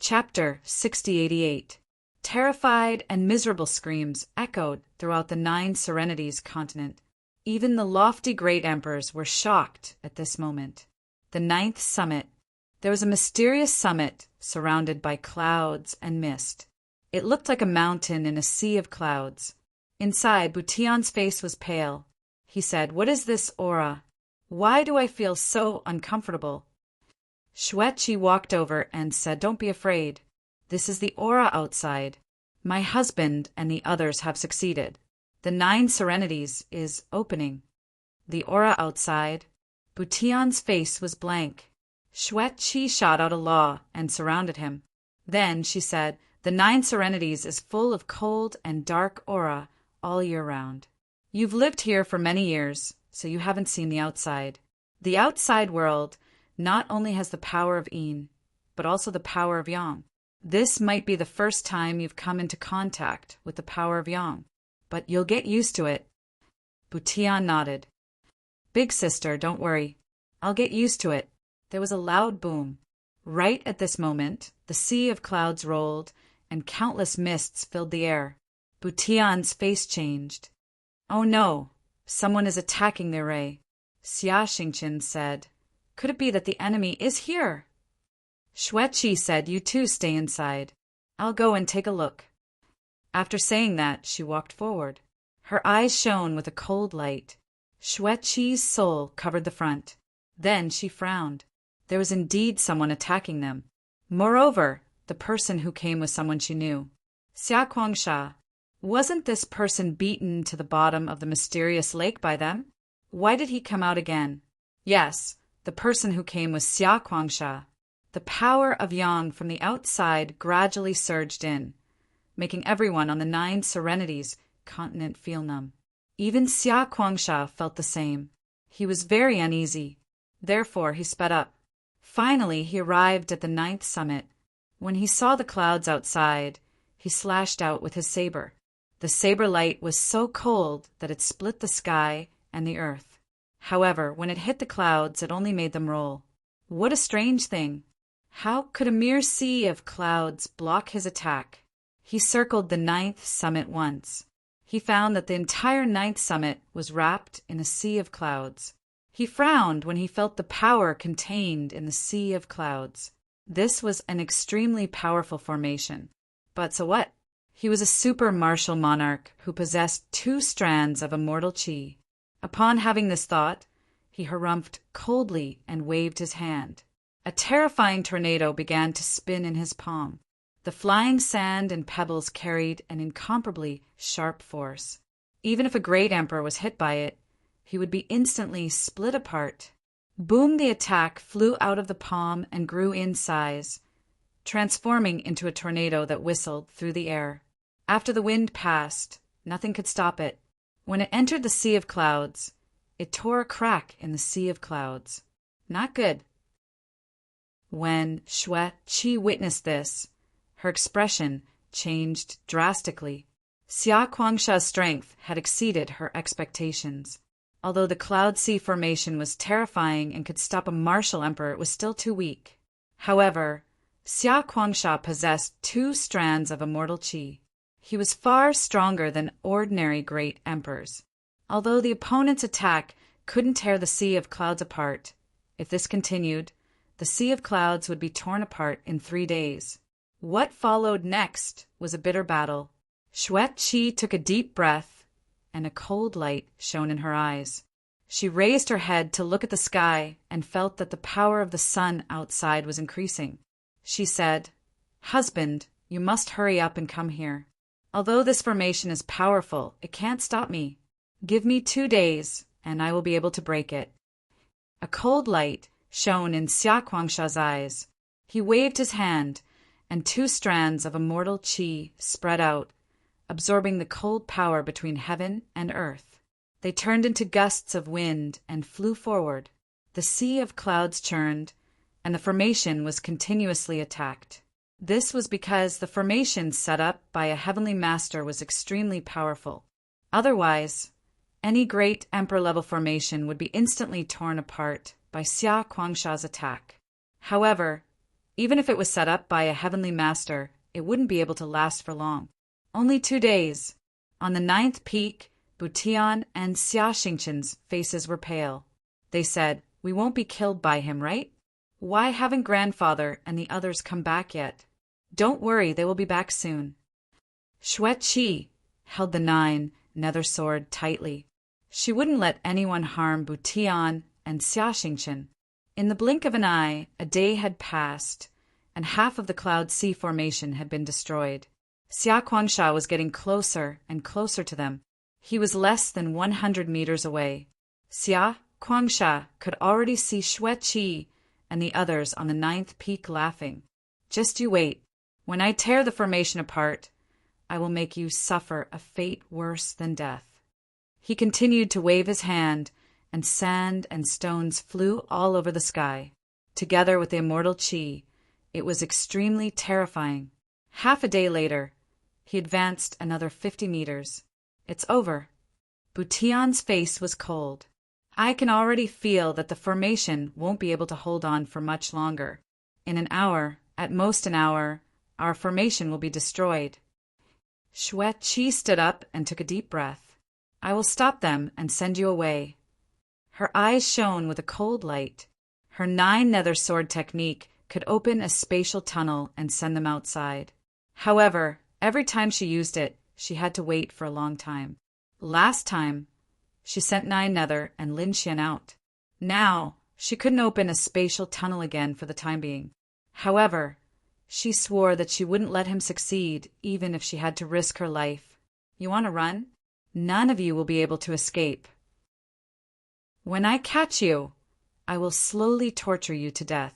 Chapter 6088. Terrified and miserable screams echoed throughout the Nine Serenities continent. Even the lofty great emperors were shocked at this moment. The ninth summit. There was a mysterious summit surrounded by clouds and mist. It looked like a mountain in a sea of clouds. Inside, Butian's face was pale. He said, "What is this aura? Why do I feel so uncomfortable?" Xueqi walked over and said, "Don't be afraid. This is the aura outside. My husband and the others have succeeded. The Nine Serenities is opening." The aura outside. Butian's face was blank. Xueqi shot out a law and surrounded him. Then she said, "The Nine Serenities is full of cold and dark aura all year round. You've lived here for many years, so you haven't seen the outside. The outside world not only has the power of yin, but also the power of yang. This might be the first time you've come into contact with the power of yang, but you'll get used to it." Butian nodded. "Big sister, don't worry. I'll get used to it." There was a loud boom. Right at this moment, the sea of clouds rolled, and countless mists filled the air. Butian's face changed. "Oh no, someone is attacking the array." Xia Xingqin said, "Could it be that the enemy is here?" Xueqi said, "You too stay inside. I'll go and take a look." After saying that, she walked forward. Her eyes shone with a cold light. Xueqi's soul covered the front. Then she frowned. There was indeed someone attacking them. Moreover, the person who came was someone she knew. Xia Kuangsha. Wasn't this person beaten to the bottom of the mysterious lake by them? Why did he come out again? Yes, the person who came was Xia Kuangsha. The power of yang from the outside gradually surged in, making everyone on the Nine Serenities continent feel numb. Even Xia Kuangsha felt the same. He was very uneasy. Therefore, he sped up. Finally, he arrived at the ninth summit. When he saw the clouds outside, he slashed out with his saber. The saber light was so cold that it split the sky and the earth. However, when it hit the clouds, it only made them roll. What a strange thing! How could a mere sea of clouds block his attack? He circled the ninth summit once. He found that the entire ninth summit was wrapped in a sea of clouds. He frowned when he felt the power contained in the sea of clouds. This was an extremely powerful formation. But so what? He was a super martial monarch who possessed 2 strands of immortal qi. Upon having this thought, he harumphed coldly and waved his hand. A terrifying tornado began to spin in his palm. The flying sand and pebbles carried an incomparably sharp force. Even if a great emperor was hit by it, he would be instantly split apart. Boom! The attack flew out of the palm and grew in size, transforming into a tornado that whistled through the air. After the wind passed, nothing could stop it. When it entered the sea of clouds, it tore a crack in the sea of clouds. Not good. When Xueqi witnessed this, her expression changed drastically. Xia Kuangsha's strength had exceeded her expectations. Although the cloud sea formation was terrifying and could stop a martial emperor, it was still too weak. However, Xia Kuangsha possessed 2 strands of immortal qi. He was far stronger than ordinary great emperors. Although the opponent's attack couldn't tear the sea of clouds apart, if this continued, the sea of clouds would be torn apart in 3 days. What followed next was a bitter battle. Xueqi took a deep breath, and a cold light shone in her eyes. She raised her head to look at the sky and felt that the power of the sun outside was increasing. She said, "Husband, you must hurry up and come here. Although this formation is powerful, it can't stop me. Give me 2 days, and I will be able to break it." A cold light shone in Xia Kuangsha's eyes. He waved his hand, and 2 strands of immortal qi spread out, absorbing the cold power between heaven and earth. They turned into gusts of wind and flew forward. The sea of clouds churned, and the formation was continuously attacked. This was because the formation set up by a heavenly master was extremely powerful. Otherwise, any great emperor-level formation would be instantly torn apart by Xia Kuangsha's attack. However, Even if it was set up by a heavenly master, it wouldn't be able to last for long. Only 2 days. On the 9th peak, Butian and Xiaxingchen's faces were pale. They said, "We won't be killed by him, right? Why haven't grandfather and the others come back yet? Don't worry, they will be back soon." Xueqi held the 9 nether sword tightly. She wouldn't let anyone harm Butian and Xiaxingchen. In the blink of an eye, a day had passed, and half of the Cloud Sea formation had been destroyed. Xia Kuangsha was getting closer and closer to them. He was less than 100 meters away. Xia Kuangsha could already see Xueqi and the others on the 9th peak laughing. "Just you wait. When I tear the formation apart, I will make you suffer a fate worse than death." He continued to wave his hand, and sand and stones flew all over the sky. Together with the immortal Qi, it was extremely terrifying. Half a day later, he advanced another 50 meters. "It's over." Butian's face was cold. "I can already feel that the formation won't be able to hold on for much longer. In an hour, at most an hour, our formation will be destroyed." Xueqi stood up and took a deep breath. "I will stop them and send you away." Her eyes shone with a cold light. Her 9 nether sword technique could open a spatial tunnel and send them outside. However, every time she used it, she had to wait for a long time. Last time, she sent 9 nether and Lin Xian out. Now, she couldn't open a spatial tunnel again for the time being. However, she swore that she wouldn't let him succeed, even if she had to risk her life. "You want to run? None of you will be able to escape. When I catch you, I will slowly torture you to death."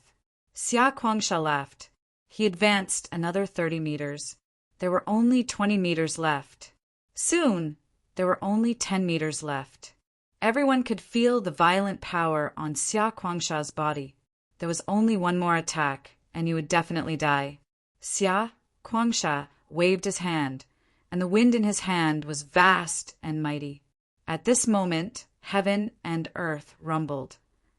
Xia Kuangsha laughed. He advanced another 30 meters. There were only 20 meters left. Soon, there were only 10 meters left. Everyone could feel the violent power on Xia Kuangsha's body. There was only one more attack, and you would definitely die. Xia Kuangsha waved his hand, and the wind in his hand was vast and mighty. At this moment, heaven and earth rumbled,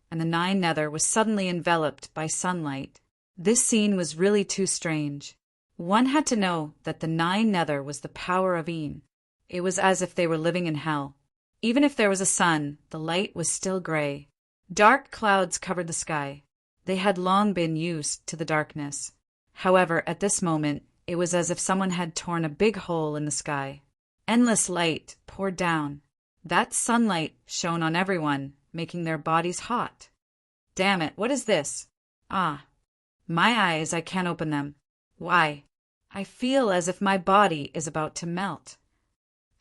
and the 9 nether was suddenly enveloped by sunlight. This scene was really too strange. One had to know that the 9 nether was the power of Yin. It was as if they were living in hell. Even if there was a sun, the light was still gray. Dark clouds covered the sky. They had long been used to the darkness. However, at this moment, it was as if someone had torn a big hole in the sky. Endless light poured down. That sunlight shone on everyone, making their bodies hot. "Damn it, what is this? Ah, my eyes, I can't open them. Why? I feel as if my body is about to melt."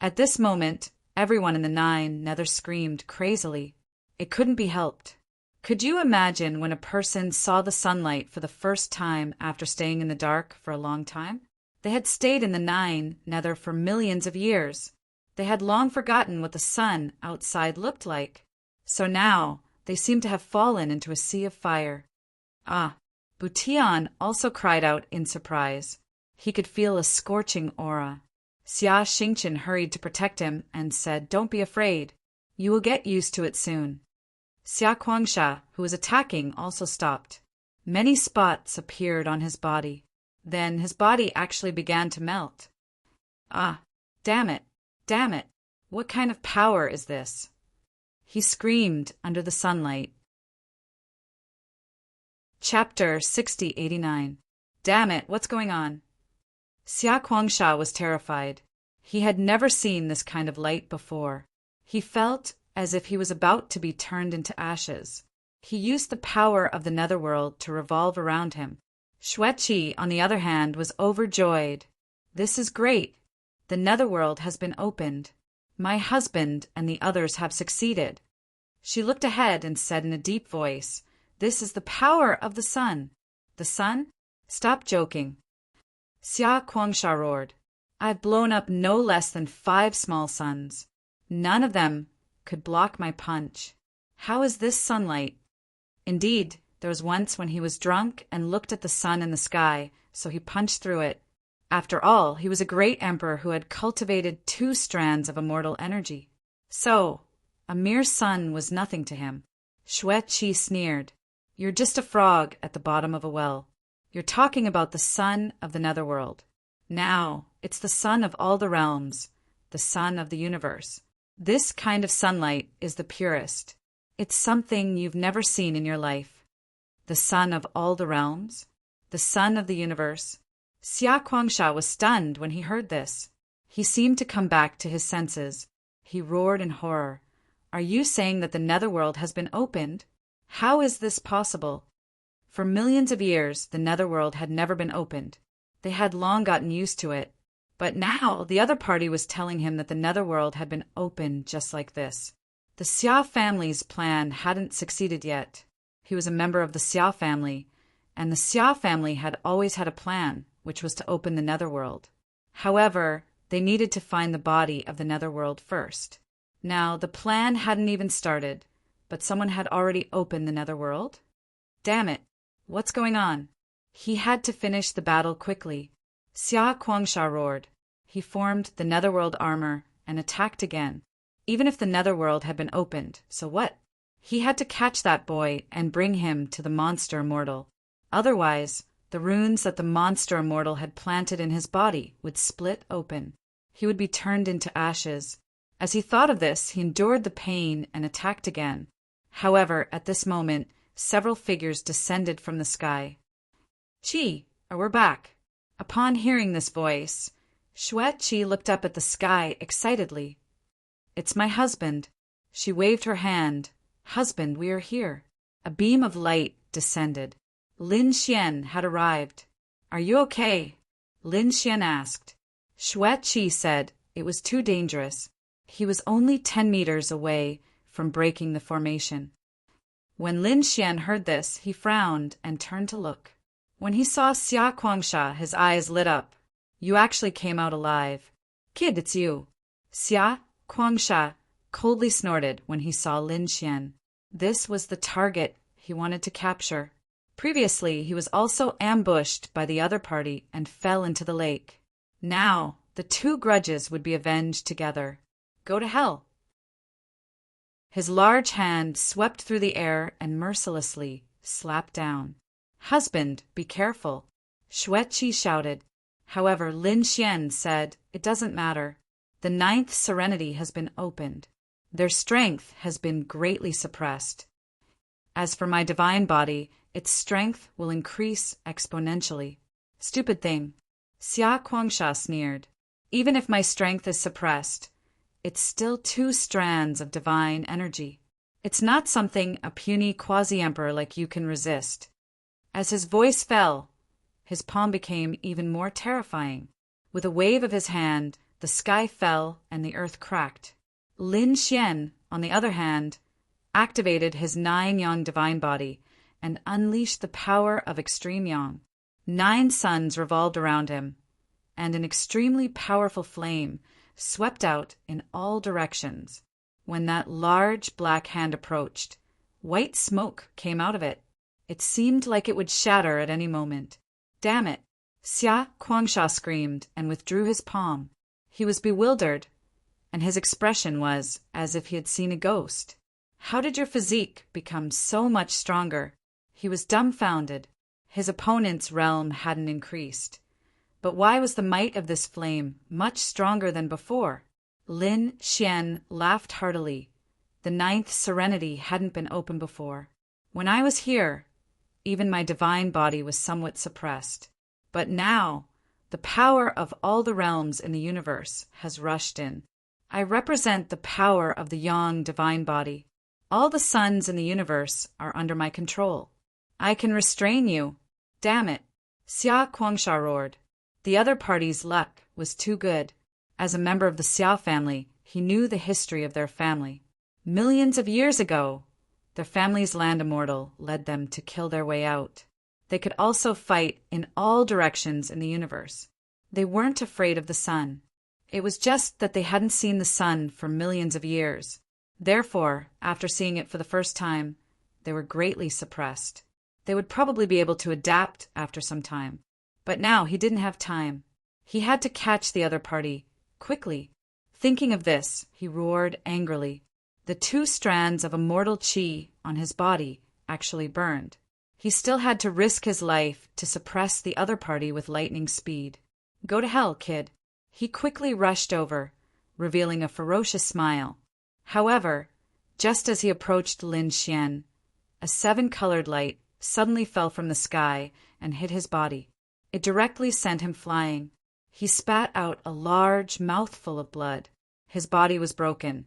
At this moment, everyone in the 9 nether screamed crazily. It couldn't be helped. Could you imagine when a person saw the sunlight for the first time after staying in the dark for a long time? They had stayed in the 9 nether for millions of years. They had long forgotten what the sun outside looked like. So now, they seemed to have fallen into a sea of fire. Ah, Butian also cried out in surprise. He could feel a scorching aura. Xia Xingchen hurried to protect him and said, "Don't be afraid. You will get used to it soon." Xia Kuangsha, who was attacking, also stopped. Many spots appeared on his body. Then his body actually began to melt. "Ah, damn it, damn it. What kind of power is this?" He screamed under the sunlight. Chapter 6089. Damn it, what's going on? Xia Kuangsha was terrified. He had never seen this kind of light before. He felt as if he was about to be turned into ashes. He used the power of the netherworld to revolve around him. Xueqi, on the other hand, was overjoyed. "This is great. The netherworld has been opened. My husband and the others have succeeded." She looked ahead and said in a deep voice, "This is the power of the sun." "The sun? Stop joking." Xia Kuangsha roared, "I've blown up no less than 5 small suns. None of them could block my punch. How is this sunlight?" Indeed, there was once when he was drunk and looked at the sun in the sky, so he punched through it. After all, he was a great emperor who had cultivated 2 strands of immortal energy. So, a mere sun was nothing to him. Xueqi sneered, "You're just a frog at the bottom of a well." You're talking about the sun of the netherworld. Now, it's the sun of all the realms, the sun of the universe. This kind of sunlight is the purest. It's something you've never seen in your life. The sun of all the realms, the sun of the universe. Xia Kuangsha was stunned when he heard this. He seemed to come back to his senses. He roared in horror. Are you saying that the netherworld has been opened? How is this possible? For millions of years, the netherworld had never been opened. They had long gotten used to it. But now the other party was telling him that the netherworld had been opened just like this. The Xia family's plan hadn't succeeded yet. He was a member of the Xia family, and the Xia family had always had a plan, which was to open the netherworld. However, they needed to find the body of the netherworld first. Now, the plan hadn't even started, but someone had already opened the netherworld. Damn it! What's going on? He had to finish the battle quickly. Xia Kuangsha roared. He formed the netherworld armor and attacked again. Even if the netherworld had been opened, so what? He had to catch that boy and bring him to the monster immortal. Otherwise, the runes that the monster immortal had planted in his body would split open. He would be turned into ashes. As he thought of this, he endured the pain and attacked again. However, at this moment, several figures descended from the sky. We're back. Upon hearing this voice, Xueqi looked up at the sky excitedly. It's my husband. She waved her hand. Husband, we are here. A beam of light descended. Lin Xian had arrived. Are you okay? Lin Xian asked. Xueqi said it was too dangerous. He was only 10 meters away from breaking the formation. When Lin Xian heard this, he frowned and turned to look. When he saw Xia Kuangsha, his eyes lit up. You actually came out alive. Kid, it's you. Xia Kuangsha coldly snorted when he saw Lin Xian. This was the target he wanted to capture. Previously, he was also ambushed by the other party and fell into the lake. Now, the two grudges would be avenged together. Go to hell. His large hand swept through the air and mercilessly slapped down. Husband, be careful, Xueqi shouted. However, Lin Xian said, it doesn't matter. The 9th serenity has been opened. Their strength has been greatly suppressed. As for my divine body, its strength will increase exponentially. Stupid thing. Xia Kuangsha sneered. Even if my strength is suppressed, it's still 2 strands of divine energy. It's not something a puny quasi-emperor like you can resist. As his voice fell, his palm became even more terrifying. With a wave of his hand, the sky fell and the earth cracked. Lin Xian, on the other hand, activated his 9 yang divine body and unleashed the power of extreme yang. 9 suns revolved around him, and an extremely powerful flame swept out in all directions. When that large black hand approached, white smoke came out of it. It seemed like it would shatter at any moment. Damn it! Xia Kuangsha screamed and withdrew his palm. He was bewildered, and his expression was as if he had seen a ghost. How did your physique become so much stronger? He was dumbfounded. His opponent's realm hadn't increased. But why was the might of this flame much stronger than before? Lin Xian laughed heartily. The 9th serenity hadn't been open before. When I was here, even my divine body was somewhat suppressed. But now, the power of all the realms in the universe has rushed in. I represent the power of the yang divine body. All the suns in the universe are under my control. I can restrain you. Damn it! Xia Kuangsha roared. The other party's luck was too good. As a member of the Xia family, he knew the history of their family. Millions of years ago, their family's land immortal led them to kill their way out. They could also fight in all directions in the universe. They weren't afraid of the sun. It was just that they hadn't seen the sun for millions of years. Therefore, after seeing it for the first time, they were greatly suppressed. They would probably be able to adapt after some time. But now he didn't have time. He had to catch the other party, quickly. Thinking of this, he roared angrily. The 2 strands of immortal qi on his body actually burned. He still had to risk his life to suppress the other party with lightning speed. Go to hell, kid. He quickly rushed over, revealing a ferocious smile. However, just as he approached Lin Xian, a 7-colored light suddenly fell from the sky and hit his body. It directly sent him flying. He spat out a large mouthful of blood. His body was broken,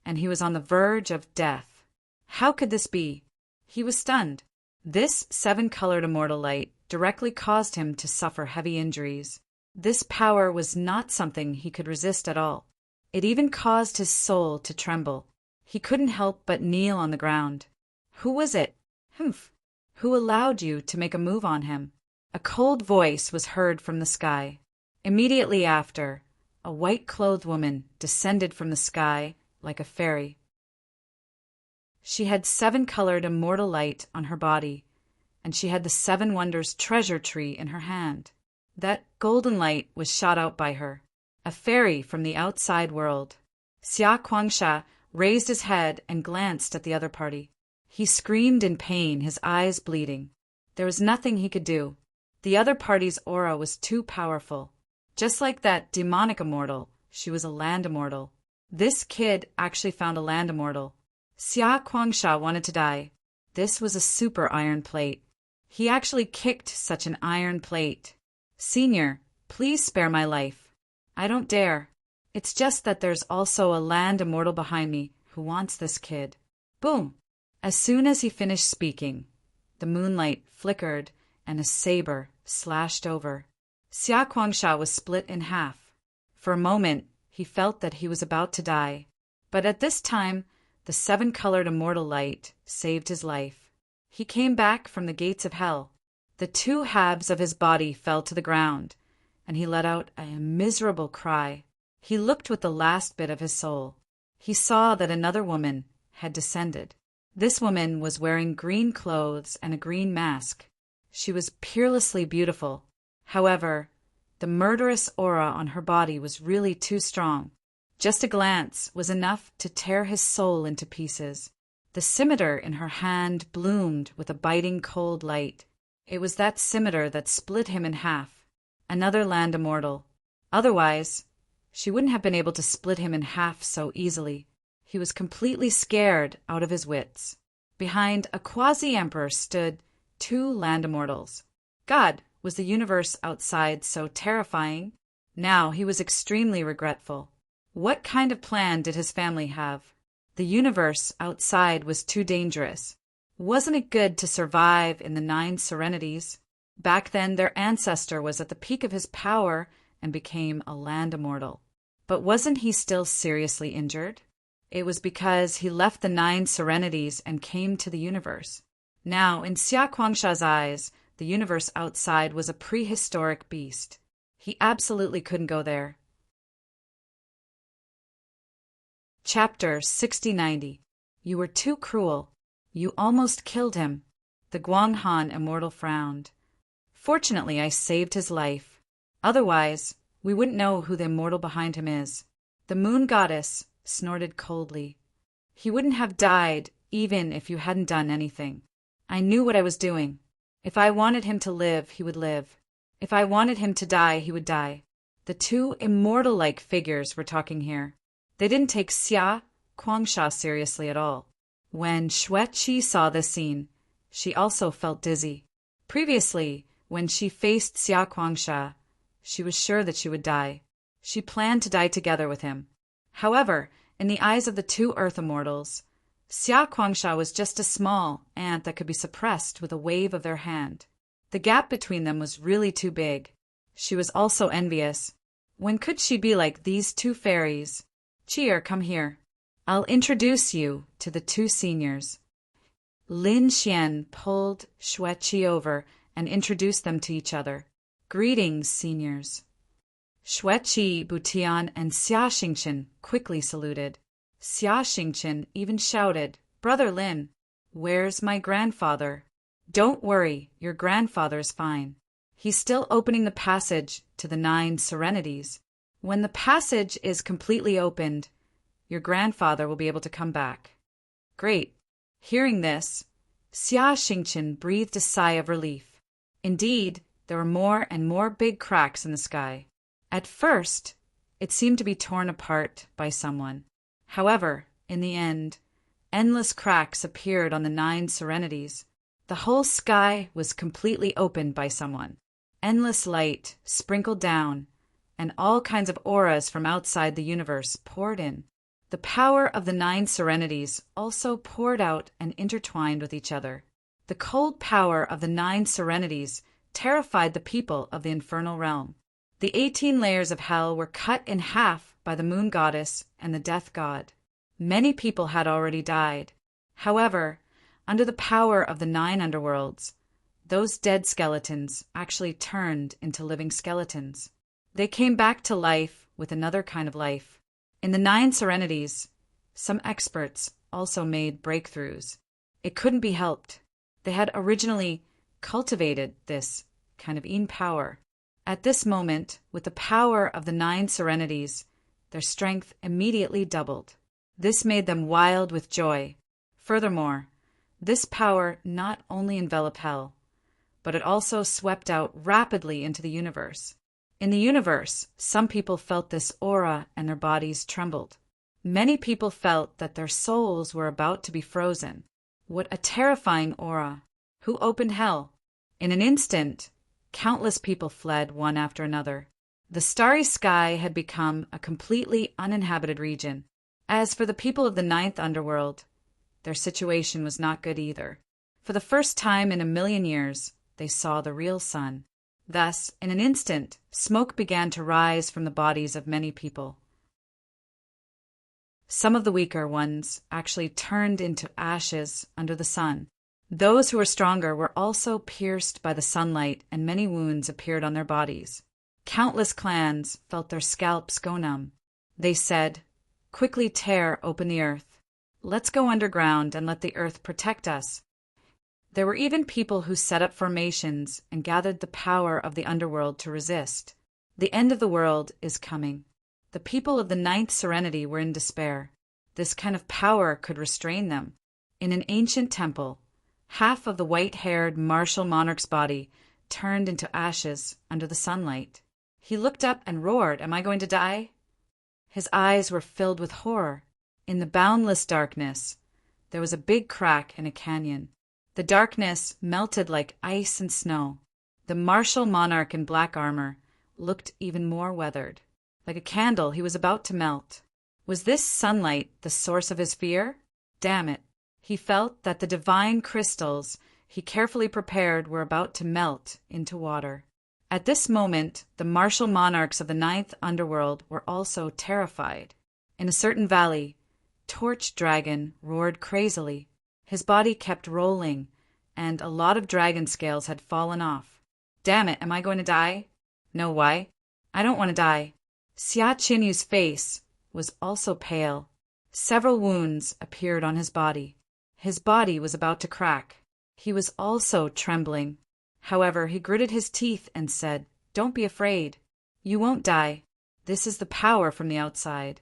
and he was on the verge of death. How could this be? He was stunned. This 7-colored immortal light directly caused him to suffer heavy injuries. This power was not something he could resist at all. It even caused his soul to tremble. He couldn't help but kneel on the ground. Who was it? Humph. Who allowed you to make a move on him? A cold voice was heard from the sky. Immediately after, a white-clothed woman descended from the sky like a fairy. She had 7-colored immortal light on her body, and she had the 7 Wonders treasure tree in her hand. That golden light was shot out by her, a fairy from the outside world. Xia Kuangsha raised his head and glanced at the other party. He screamed in pain, his eyes bleeding. There was nothing he could do. The other party's aura was too powerful. Just like that demonic immortal, she was a land immortal. This kid actually found a land immortal. Xia Kuangsha wanted to die. This was a super iron plate. He actually kicked such an iron plate. Senior, please spare my life. I don't dare. It's just that there's also a land immortal behind me who wants this kid. Boom! As soon as he finished speaking, the moonlight flickered and a saber slashed over. Xia Kuangsha was split in half. For a moment, he felt that he was about to die. But at this time, the 7-colored immortal light saved his life. He came back from the gates of hell. The 2 halves of his body fell to the ground, and he let out a miserable cry. He looked with the last bit of his soul. He saw that another woman had descended. This woman was wearing green clothes and a green mask. She was peerlessly beautiful. However, the murderous aura on her body was really too strong. Just a glance was enough to tear his soul into pieces. The scimitar in her hand bloomed with a biting cold light. It was that scimitar that split him in half. Another land immortal. Otherwise, she wouldn't have been able to split him in half so easily. He was completely scared out of his wits. Behind a quasi-emperor stood 2 land immortals. God, was the universe outside so terrifying? Now he was extremely regretful. What kind of plan did his family have? The universe outside was too dangerous. Wasn't it good to survive in the 9 serenities? Back then their ancestor was at the peak of his power and became a land immortal. But wasn't he still seriously injured? It was because he left the 9 serenities and came to the universe. Now, in Xia Kuangsha's eyes, the universe outside was a prehistoric beast. He absolutely couldn't go there. Chapter 6090. You were too cruel. You almost killed him. The Guanghan immortal frowned. Fortunately, I saved his life. Otherwise, we wouldn't know who the immortal behind him is. The moon goddess snorted coldly. He wouldn't have died even if you hadn't done anything. I knew what I was doing. If I wanted him to live, he would live. If I wanted him to die, he would die. The 2 immortal-like figures were talking here. They didn't take Xia Kuangsha seriously at all. When Xueqi saw this scene, she also felt dizzy. Previously, when she faced Xia Kuangsha, she was sure that she would die. She planned to die together with him. However, in the eyes of the 2 Earth Immortals, Xia Kuangsha was just a small ant that could be suppressed with a wave of their hand. The gap between them was really too big. She was also envious. When could she be like these 2 fairies? Cheer, come here. I'll introduce you to the 2 seniors. Lin Xian pulled Xueqi over and introduced them to each other. Greetings, seniors. Xueqi, Butian, and Xia Xingchen quickly saluted. Xia Xingchen even shouted, Brother Lin, where's my grandfather? Don't worry, your grandfather's fine. He's still opening the passage to the 9 serenities. When the passage is completely opened, your grandfather will be able to come back. Great. Hearing this, Xia Xingqian breathed a sigh of relief. Indeed, there were more and more big cracks in the sky. At first, it seemed to be torn apart by someone. However, in the end, endless cracks appeared on the 9 serenities. The whole sky was completely opened by someone. Endless light sprinkled down, and all kinds of auras from outside the universe poured in. The power of the 9 serenities also poured out and intertwined with each other. The cold power of the 9 serenities terrified the people of the infernal realm. The 18 layers of hell were cut in half by the moon goddess and the death god. Many people had already died. However, under the power of the 9 underworlds, those dead skeletons actually turned into living skeletons. They came back to life with another kind of life. In the 9 serenities, some experts also made breakthroughs. It couldn't be helped. They had originally cultivated this kind of in power. At this moment, with the power of the 9 serenities, their strength immediately doubled. This made them wild with joy. Furthermore, this power not only enveloped hell, but it also swept out rapidly into the universe. In the universe, some people felt this aura and their bodies trembled. Many people felt that their souls were about to be frozen. What a terrifying aura! Who opened hell? In an instant, countless people fled one after another. The starry sky had become a completely uninhabited region. As for the people of the 9th underworld, their situation was not good either. For the first time in a million years, they saw the real sun. Thus, in an instant, smoke began to rise from the bodies of many people. Some of the weaker ones actually turned into ashes under the sun. Those who were stronger were also pierced by the sunlight, and many wounds appeared on their bodies. Countless clans felt their scalps go numb. They said, "Quickly tear open the earth. Let's go underground and let the earth protect us." There were even people who set up formations and gathered the power of the underworld to resist. The end of the world is coming. The people of the 9th serenity were in despair. This kind of power could restrain them. In an ancient temple, half of the white-haired martial monarch's body turned into ashes under the sunlight. He looked up and roared, "Am I going to die?" His eyes were filled with horror. In the boundless darkness, there was a big crack in a canyon. The darkness melted like ice and snow. The martial monarch in black armor looked even more weathered. Like a candle, he was about to melt. Was this sunlight the source of his fear? Damn it. He felt that the divine crystals he carefully prepared were about to melt into water. At this moment, the martial monarchs of the 9th underworld were also terrified. In a certain valley, Torch Dragon roared crazily. His body kept rolling, and a lot of dragon scales had fallen off. Damn it, am I going to die? No, why? I don't want to die. Xia Qinyu's face was also pale. Several wounds appeared on his body. His body was about to crack. He was also trembling. However, he gritted his teeth and said, "Don't be afraid. You won't die. This is the power from the outside."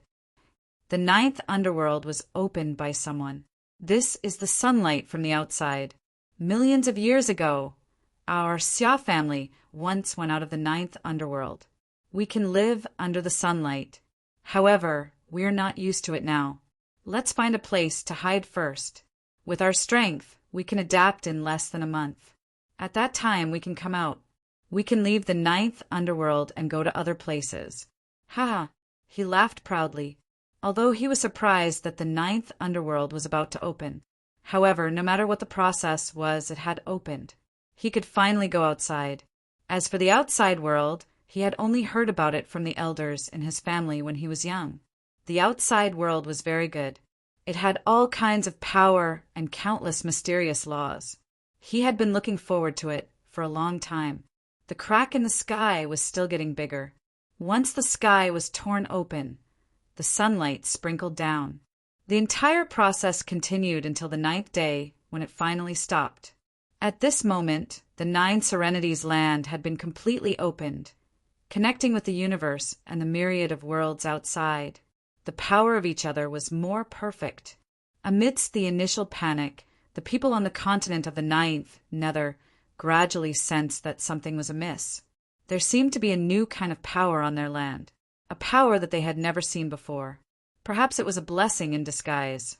The 9th underworld was opened by someone. This is the sunlight from the outside. Millions of years ago, our Xia family once went out of the 9th underworld. We can live under the sunlight. However, we're not used to it now. Let's find a place to hide first. With our strength, we can adapt in less than a month. At that time, we can come out. We can leave the 9th underworld and go to other places. Ha! He laughed proudly, although he was surprised that the 9th underworld was about to open. However, no matter what the process was, it had opened. He could finally go outside. As for the outside world, he had only heard about it from the elders in his family when he was young. The outside world was very good. It had all kinds of power and countless mysterious laws. He had been looking forward to it for a long time. The crack in the sky was still getting bigger. Once the sky was torn open, the sunlight sprinkled down. The entire process continued until the 9th day, when it finally stopped. At this moment, the 9 Serenities land had been completely opened, connecting with the universe and the myriad of worlds outside. The power of each other was more perfect. Amidst the initial panic, The people on the continent of the ninth nether gradually sensed that something was amiss. There seemed to be a new kind of power on their land, a power that they had never seen before. Perhaps it was a blessing in disguise.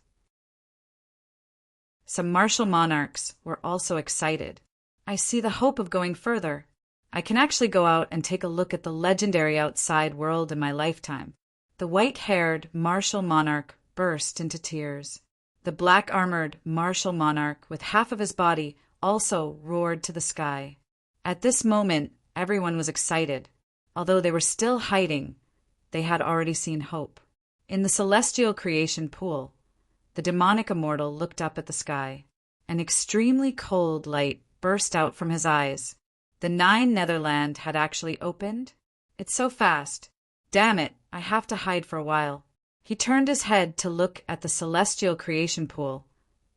Some martial monarchs were also excited. I see the hope of going further. I can actually go out and take a look at the legendary outside world in my lifetime. The white-haired martial monarch burst into tears. The black-armored martial monarch, with half of his body, also roared to the sky. At this moment, everyone was excited. Although they were still hiding, they had already seen hope. In the celestial creation pool, the demonic immortal looked up at the sky. An extremely cold light burst out from his eyes. The 9 Netherland had actually opened. It's so fast. Damn it, I have to hide for a while. He turned his head to look at the celestial creation pool,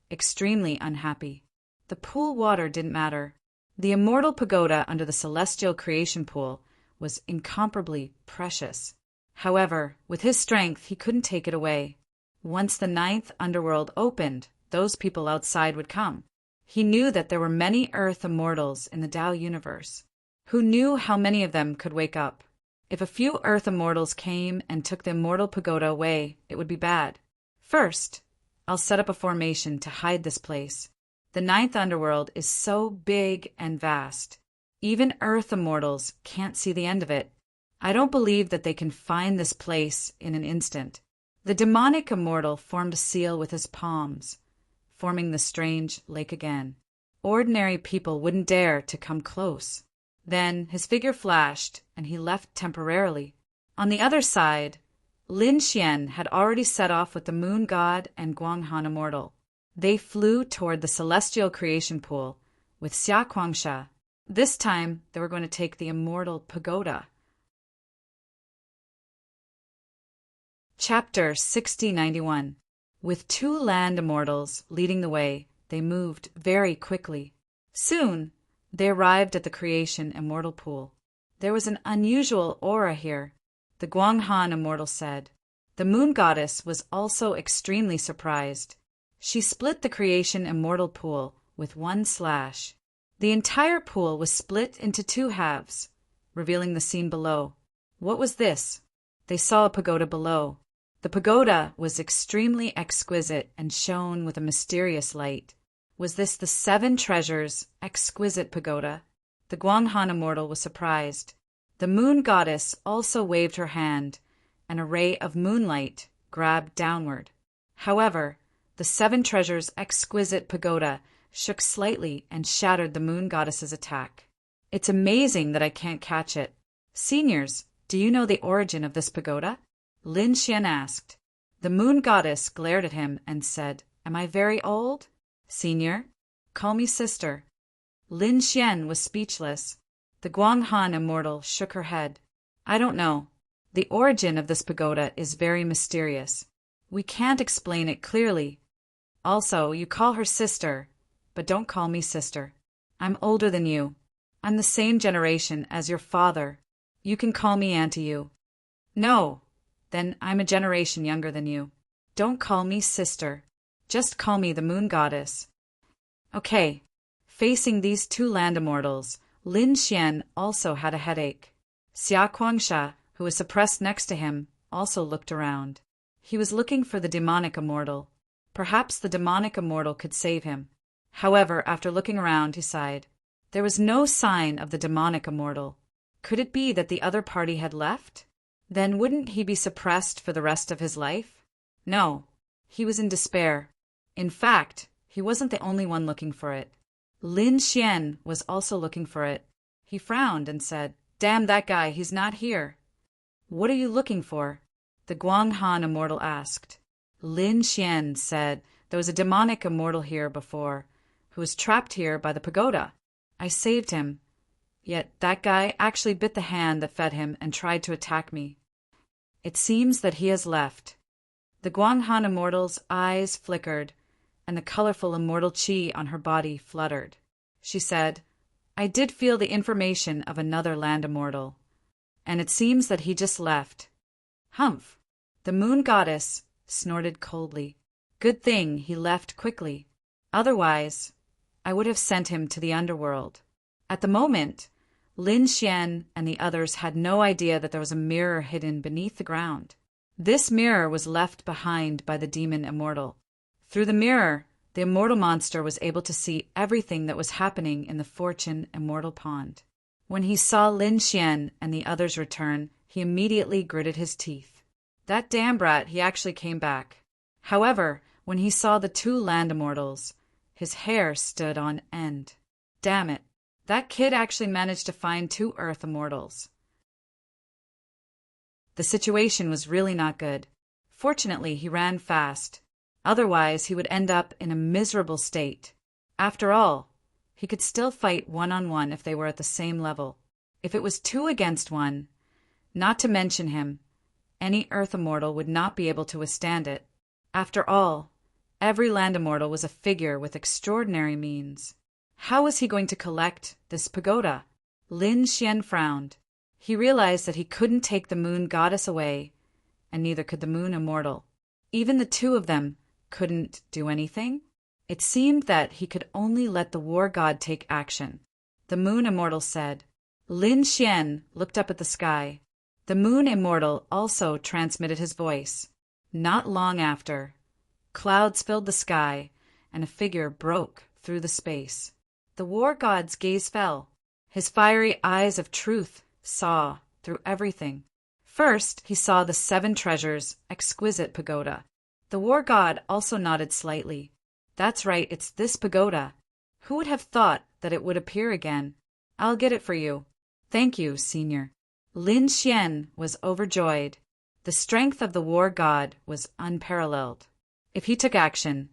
extremely unhappy. The pool water didn't matter. The immortal pagoda under the celestial creation pool was incomparably precious. However, with his strength, he couldn't take it away. Once the 9th underworld opened, those people outside would come. He knew that there were many Earth immortals in the Tao universe. Who knew how many of them could wake up? If a few Earth immortals came and took the immortal pagoda away, it would be bad. First, I'll set up a formation to hide this place. The 9th underworld is so big and vast. Even Earth immortals can't see the end of it. I don't believe that they can find this place in an instant. The demonic immortal formed a seal with his palms, forming the strange lake again. Ordinary people wouldn't dare to come close. Then his figure flashed, and he left temporarily. On the other side, Lin Xian had already set off with the moon god and Guanghan immortal. They flew toward the celestial creation pool with Xia Kuangsha. This time, they were going to take the immortal pagoda. Chapter 6091. With 2 land immortals leading the way, they moved very quickly. Soon, they arrived at the creation immortal pool. There was an unusual aura here, the Guanghan immortal said. The moon goddess was also extremely surprised. She split the creation immortal pool with 1 slash. The entire pool was split into 2 halves, revealing the scene below. What was this? They saw a pagoda below. The pagoda was extremely exquisite and shone with a mysterious light. Was this the 7 treasures exquisite pagoda? The Guanghan immortal was surprised. The moon goddess also waved her hand, and a ray of moonlight grabbed downward. However, the 7 treasures exquisite pagoda shook slightly and shattered the moon goddess's attack. It's amazing that I can't catch it. Seniors, do you know the origin of this pagoda? Lin Xian asked. The moon goddess glared at him and said, Am I very old? Senior, call me sister. Lin Xian was speechless. The Guanghan immortal shook her head. I don't know. The origin of this pagoda is very mysterious. We can't explain it clearly. Also, you call her sister, but don't call me sister. I'm older than you. I'm the same generation as your father. You can call me Auntie you. No. Then I'm a generation younger than you. Don't call me sister. Just call me the moon goddess. Okay. Facing these 2 land immortals, Lin Xian also had a headache. Xia Kuangsha, who was suppressed next to him, also looked around. He was looking for the demonic immortal. Perhaps the demonic immortal could save him. However, after looking around, he sighed. There was no sign of the demonic immortal. Could it be that the other party had left? Then wouldn't he be suppressed for the rest of his life? No, he was in despair. In fact, he wasn't the only one looking for it. Lin Xian was also looking for it. He frowned and said, Damn that guy, he's not here. What are you looking for? The Guanghan immortal asked. Lin Xian said, There was a demonic immortal here before, who was trapped here by the pagoda. I saved him. Yet that guy actually bit the hand that fed him and tried to attack me. It seems that he has left. The Guanghan immortal's eyes flickered, and the colorful immortal chi on her body fluttered. She said, I did feel the information of another land immortal, and it seems that he just left. Humph! The moon goddess snorted coldly. Good thing he left quickly. Otherwise, I would have sent him to the underworld. At the moment, Lin Xian and the others had no idea that there was a mirror hidden beneath the ground. This mirror was left behind by the demon Immortal. Through the mirror, the immortal monster was able to see everything that was happening in the Fortune Immortal Pond. When he saw Lin Xian and the others return, he immediately gritted his teeth. That damn brat, he actually came back. However, when he saw the two land immortals, his hair stood on end. Damn it, that kid actually managed to find two Earth immortals. The situation was really not good. Fortunately, he ran fast. Otherwise, he would end up in a miserable state. After all, he could still fight one-on-one if they were at the same level. If it was 2 against 1, not to mention him, any Earth immortal would not be able to withstand it. After all, every land immortal was a figure with extraordinary means. How was he going to collect this pagoda? Lin Xian frowned. He realized that he couldn't take the moon goddess away, and neither could the moon immortal. Even the two of them couldn't do anything? It seemed that he could only let the war god take action. The moon immortal said. Lin Xian looked up at the sky. The moon immortal also transmitted his voice. Not long after, clouds filled the sky, and a figure broke through the space. The war god's gaze fell. His fiery eyes of truth saw through everything. First, he saw the 7 treasures' exquisite pagoda. The war god also nodded slightly. That's right, it's this pagoda. Who would have thought that it would appear again? I'll get it for you. Thank you, Senior. Lin Xian was overjoyed. The strength of the war god was unparalleled. If he took action,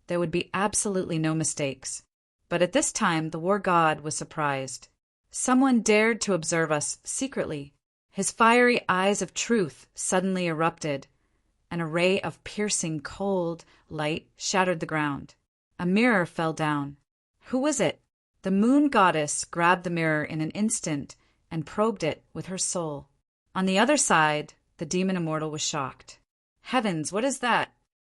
there would be absolutely no mistakes. But at this time, the war god was surprised. Someone dared to observe us secretly. His fiery eyes of truth suddenly erupted. An array of piercing, cold light shattered the ground. A mirror fell down. Who was it? The moon goddess grabbed the mirror in an instant and probed it with her soul. On the other side, the demon immortal was shocked. Heavens, what is that?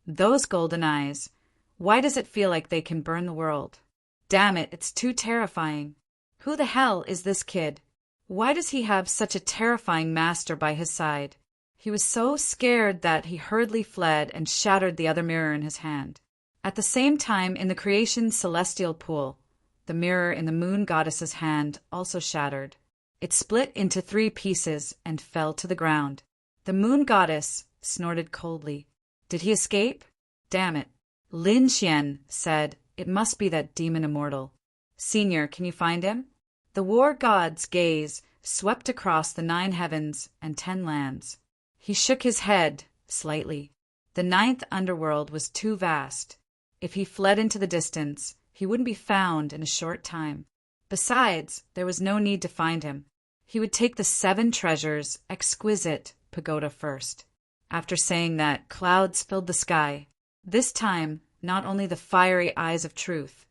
Those golden eyes. Why does it feel like they can burn the world? Damn it, it's too terrifying. Who the hell is this kid? Why does he have such a terrifying master by his side? He was so scared that he hurriedly fled and shattered the other mirror in his hand. At the same time, in the creation's celestial pool, the mirror in the moon goddess's hand also shattered. It split into 3 pieces and fell to the ground. The moon goddess snorted coldly. Did he escape? Damn it. Lin Xian said, it must be that demon immortal. Senior, can you find him? The war god's gaze swept across the 9 heavens and 10 lands. He shook his head slightly. The 9th underworld was too vast. If he fled into the distance, he wouldn't be found in a short time. Besides, there was no need to find him. He would take the 7 treasures' exquisite pagoda first. After saying that, clouds filled the sky. This time, not only the fiery eyes of truth,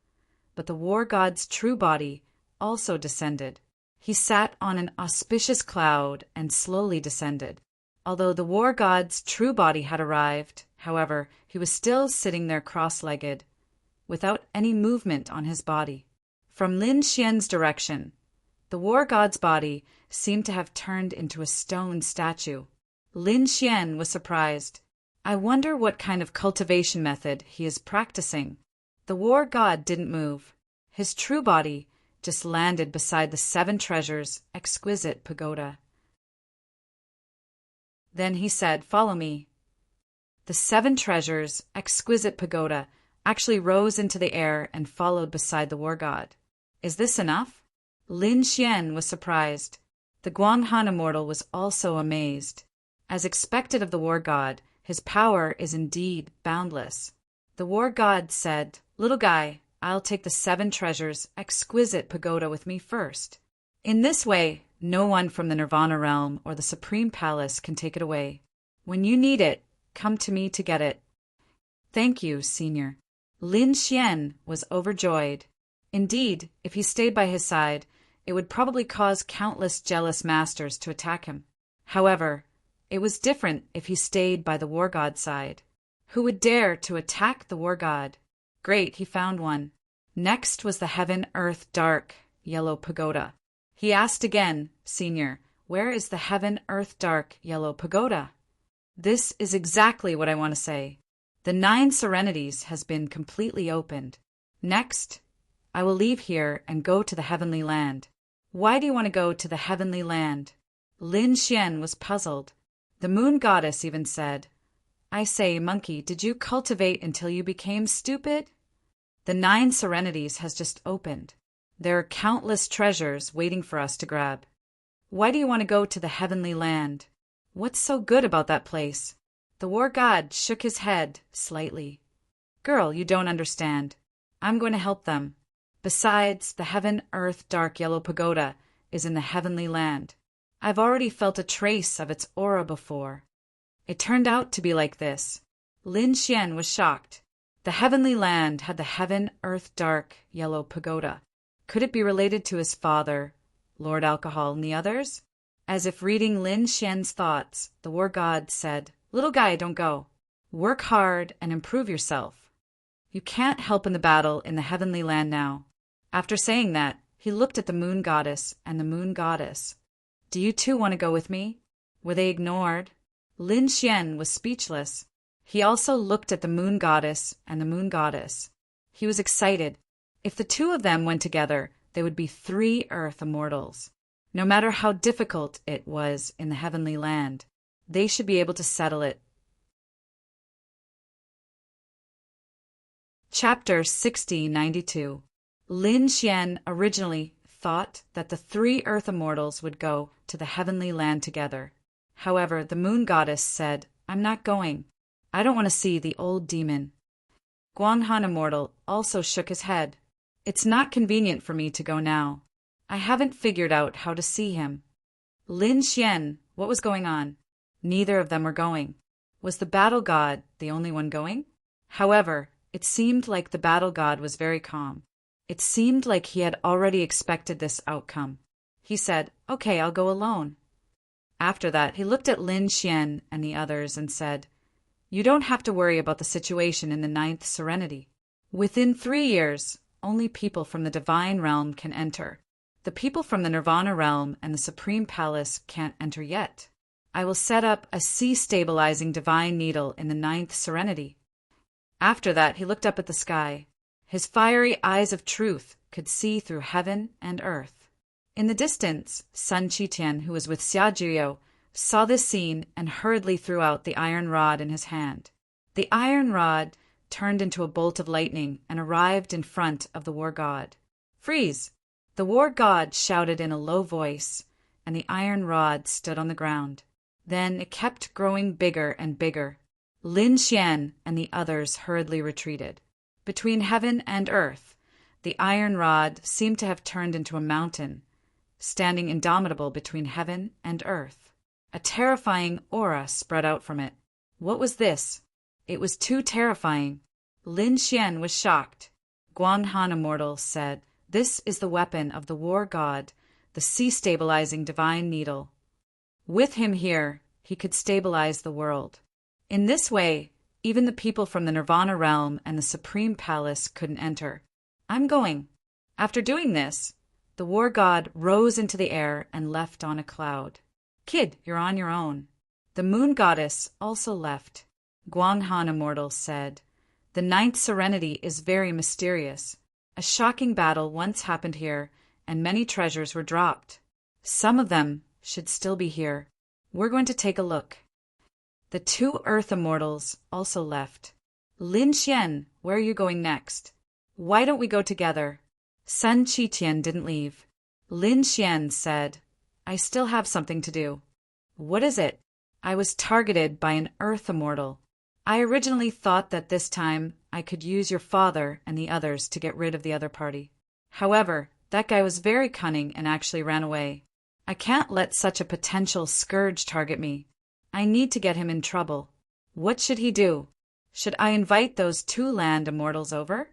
but the war god's true body also descended. He sat on an auspicious cloud and slowly descended. Although the war god's true body had arrived, however, he was still sitting there cross-legged, without any movement on his body. From Lin Xian's direction, the war god's body seemed to have turned into a stone statue. Lin Xian was surprised. I wonder what kind of cultivation method he is practicing. The war god didn't move. His true body just landed beside the 7 treasures' exquisite pagoda. Then he said, follow me. The 7 treasures' exquisite pagoda actually rose into the air and followed beside the war god. Is this enough? Lin Xian was surprised. The Guanghan immortal was also amazed. As expected of the war god, his power is indeed boundless. The war god said, little guy, I'll take the 7 treasures' exquisite pagoda with me first. In this way, no one from the Nirvana realm or the Supreme Palace can take it away. When you need it, come to me to get it. Thank you, Senior. Lin Xian was overjoyed. Indeed, if he stayed by his side, it would probably cause countless jealous masters to attack him. However, it was different if he stayed by the war god's side. Who would dare to attack the war god? Great, he found one. Next was the heaven-earth dark yellow pagoda. He asked again, Senior, where is the heaven-earth dark yellow pagoda? This is exactly what I want to say. The 9 serenities has been completely opened. Next, I will leave here and go to the heavenly land. Why do you want to go to the heavenly land? Lin Xian was puzzled. The moon goddess even said, I say, monkey, did you cultivate until you became stupid? The 9 serenities has just opened. There are countless treasures waiting for us to grab. Why do you want to go to the heavenly land? What's so good about that place? The war god shook his head slightly. Girl, you don't understand. I'm going to help them. Besides, the heaven-earth dark yellow pagoda is in the heavenly land. I've already felt a trace of its aura before. It turned out to be like this. Lin Xian was shocked. The heavenly land had the heaven-earth dark yellow pagoda. Could it be related to his father, Lord Alcohol, and the others? As if reading Lin Xian's thoughts, the war god said, Little guy, don't go. Work hard and improve yourself. You can't help in the battle in the heavenly land now. After saying that, he looked at the moon goddess and the moon goddess. Do you two want to go with me? Were they ignored? Lin Xian was speechless. He also looked at the moon goddess and the moon goddess. He was excited. If the two of them went together, they would be 3 earth immortals. No matter how difficult it was in the heavenly land, they should be able to settle it. Chapter 6092. Lin Xian originally thought that the 3 earth immortals would go to the heavenly land together. However, the moon goddess said, I'm not going. I don't want to see the old demon. Guanghan Immortal also shook his head. It's not convenient for me to go now. I haven't figured out how to see him. Lin Xian, what was going on? Neither of them were going. Was the battle god the only one going? However, it seemed like the battle god was very calm. It seemed like he had already expected this outcome. He said, Okay, I'll go alone. After that, he looked at Lin Xian and the others and said, You don't have to worry about the situation in the 9th serenity. Within 3 years, only people from the divine realm can enter. The people from the Nirvana realm and the Supreme Palace can't enter yet. I will set up a sea-stabilizing divine needle in the 9th serenity. After that, he looked up at the sky. His fiery eyes of truth could see through heaven and earth. In the distance, Sun Qitian, who was with Xiajiao, saw this scene and hurriedly threw out the iron rod in his hand. The iron rod turned into a bolt of lightning and arrived in front of the war god. Freeze! The war god shouted in a low voice, and the iron rod stood on the ground. Then it kept growing bigger and bigger. Lin Xian and the others hurriedly retreated. Between heaven and earth, the iron rod seemed to have turned into a mountain, standing indomitable between heaven and earth. A terrifying aura spread out from it. What was this? It was too terrifying. Lin Xian was shocked. Guanghan Immortal said, This is the weapon of the war god, the sea-stabilizing divine needle. With him here, he could stabilize the world. In this way, even the people from the Nirvana realm and the Supreme Palace couldn't enter. I'm going. After doing this, the war god rose into the air and left on a cloud. Kid, you're on your own. The moon goddess also left. Guanghan Immortal said, The 9th serenity is very mysterious. A shocking battle once happened here, and many treasures were dropped. Some of them should still be here. We're going to take a look. The 2 earth immortals also left. Lin Xian, where are you going next? Why don't we go together? Sun Qitian didn't leave. Lin Xian said, I still have something to do. What is it? I was targeted by an earth immortal. I originally thought that this time I could use your father and the others to get rid of the other party. However, that guy was very cunning and actually ran away. I can't let such a potential scourge target me. I need to get him in trouble. What should he do? Should I invite those 2 land immortals over?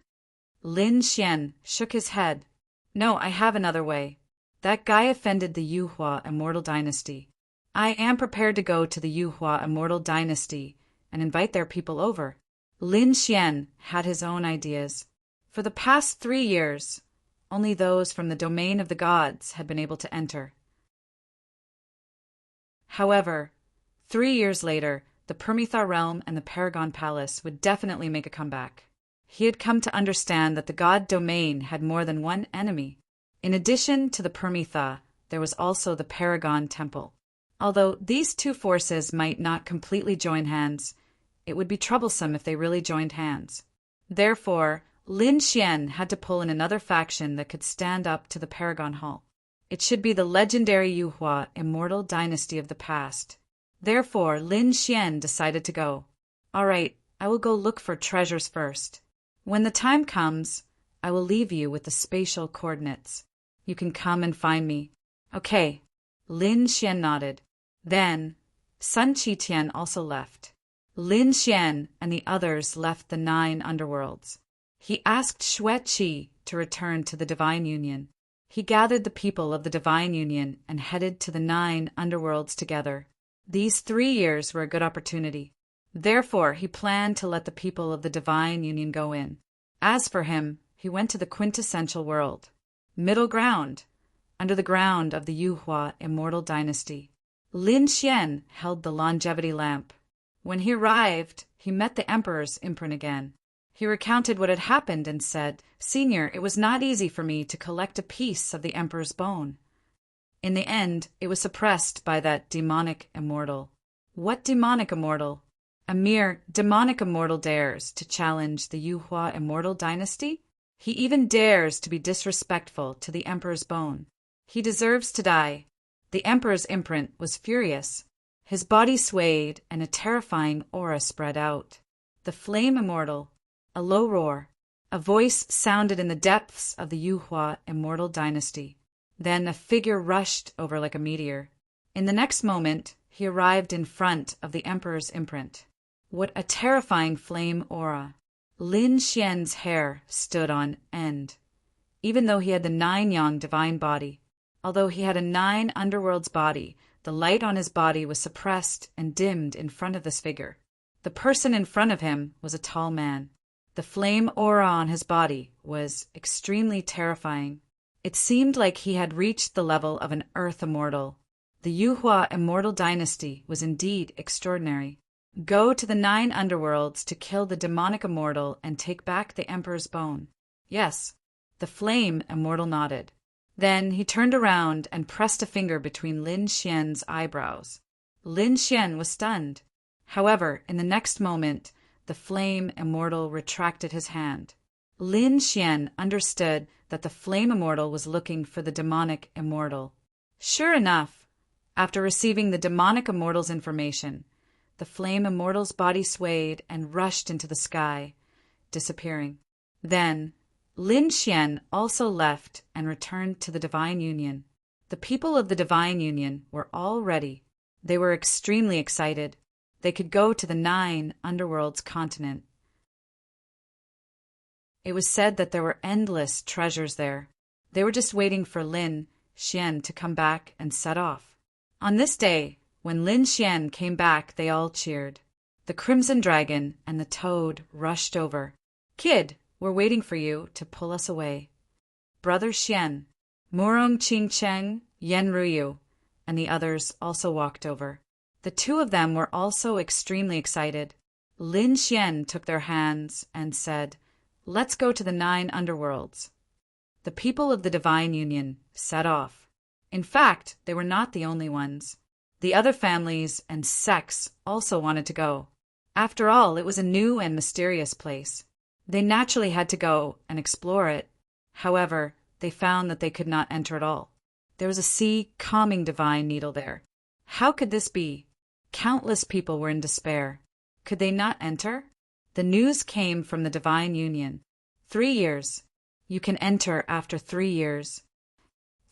Lin Xian shook his head. No, I have another way. That guy offended the Yuhua Immortal Dynasty. I am prepared to go to the Yuhua Immortal Dynasty and invite their people over. Lin Xian had his own ideas. For the past 3 years, only those from the domain of the gods had been able to enter. However, 3 years later, the Permethar realm and the Paragon Palace would definitely make a comeback. He had come to understand that the god domain had more than one enemy. In addition to the Permethar, there was also the Paragon Temple. Although these two forces might not completely join hands, it would be troublesome if they really joined hands. Therefore, Lin Xian had to pull in another faction that could stand up to the Paragon Hall. It should be the legendary Yuhua immortal dynasty of the past. Therefore, Lin Xian decided to go. All right, I will go look for treasures first. When the time comes, I will leave you with the spatial coordinates. You can come and find me. Okay. Lin Xian nodded. Then, Sun Qitian also left. Lin Xian and the others left the 9 underworlds. He asked Xue Qi to return to the Divine Union. He gathered the people of the Divine Union and headed to the 9 underworlds together. These 3 years were a good opportunity. Therefore, he planned to let the people of the Divine Union go in. As for him, he went to the quintessential world, middle ground, under the ground of the Yuhua immortal dynasty. Lin Xian held the longevity lamp. When he arrived, he met the emperor's imprint again. He recounted what had happened and said, "Senior, it was not easy for me to collect a piece of the emperor's bone. In the end, it was suppressed by that demonic immortal." What demonic immortal? A mere demonic immortal dares to challenge the Yuhua immortal dynasty? He even dares to be disrespectful to the emperor's bone. He deserves to die. The emperor's imprint was furious. His body swayed and a terrifying aura spread out. The flame immortal. A low roar. A voice sounded in the depths of the Yuhua immortal dynasty. Then a figure rushed over like a meteor. In the next moment, he arrived in front of the emperor's imprint. What a terrifying flame aura. Lin Xian's hair stood on end. Even though he had the 9-yang divine body, although he had a 9 underworld's body, the light on his body was suppressed and dimmed in front of this figure. The person in front of him was a tall man. The flame aura on his body was extremely terrifying. It seemed like he had reached the level of an earth immortal. The Yuhua immortal dynasty was indeed extraordinary. Go to the 9 underworlds to kill the demonic immortal and take back the emperor's bone. Yes, the flame immortal nodded. Then he turned around and pressed a finger between Lin Xian's eyebrows. Lin Xian was stunned. However, in the next moment, the flame immortal retracted his hand. Lin Xian understood that the flame immortal was looking for the demonic immortal. Sure enough, after receiving the demonic immortal's information, the flame immortal's body swayed and rushed into the sky, disappearing. Then, Lin Xian also left and returned to the Divine Union. The people of the Divine Union were all ready. They were extremely excited. They could go to the 9 underworlds continent. It was said that there were endless treasures there. They were just waiting for Lin Xian to come back and set off. On this day, when Lin Xian came back, they all cheered. The Crimson Dragon and the Toad rushed over. "Kid, we're waiting for you to pull us away." Brother Xian, Murong Qing Cheng, Yen Ruyu, and the others also walked over. The 2 of them were also extremely excited. Lin Xian took their hands and said, "Let's go to the 9 underworlds." The people of the Divine Union set off. In fact, they were not the only ones. The other families and sects also wanted to go. After all, it was a new and mysterious place. They naturally had to go and explore it. However, they found that they could not enter at all. There was a sea calming divine needle there. How could this be? Countless people were in despair. Could they not enter? The news came from the Divine Union. 3 years. You can enter after 3 years.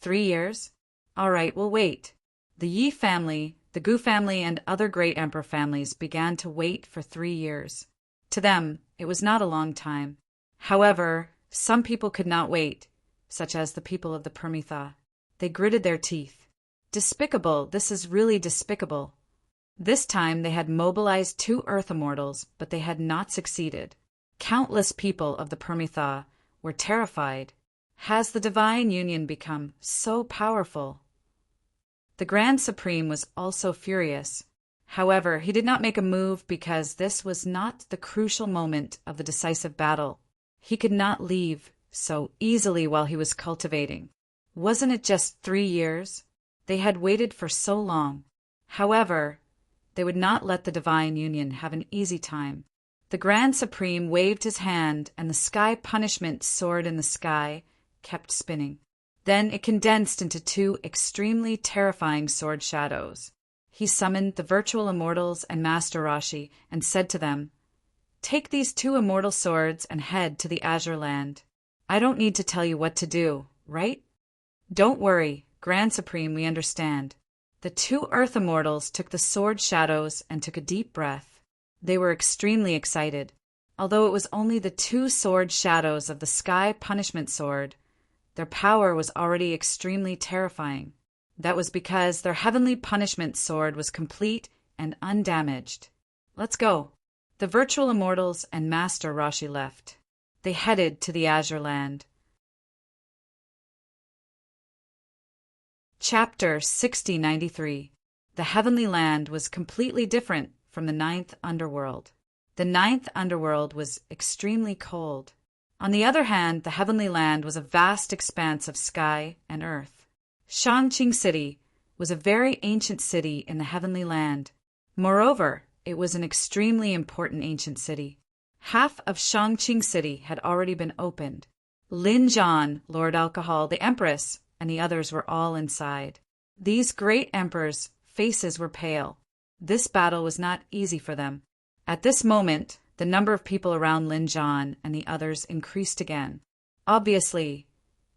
3 years? All right, we'll wait. The Yi family, the Gu family, and other great emperor families began to wait for 3 years. To them, it was not a long time. However, some people could not wait, such as the people of the Permethar. They gritted their teeth. Despicable, this is really despicable. This time they had mobilized 2 Earth Immortals, but they had not succeeded. Countless people of the Permitha were terrified. Has the divine union become so powerful? The Grand Supreme was also furious. However, he did not make a move because this was not the crucial moment of the decisive battle. He could not leave so easily while he was cultivating. Wasn't it just 3 years? They had waited for so long. However, they would not let the divine union have an easy time. The Grand Supreme waved his hand, and the sky punishment sword in the sky kept spinning. Then it condensed into 2 extremely terrifying sword shadows. He summoned the virtual immortals and Master Rashi and said to them, "Take these 2 immortal swords and head to the Azure Land. I don't need to tell you what to do, right?" "Don't worry, Grand Supreme, we understand." The 2 Earth Immortals took the sword shadows and took a deep breath. They were extremely excited. Although it was only the 2 sword shadows of the Sky Punishment Sword, their power was already extremely terrifying. That was because their Heavenly Punishment Sword was complete and undamaged. "Let's go." The Virtual Immortals and Master Rashi left. They headed to the Azure Land. Chapter 6093. The Heavenly Land was completely different from the 9th Underworld. The 9th Underworld was extremely cold. On the other hand, the Heavenly Land was a vast expanse of sky and earth. Shangqing City was a very ancient city in the Heavenly Land. Moreover, it was an extremely important ancient city. Half of Shangqing City had already been opened. Lin Zhan, Lord Alcohol, the Empress, and the others were all inside. These great emperors' faces were pale. This battle was not easy for them. At this moment, the number of people around Lin Zhan and the others increased again. Obviously,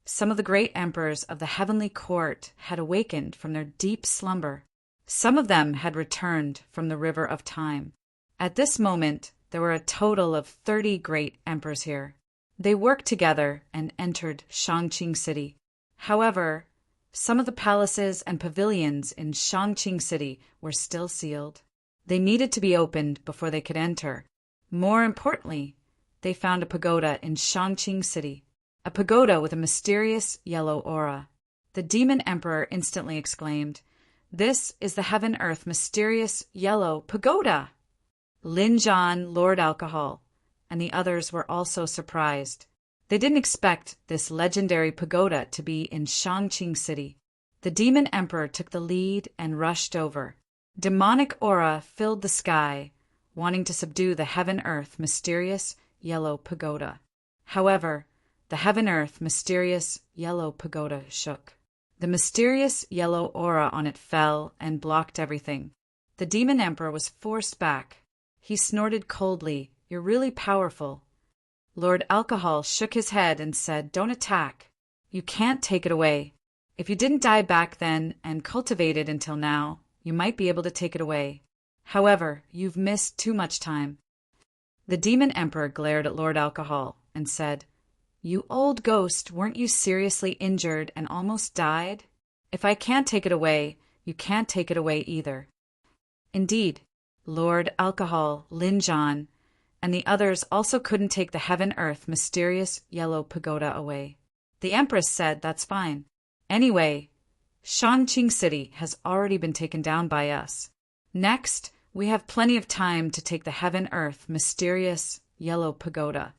some of the great emperors of the heavenly court had awakened from their deep slumber. Some of them had returned from the river of time. At this moment, there were a total of 30 great emperors here. They worked together and entered Shangqing City. However, some of the palaces and pavilions in Shangqing City were still sealed. They needed to be opened before they could enter. More importantly, they found a pagoda in Shangqing City, a pagoda with a mysterious yellow aura. The demon emperor instantly exclaimed, "This is the Heaven-Earth mysterious yellow pagoda!" Lin Zhan, Lord Alcohol, and the others were also surprised. They didn't expect this legendary pagoda to be in Shangqing City. The demon emperor took the lead and rushed over. Demonic aura filled the sky, wanting to subdue the Heaven-Earth mysterious yellow pagoda. However, the Heaven-Earth mysterious yellow pagoda shook. The mysterious yellow aura on it fell and blocked everything. The demon emperor was forced back. He snorted coldly, "You're really powerful." Lord Alcohol shook his head and said, "Don't attack. You can't take it away. If you didn't die back then and cultivate it until now, you might be able to take it away. However, you've missed too much time." The demon emperor glared at Lord Alcohol and said, "You old ghost, weren't you seriously injured and almost died? If I can't take it away, you can't take it away either." Indeed, Lord Alcohol, Lin Zhan, and the others also couldn't take the Heaven-Earth mysterious yellow pagoda away. The Empress said, "That's fine. Anyway, Shangqing City has already been taken down by us. Next, we have plenty of time to take the Heaven-Earth mysterious yellow pagoda."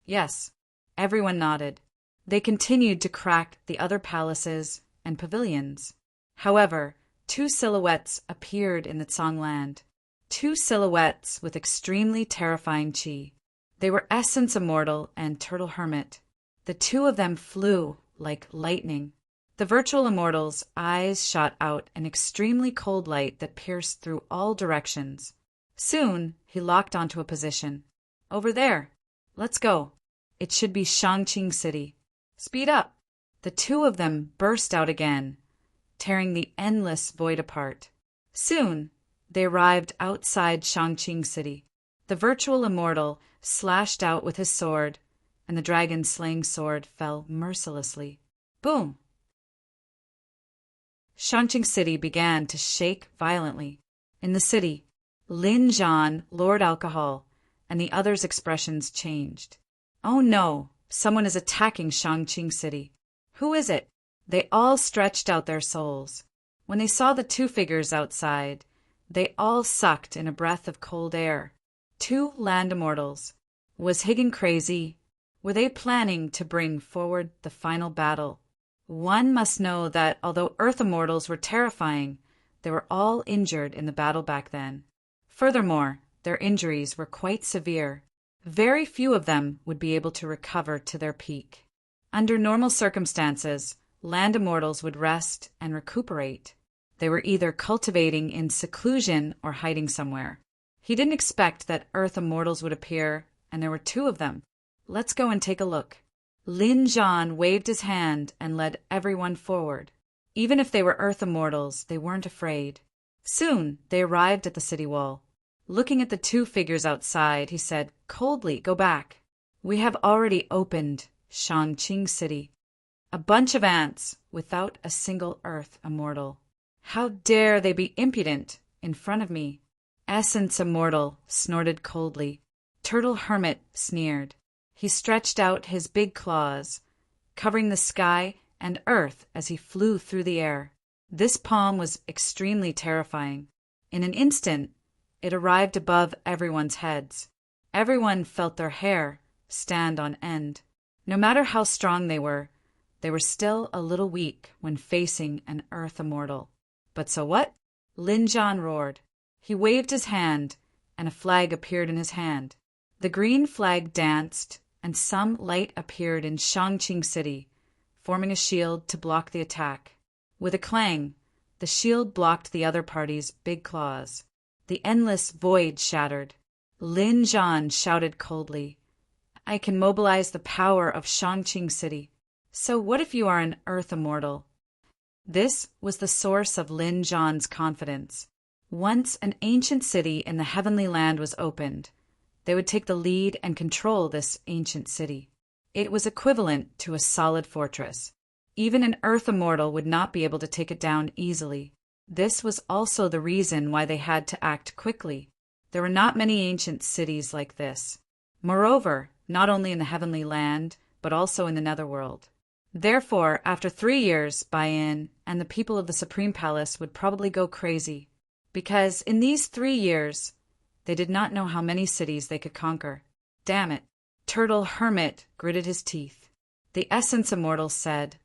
Yes, everyone nodded. They continued to crack the other palaces and pavilions. However, 2 silhouettes appeared in the Tsangland. 2 silhouettes with extremely terrifying chi. They were Essence Immortal and Turtle Hermit. The 2 of them flew like lightning. The Virtual Immortal's eyes shot out an extremely cold light that pierced through all directions. Soon, he locked onto a position. "Over there. Let's go. It should be Shangqing City. Speed up." The 2 of them burst out again, tearing the endless void apart. Soon, they arrived outside Shangqing City. The Virtual Immortal slashed out with his sword, and the dragon-slaying sword fell mercilessly. Boom! Shangqing City began to shake violently. In the city, Lin Zhan, Lord Alcohol, and the others' expressions changed. Oh no, someone is attacking Shangqing City. Who is it? They all stretched out their souls. When they saw the two figures outside, they all sucked in a breath of cold air. Two land immortals. Was Higgin crazy? Were they planning to bring forward the final battle? One must know that although Earth immortals were terrifying, they were all injured in the battle back then. Furthermore, their injuries were quite severe. Very few of them would be able to recover to their peak. Under normal circumstances, land immortals would rest and recuperate. They were either cultivating in seclusion or hiding somewhere. He didn't expect that Earth immortals would appear, and there were two of them. Let's go and take a look. Lin Zhan waved his hand and led everyone forward. Even if they were Earth immortals, they weren't afraid. Soon, they arrived at the city wall. Looking at the two figures outside, he said, coldly, "Go back. We have already opened Shangqing City. A bunch of ants without a single Earth immortal. How dare they be impudent in front of me?" Essence Immortal snorted coldly. Turtle Hermit sneered. He stretched out his big claws, covering the sky and earth as he flew through the air. This palm was extremely terrifying. In an instant, it arrived above everyone's heads. Everyone felt their hair stand on end. No matter how strong they were still a little weak when facing an Earth immortal. But so what? Lin Zhan roared. He waved his hand, and a flag appeared in his hand. The green flag danced, and some light appeared in Shangqing City, forming a shield to block the attack. With a clang, the shield blocked the other party's big claws. The endless void shattered. Lin Zhan shouted coldly, "I can mobilize the power of Shangqing City. So what if you are an Earth immortal?" This was the source of Lin Zhan's confidence. Once an ancient city in the heavenly land was opened, they would take the lead and control this ancient city. It was equivalent to a solid fortress. Even an Earth immortal would not be able to take it down easily. This was also the reason why they had to act quickly. There were not many ancient cities like this. Moreover, not only in the heavenly land, but also in the netherworld. Therefore, after 3 years, Baiyin and the people of the Supreme Palace would probably go crazy, because in these 3 years, they did not know how many cities they could conquer. Damn it! Turtle Hermit gritted his teeth. The Essence Immortal said,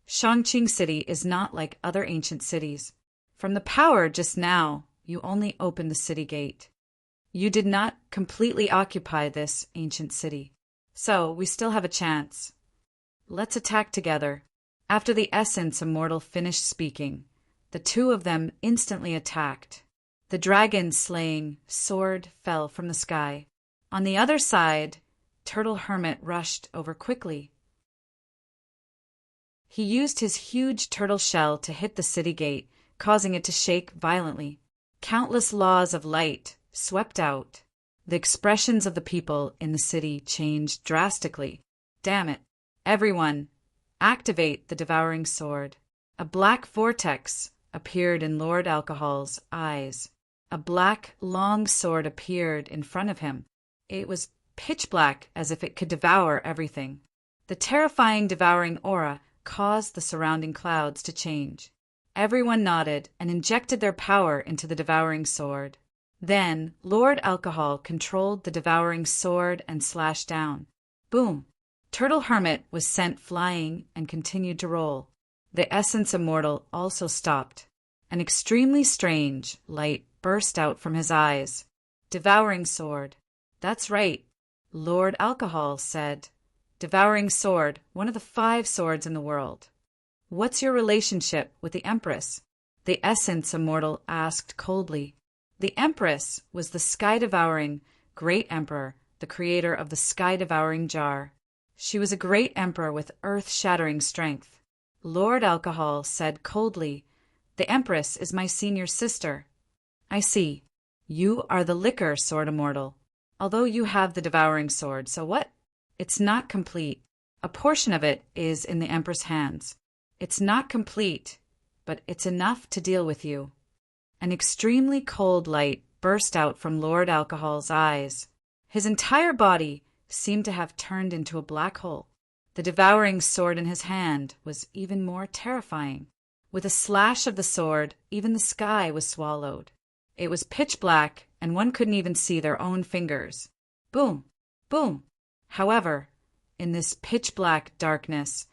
"Shangqing City is not like other ancient cities. From the power just now, you only opened the city gate. You did not completely occupy this ancient city. So we still have a chance. Let's attack together." After the Essence Immortal finished speaking, the two of them instantly attacked. The dragon-slaying sword fell from the sky. On the other side, Turtle Hermit rushed over quickly. He used his huge turtle shell to hit the city gate, causing it to shake violently. Countless laws of light swept out. The expressions of the people in the city changed drastically. Damn it! Everyone, activate the devouring sword. A black vortex appeared in Lord Alcohol's eyes. A black, long sword appeared in front of him. It was pitch black, as if it could devour everything. The terrifying devouring aura caused the surrounding clouds to change. Everyone nodded and injected their power into the devouring sword. Then Lord Alcohol controlled the devouring sword and slashed down. Boom! Turtle Hermit was sent flying and continued to roll. The Essence Immortal also stopped. An extremely strange light burst out from his eyes. Devouring sword. That's right, Lord Alcohol said. Devouring sword, one of the 5 swords in the world. What's your relationship with the Empress? The Essence Immortal asked coldly. The Empress was the sky-devouring Great Emperor, the creator of the sky-devouring jar. She was a great emperor with earth-shattering strength. Lord Alcohol said coldly, "The Empress is my senior sister." "I see. You are the Liquor Sword Immortal. Although you have the devouring sword, so what? It's not complete. A portion of it is in the Empress' hands. It's not complete, but it's enough to deal with you." An extremely cold light burst out from Lord Alcohol's eyes. His entire body seemed to have turned into a black hole. The devouring sword in his hand was even more terrifying. With a slash of the sword, even the sky was swallowed. It was pitch black, and one couldn't even see their own fingers. Boom! Boom! However, in this pitch-black darkness,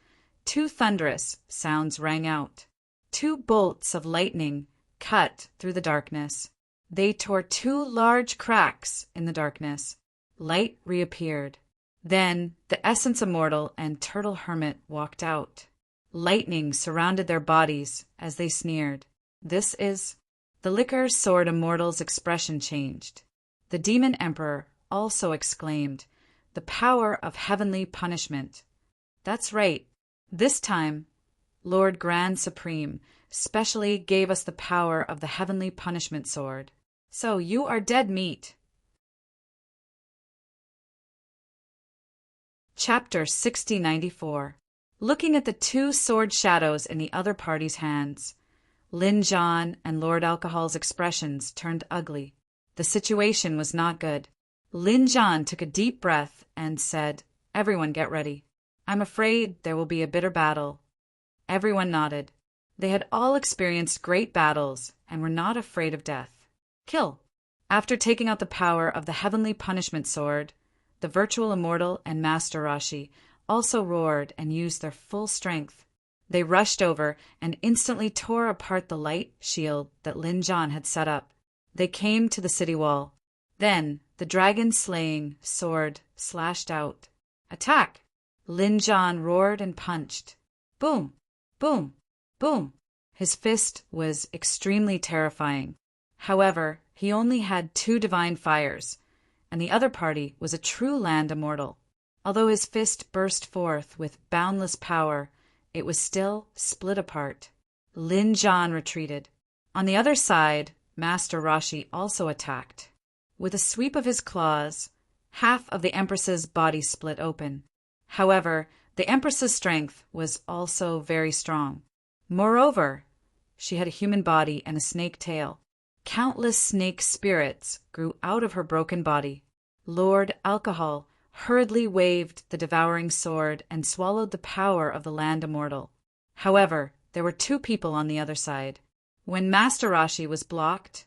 two thunderous sounds rang out. Two bolts of lightning cut through the darkness. They tore two large cracks in the darkness. Light reappeared. Then the Essence Immortal and Turtle Hermit walked out. Lightning surrounded their bodies as they sneered. This is... The Liquor Sword Immortal's expression changed. The Demon Emperor also exclaimed, "The power of heavenly punishment." That's right. This time, Lord Grand Supreme specially gave us the power of the heavenly punishment sword. So you are dead meat. Chapter 6094. Looking at the two sword shadows in the other party's hands, Lin Zhan and Lord Alcohol's expressions turned ugly. The situation was not good. Lin Zhan took a deep breath and said, "Everyone get ready. I'm afraid there will be a bitter battle." Everyone nodded. They had all experienced great battles and were not afraid of death. Kill. After taking out the power of the heavenly punishment sword, the Virtual Immortal and Master Rashi also roared and used their full strength. They rushed over and instantly tore apart the light shield that Lin Zhan had set up. They came to the city wall. Then the dragon-slaying sword slashed out. Attack! Lin Zhan roared and punched. Boom! Boom! Boom! His fist was extremely terrifying. However, he only had 2 divine fires, and the other party was a true land immortal. Although his fist burst forth with boundless power, it was still split apart. Lin Zhan retreated. On the other side, Master Rashi also attacked. With a sweep of his claws, half of the Empress's body split open. However, the Empress's strength was also very strong. Moreover, she had a human body and a snake tail. Countless snake spirits grew out of her broken body. Lord Alcohol hurriedly waved the devouring sword and swallowed the power of the land immortal. However, there were 2 people on the other side. When Master Rashi was blocked,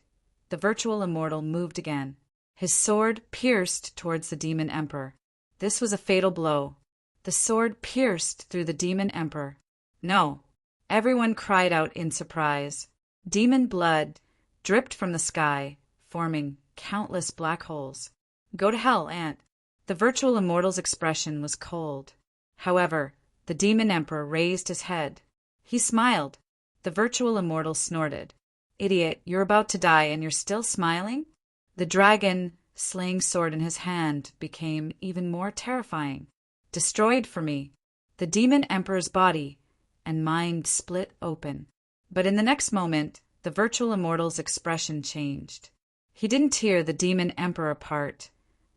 the Virtual Immortal moved again. His sword pierced towards the Demon Emperor. This was a fatal blow. The sword pierced through the Demon Emperor. No! Everyone cried out in surprise. Demon blood dripped from the sky, forming countless black holes. Go to hell, Aunt. The Virtual Immortal's expression was cold. However, the Demon Emperor raised his head. He smiled. The Virtual Immortal snorted. Idiot, you're about to die and you're still smiling? The dragon-slaying sword in his hand became even more terrifying. Destroyed for me. The Demon Emperor's body and mind split open. But in the next moment, the Virtual Immortal's expression changed. He didn't tear the Demon Emperor apart,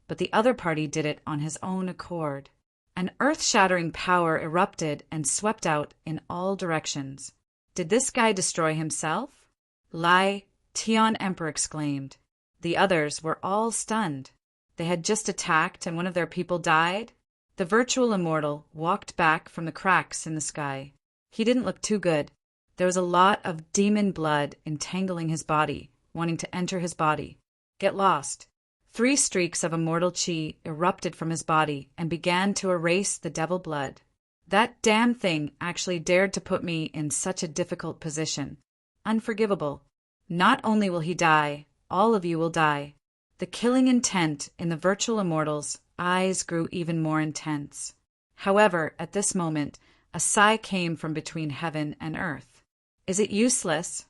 but the other party did it on his own accord. An earth-shattering power erupted and swept out in all directions. Did this guy destroy himself? Lai Tian Emperor exclaimed. The others were all stunned. They had just attacked and one of their people died? The Virtual Immortal walked back from the cracks in the sky. He didn't look too good. There was a lot of demon blood entangling his body, wanting to enter his body. Get lost. 3 streaks of immortal chi erupted from his body and began to erase the devil blood. That damn thing actually dared to put me in such a difficult position. Unforgivable. Not only will he die, all of you will die. The killing intent in the Virtual Immortal's eyes grew even more intense. However, at this moment, a sigh came from between heaven and earth. Is it useless?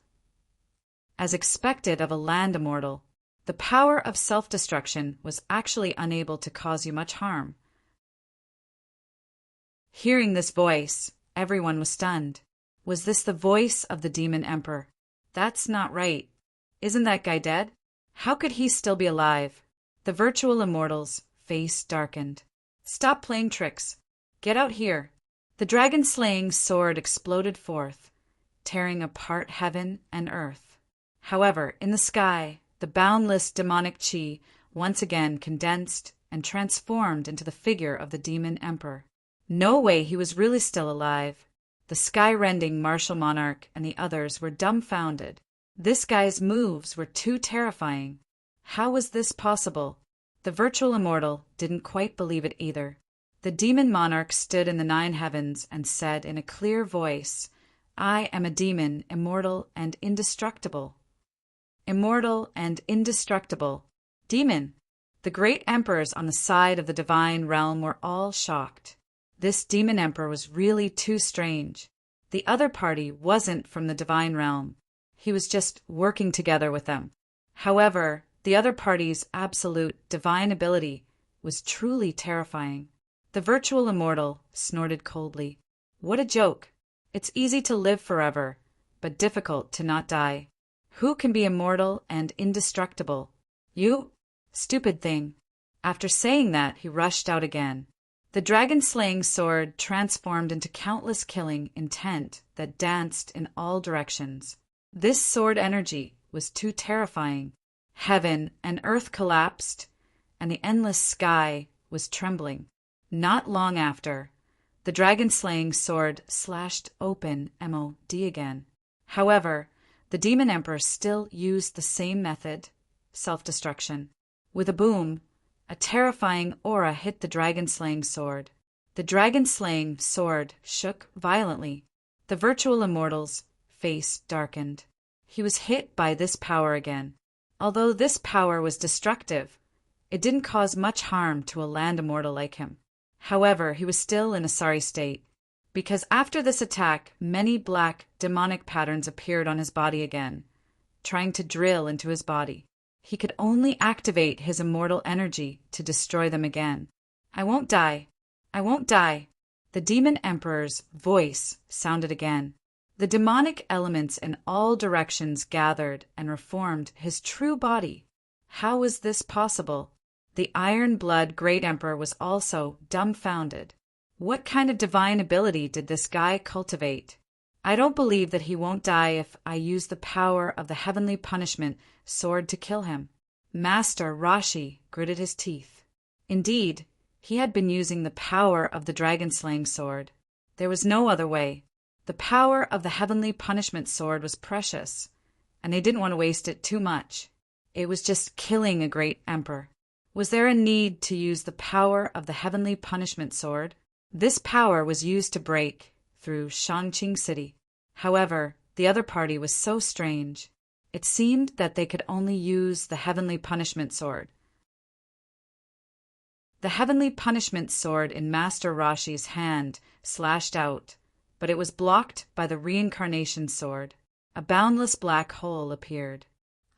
As expected of a land immortal, the power of self-destruction was actually unable to cause you much harm. Hearing this voice, everyone was stunned. Was this the voice of the Demon Emperor? That's not right. Isn't that guy dead? How could he still be alive? The Virtual Immortal's face darkened. Stop playing tricks. Get out here. The dragon-slaying sword exploded forth, tearing apart heaven and earth. However, in the sky, the boundless demonic chi once again condensed and transformed into the figure of the demon emperor. No way, he was really still alive. The sky-rending martial monarch and the others were dumbfounded. This guy's moves were too terrifying. How was this possible? The virtual immortal didn't quite believe it either. The demon monarch stood in the 9 heavens and said in a clear voice, "I am a demon, immortal and indestructible." Immortal and indestructible. Demon. The great emperors on the side of the divine realm were all shocked. This demon emperor was really too strange. The other party wasn't from the divine realm. He was just working together with them. However, the other party's absolute divine ability was truly terrifying. The virtual immortal snorted coldly. What a joke. It's easy to live forever, but difficult to not die. Who can be immortal and indestructible? You? Stupid thing. After saying that, he rushed out again. The dragon-slaying sword transformed into countless killing intent that danced in all directions. This sword energy was too terrifying. Heaven and earth collapsed, and the endless sky was trembling. Not long after, the dragon-slaying sword slashed open MOD again. However, the demon emperor still used the same method, self-destruction. With a boom, a terrifying aura hit the dragon-slaying sword. The dragon-slaying sword shook violently. The virtual immortal's face darkened. He was hit by this power again. Although this power was destructive, it didn't cause much harm to a land immortal like him. However, he was still in a sorry state, because after this attack, many black, demonic patterns appeared on his body again, trying to drill into his body. He could only activate his immortal energy to destroy them again. "I won't die. I won't die." The demon emperor's voice sounded again. The demonic elements in all directions gathered and reformed his true body. How was this possible? The Iron Blood Great Emperor was also dumbfounded. What kind of divine ability did this guy cultivate? "I don't believe that he won't die if I use the power of the heavenly punishment sword to kill him." Master Rashi gritted his teeth. Indeed, he had been using the power of the dragon-slaying sword. There was no other way. The power of the heavenly punishment sword was precious, and they didn't want to waste it too much. It was just killing a great emperor. Was there a need to use the power of the heavenly punishment sword? This power was used to break through Shangqing City. However, the other party was so strange. It seemed that they could only use the heavenly punishment sword. The heavenly punishment sword in Master Rashi's hand slashed out, but it was blocked by the reincarnation sword. A boundless black hole appeared.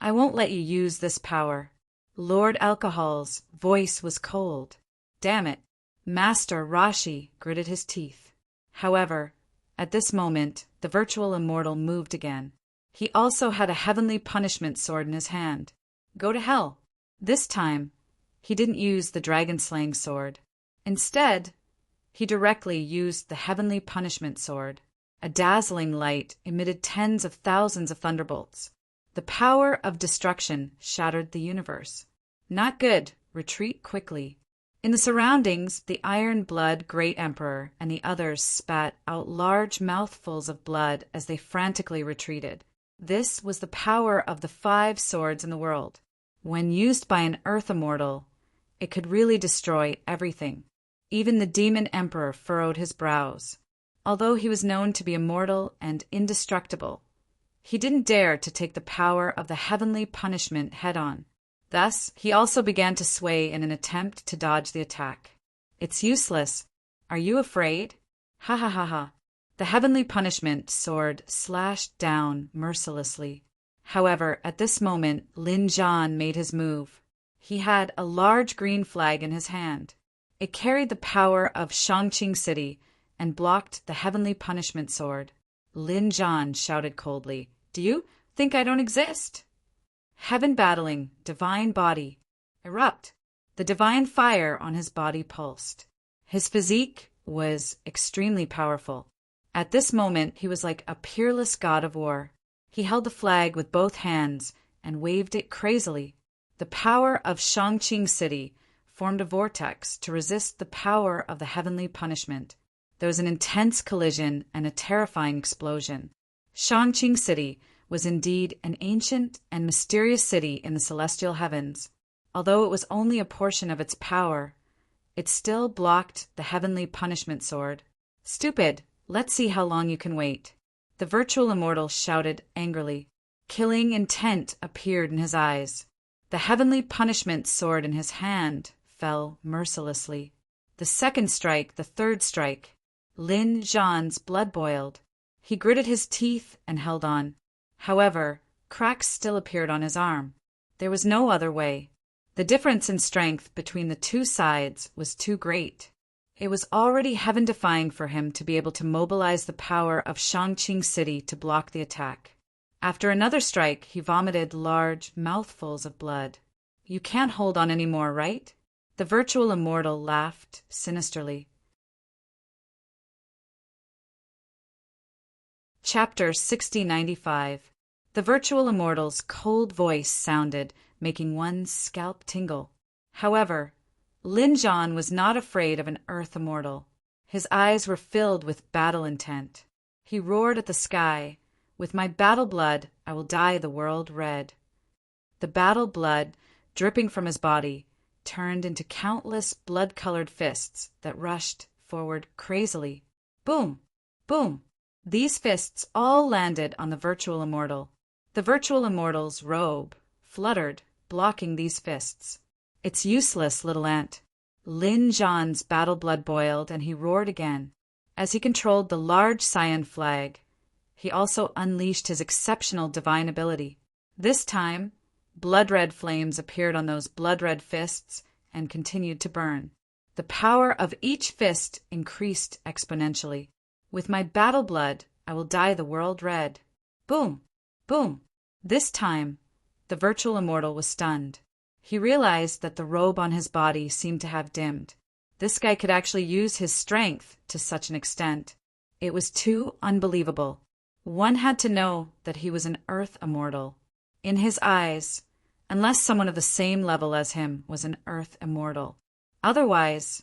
"I won't let you use this power." Lord Alcohol's voice was cold. "Damn it." Master Rashi gritted his teeth. However, at this moment, the virtual immortal moved again. He also had a heavenly punishment sword in his hand. "Go to hell." This time, he didn't use the dragon-slaying sword. Instead, he directly used the heavenly punishment sword. A dazzling light emitted tens of thousands of thunderbolts. The power of destruction shattered the universe. "Not good. Retreat quickly." In the surroundings, the Iron Blood Great Emperor and the others spat out large mouthfuls of blood as they frantically retreated. This was the power of the 5 swords in the world. When used by an Earth immortal, it could really destroy everything. Even the demon emperor furrowed his brows. Although he was known to be immortal and indestructible, he didn't dare to take the power of the heavenly punishment head-on. Thus, he also began to sway in an attempt to dodge the attack. "It's useless. Are you afraid?" "Ha ha ha ha." The heavenly punishment sword slashed down mercilessly. However, at this moment, Lin Zhan made his move. He had a large green flag in his hand. It carried the power of Shangqing City and blocked the heavenly punishment sword. Lin Zhan shouted coldly, "Do you think I don't exist?" Heaven battling, divine body. Erupt. The divine fire on his body pulsed. His physique was extremely powerful. At this moment, he was like a peerless god of war. He held the flag with both hands and waved it crazily. The power of Shangqing City formed a vortex to resist the power of the heavenly punishment. There was an intense collision and a terrifying explosion. Shangqing City was indeed an ancient and mysterious city in the celestial heavens. Although it was only a portion of its power, it still blocked the heavenly punishment sword. "Stupid! Let's see how long you can wait." The virtual immortal shouted angrily. Killing intent appeared in his eyes. The heavenly punishment sword in his hand fell mercilessly. The second strike, the third strike. Lin Zhan's blood boiled. He gritted his teeth and held on. However, cracks still appeared on his arm. There was no other way. The difference in strength between the two sides was too great. It was already heaven-defying for him to be able to mobilize the power of Shangqing City to block the attack. After another strike, he vomited large mouthfuls of blood. "You can't hold on any more, right?" The virtual immortal laughed sinisterly. Chapter 6095. The virtual immortal's cold voice sounded, making one's scalp tingle. However, Lin Zhan was not afraid of an earth immortal. His eyes were filled with battle intent. He roared at the sky, "With my battle blood, I will dye the world red." The battle blood, dripping from his body, turned into countless blood-colored fists that rushed forward crazily. Boom! Boom! These fists all landed on the virtual immortal. The virtual immortal's robe fluttered, blocking these fists. "It's useless, little ant." Lin Zhan's battle blood boiled, and he roared again. As he controlled the large cyan flag, he also unleashed his exceptional divine ability. This time, blood-red flames appeared on those blood-red fists and continued to burn. The power of each fist increased exponentially. "With my battle blood, I will dye the world red." Boom! Boom! This time, the virtual immortal was stunned. He realized that the robe on his body seemed to have dimmed. This guy could actually use his strength to such an extent. It was too unbelievable. One had to know that he was an earth immortal. In his eyes, unless someone of the same level as him was an earth immortal. Otherwise,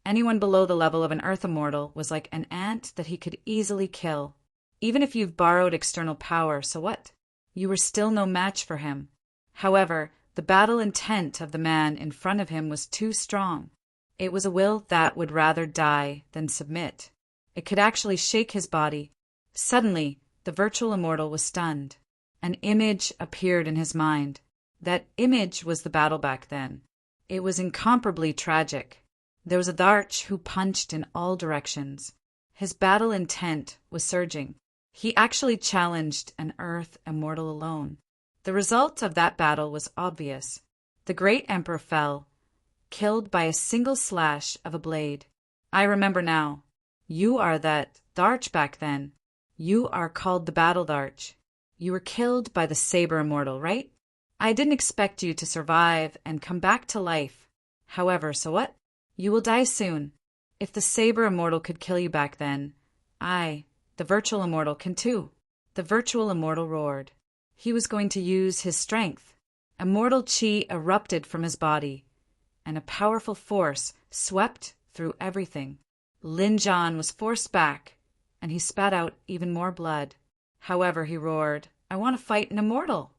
anyone below the level of an earth immortal was like an ant that he could easily kill. Even if you've borrowed external power, so what? You were still no match for him. However, the battle intent of the man in front of him was too strong. It was a will that would rather die than submit. It could actually shake his body. Suddenly, the virtual immortal was stunned. An image appeared in his mind. That image was the battle back then. It was incomparably tragic. There was a Dharch who punched in all directions. His battle intent was surging. He actually challenged an earth immortal alone. The result of that battle was obvious. The great emperor fell, killed by a single slash of a blade. I remember now. You are that Dharch back then. You are called the Battle Dharch. You were killed by the Saber Immortal, right? I didn't expect you to survive and come back to life. However, so what? You will die soon. If the Saber Immortal could kill you back then, I, the Virtual Immortal, can too. The Virtual Immortal roared. He was going to use his strength. Immortal chi erupted from his body, and a powerful force swept through everything. Lin Zhan was forced back, and he spat out even more blood. However, he roared, "I want to fight an immortal."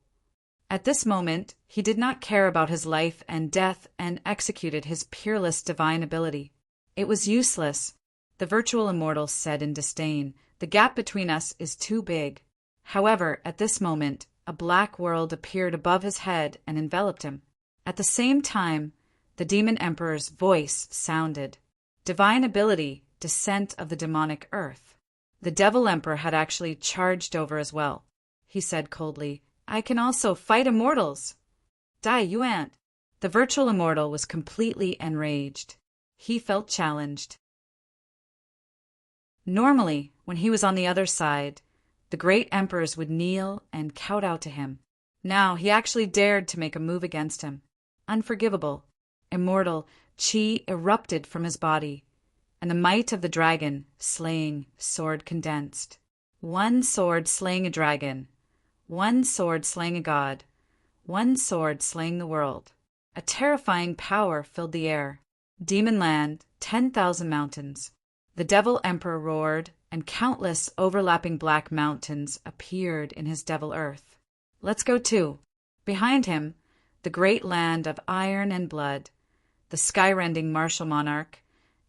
At this moment, he did not care about his life and death and executed his peerless divine ability. It was useless. The virtual immortal said in disdain, "The gap between us is too big." However, at this moment, a black world appeared above his head and enveloped him. At the same time, the demon emperor's voice sounded. Divine ability, descent of the demonic earth. The devil emperor had actually charged over as well. He said coldly, "I can also fight immortals." "Die, you ant." The virtual immortal was completely enraged. He felt challenged. Normally, when he was on the other side, the great emperors would kneel and kowtow to him. Now he actually dared to make a move against him. Unforgivable. Immortal chi erupted from his body, and the might of the dragon, slaying, sword condensed. One sword slaying a dragon, One sword slaying a god, one sword slaying the world. A terrifying power filled the air. Demon land, 10,000 mountains. The Devil Emperor roared, and countless overlapping black mountains appeared in his devil earth. Let's go too. Behind him, the great land of iron and blood, the sky-rending martial monarch,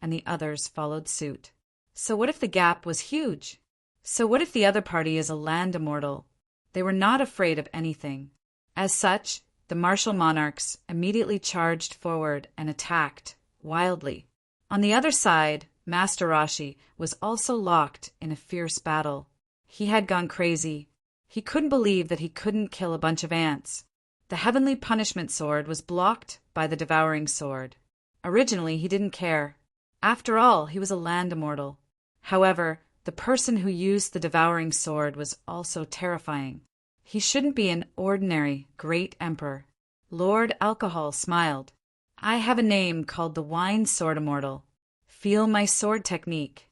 and the others followed suit. So what if the gap was huge? So what if the other party is a land immortal? They were not afraid of anything. As such, the martial monarchs immediately charged forward and attacked, wildly. On the other side, Master Rashi was also locked in a fierce battle. He had gone crazy. He couldn't believe that he couldn't kill a bunch of ants. The heavenly punishment sword was blocked by the devouring sword. Originally, he didn't care. After all, he was a land immortal. However, the person who used the devouring sword was also terrifying. He shouldn't be an ordinary great emperor. Lord Alcohol smiled. I have a name called the Wine Sword Immortal. Feel my sword technique.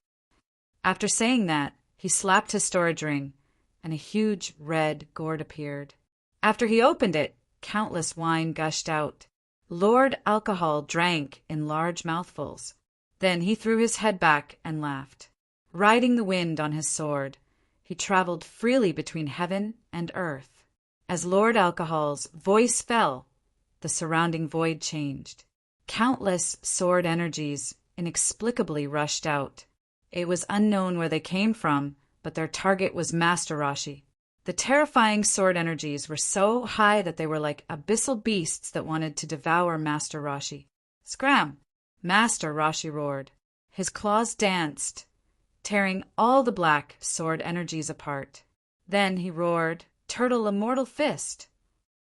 After saying that, he slapped his storage ring, and a huge red gourd appeared. After he opened it, countless wine gushed out. Lord Alcohol drank in large mouthfuls. Then he threw his head back and laughed. Riding the wind on his sword, he traveled freely between heaven and earth. As Lord Alcohol's voice fell, the surrounding void changed. Countless sword energies inexplicably rushed out. It was unknown where they came from, but their target was Master Rashi. The terrifying sword energies were so high that they were like abyssal beasts that wanted to devour Master Rashi. Scram! Master Rashi roared. His claws danced, tearing all the black sword energies apart. Then he roared, "Turtle Immortal Fist!"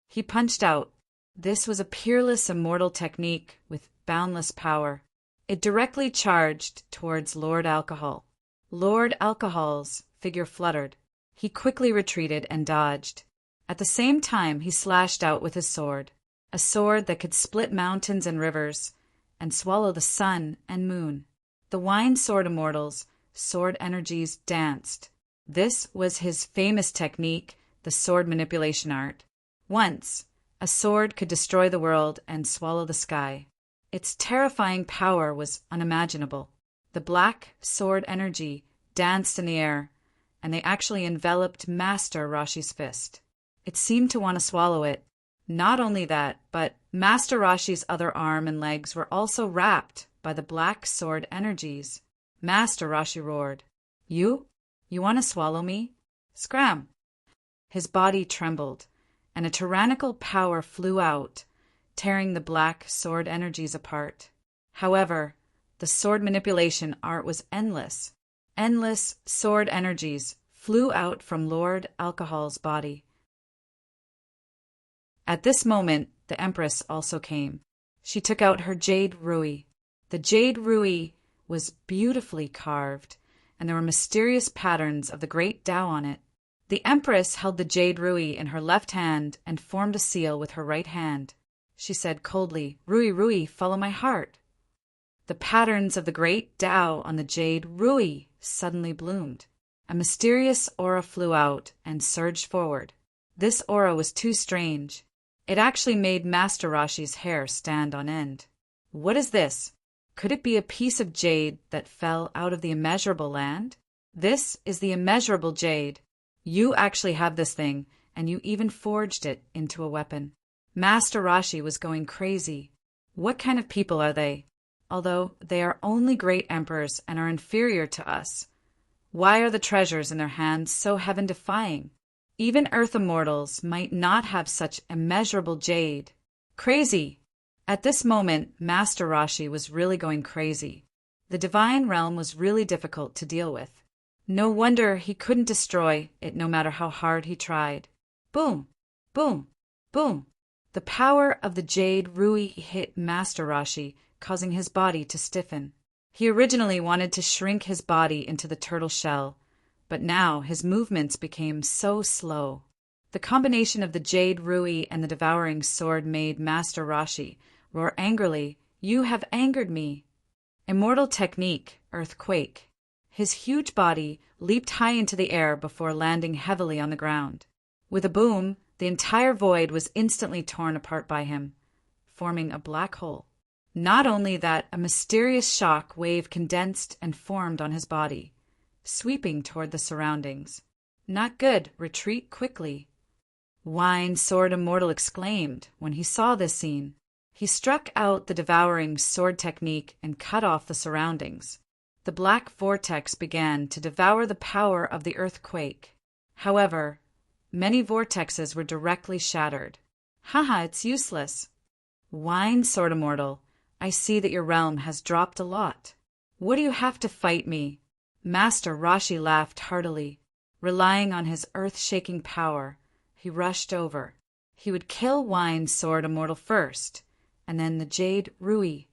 He punched out. This was a peerless immortal technique with boundless power. It directly charged towards Lord Alcohol. Lord Alcohol's figure fluttered. He quickly retreated and dodged. At the same time, he slashed out with his sword, a sword that could split mountains and rivers and swallow the sun and moon. The Wine Sword Immortal's sword energies danced. This was his famous technique, the sword manipulation art. Once, a sword could destroy the world and swallow the sky. Its terrifying power was unimaginable. The black sword energy danced in the air, and they actually enveloped Master Rashi's fist. It seemed to want to swallow it. Not only that, but Master Rashi's other arm and legs were also wrapped by the black sword energies. Master Rashi roared, You want to swallow me? Scram! His body trembled, and a tyrannical power flew out, tearing the black sword energies apart. However, the sword manipulation art was endless. Endless sword energies flew out from Lord Alcohol's body. At this moment, the Empress also came. She took out her jade rui. The jade rui was beautifully carved, and there were mysterious patterns of the great Tao on it. The Empress held the jade rui in her left hand and formed a seal with her right hand. She said coldly, Rui, Rui, follow my heart. The patterns of the great Tao on the jade rui suddenly bloomed. A mysterious aura flew out and surged forward. This aura was too strange. It actually made Master Rashi's hair stand on end. What is this? Could it be a piece of jade that fell out of the immeasurable land? This is the immeasurable jade. You actually have this thing, and you even forged it into a weapon. Master Rashi was going crazy. What kind of people are they? Although they are only great emperors and are inferior to us, why are the treasures in their hands so heaven-defying? Even earth immortals might not have such immeasurable jade. Crazy! At this moment, Master Rashi was really going crazy. The divine realm was really difficult to deal with. No wonder he couldn't destroy it no matter how hard he tried. Boom! Boom! Boom! The power of the jade rui hit Master Rashi, causing his body to stiffen. He originally wanted to shrink his body into the turtle shell, but now his movements became so slow. The combination of the jade rui and the devouring sword made Master Rashi roar angrily, You have angered me. Immortal technique, earthquake. His huge body leaped high into the air before landing heavily on the ground. With a boom, the entire void was instantly torn apart by him, forming a black hole. Not only that, a mysterious shock wave condensed and formed on his body, sweeping toward the surroundings. Not good, retreat quickly. Wine Sword Immortal exclaimed when he saw this scene. He struck out the devouring sword technique and cut off the surroundings. The black vortex began to devour the power of the earthquake. However, many vortexes were directly shattered. Haha, it's useless. Wine Sword Immortal, I see that your realm has dropped a lot. What do you have to fight me? Master Rashi laughed heartily. Relying on his earth-shaking power, he rushed over. He would kill Wine Sword Immortal first, and then the Jade Rui.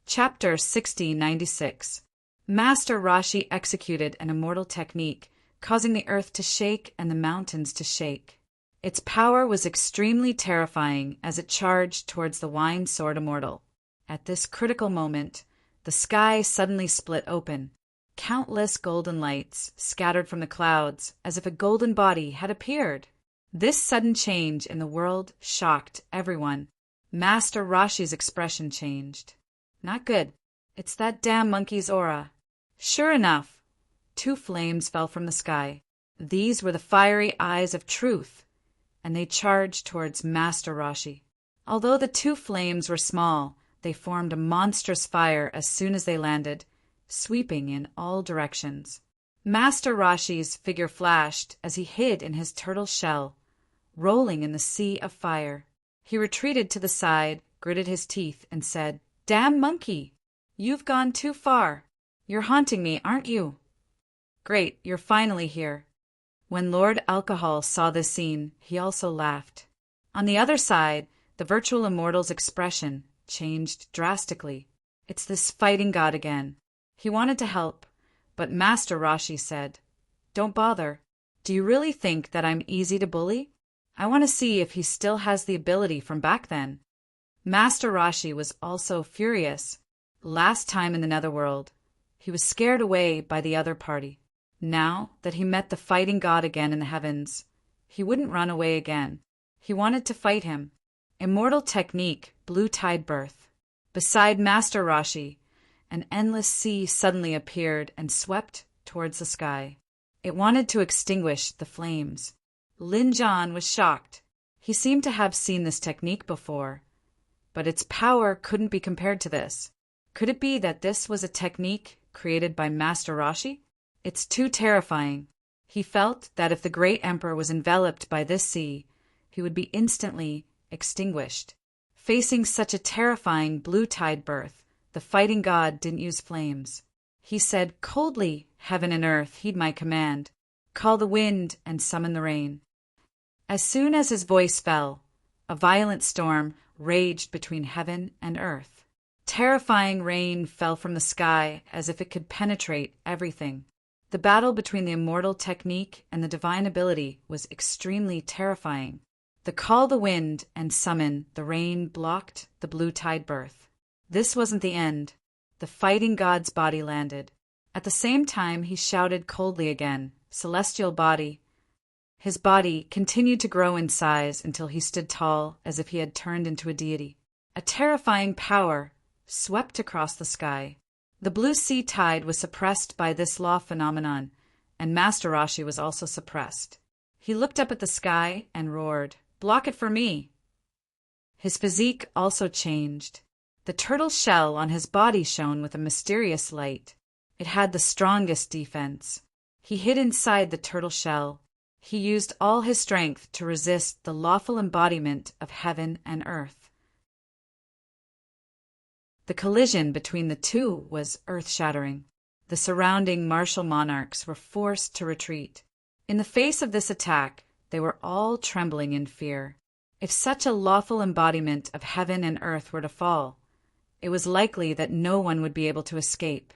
Chapter 6096. Master Rashi executed an immortal technique, causing the earth to shake and the mountains to shake. Its power was extremely terrifying as it charged towards the Wine Sword Immortal. At this critical moment, the sky suddenly split open. Countless golden lights scattered from the clouds as if a golden body had appeared. This sudden change in the world shocked everyone. Master Rashi's expression changed. Not good. It's that damn monkey's aura. Sure enough, 2 flames fell from the sky. These were the fiery eyes of truth, and they charged towards Master Rashi. Although the 2 flames were small, they formed a monstrous fire as soon as they landed, sweeping in all directions. Master Rashi's figure flashed as he hid in his turtle shell, rolling in the sea of fire. He retreated to the side, gritted his teeth, and said, "Damn monkey! You've gone too far. You're haunting me, aren't you?" "Great, you're finally here." When Lord Alcohol saw this scene, he also laughed. On the other side, the virtual immortal's expression changed drastically. It's this fighting god again. He wanted to help, but Master Rashi said, "Don't bother. Do you really think that I'm easy to bully? I want to see if he still has the ability from back then." Master Rashi was also furious. Last time in the Netherworld, he was scared away by the other party. Now that he met the fighting god again in the heavens, he wouldn't run away again. He wanted to fight him. Immortal technique, Blue Tide Birth. Beside Master Rashi, an endless sea suddenly appeared and swept towards the sky. It wanted to extinguish the flames. Lin Jan was shocked. He seemed to have seen this technique before, but its power couldn't be compared to this. Could it be that this was a technique created by Master Rashi? It's too terrifying. He felt that if the great emperor was enveloped by this sea, he would be instantly extinguished. Facing such a terrifying blue tide birth, the fighting god didn't use flames. He said coldly, "Heaven and earth, heed my command. Call the wind and summon the rain." As soon as his voice fell, a violent storm raged between heaven and earth. Terrifying rain fell from the sky as if it could penetrate everything. The battle between the immortal technique and the divine ability was extremely terrifying. The call the wind and summon the rain blocked the blue tide birth. This wasn't the end. The fighting god's body landed. At the same time, he shouted coldly again, "Celestial body." His body continued to grow in size until he stood tall as if he had turned into a deity. A terrifying power swept across the sky. The blue sea tide was suppressed by this law phenomenon, and Master Rashi was also suppressed. He looked up at the sky and roared, "Block it for me!" His physique also changed. The turtle shell on his body shone with a mysterious light. It had the strongest defense. He hid inside the turtle shell. He used all his strength to resist the lawful embodiment of heaven and earth. The collision between the two was earth-shattering. The surrounding martial monarchs were forced to retreat. In the face of this attack, they were all trembling in fear. If such a lawful embodiment of heaven and earth were to fall, it was likely that no one would be able to escape.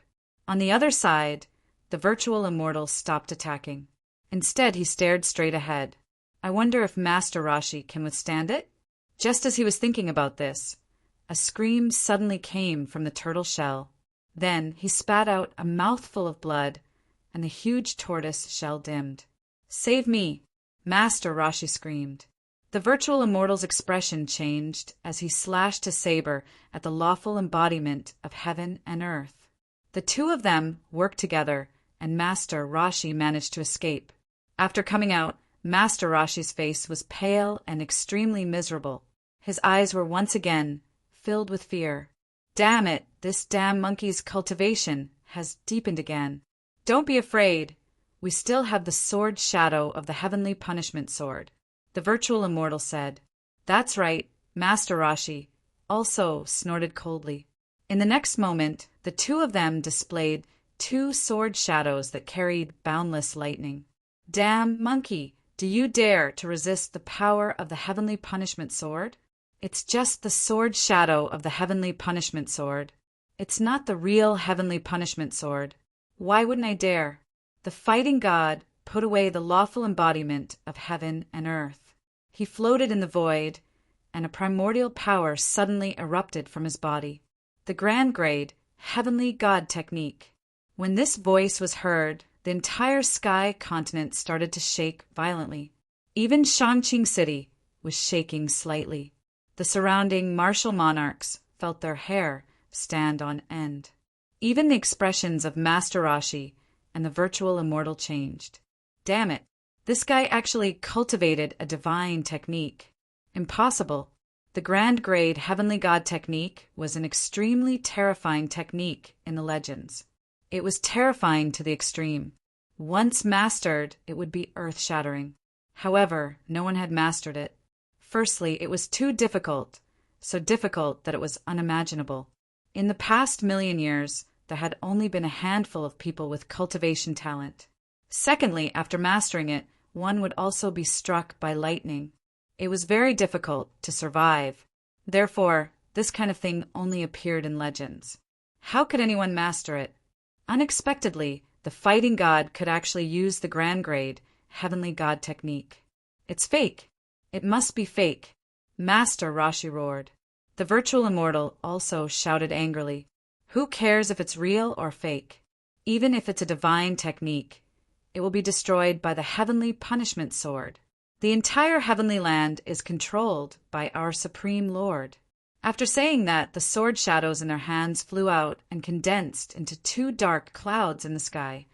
On the other side, the virtual immortal stopped attacking. Instead, he stared straight ahead. I wonder if Master Rashi can withstand it? Just as he was thinking about this, a scream suddenly came from the turtle shell. Then he spat out a mouthful of blood and the huge tortoise shell dimmed. "Save me!" Master Rashi screamed. The virtual immortal's expression changed as he slashed his saber at the lawful embodiment of heaven and earth. The two of them worked together, and Master Rashi managed to escape. After coming out, Master Rashi's face was pale and extremely miserable. His eyes were once again filled with fear. "Damn it, this damn monkey's cultivation has deepened again." "Don't be afraid. We still have the sword shadow of the heavenly punishment sword," the virtual immortal said. "That's right," Master Rashi also snorted coldly. In the next moment, the two of them displayed two sword shadows that carried boundless lightning. "Damn monkey, do you dare to resist the power of the heavenly punishment sword?" "It's just the sword shadow of the heavenly punishment sword. It's not the real heavenly punishment sword. Why wouldn't I dare?" The fighting god put away the lawful embodiment of heaven and earth. He floated in the void, and a primordial power suddenly erupted from his body. The grand grade, heavenly god technique. When this voice was heard, the entire sky continent started to shake violently. Even Shangqing City was shaking slightly. The surrounding martial monarchs felt their hair stand on end. Even the expressions of Master Rashi and the virtual immortal changed. Damn it, this guy actually cultivated a divine technique. Impossible. The grand grade heavenly god technique was an extremely terrifying technique in the legends. It was terrifying to the extreme. Once mastered, it would be earth-shattering. However, no one had mastered it. Firstly, it was too difficult, so difficult that it was unimaginable. In the past million years, there had only been a handful of people with cultivation talent. Secondly, after mastering it, one would also be struck by lightning. It was very difficult to survive. Therefore, this kind of thing only appeared in legends. How could anyone master it? Unexpectedly, the fighting god could actually use the grand grade, heavenly god technique. "It's fake. It must be fake," Master Rashi roared. The virtual immortal also shouted angrily, "Who cares if it's real or fake? Even if it's a divine technique, it will be destroyed by the heavenly punishment sword. The entire heavenly land is controlled by our Supreme Lord." After saying that, the sword shadows in their hands flew out and condensed into two dark clouds in the sky.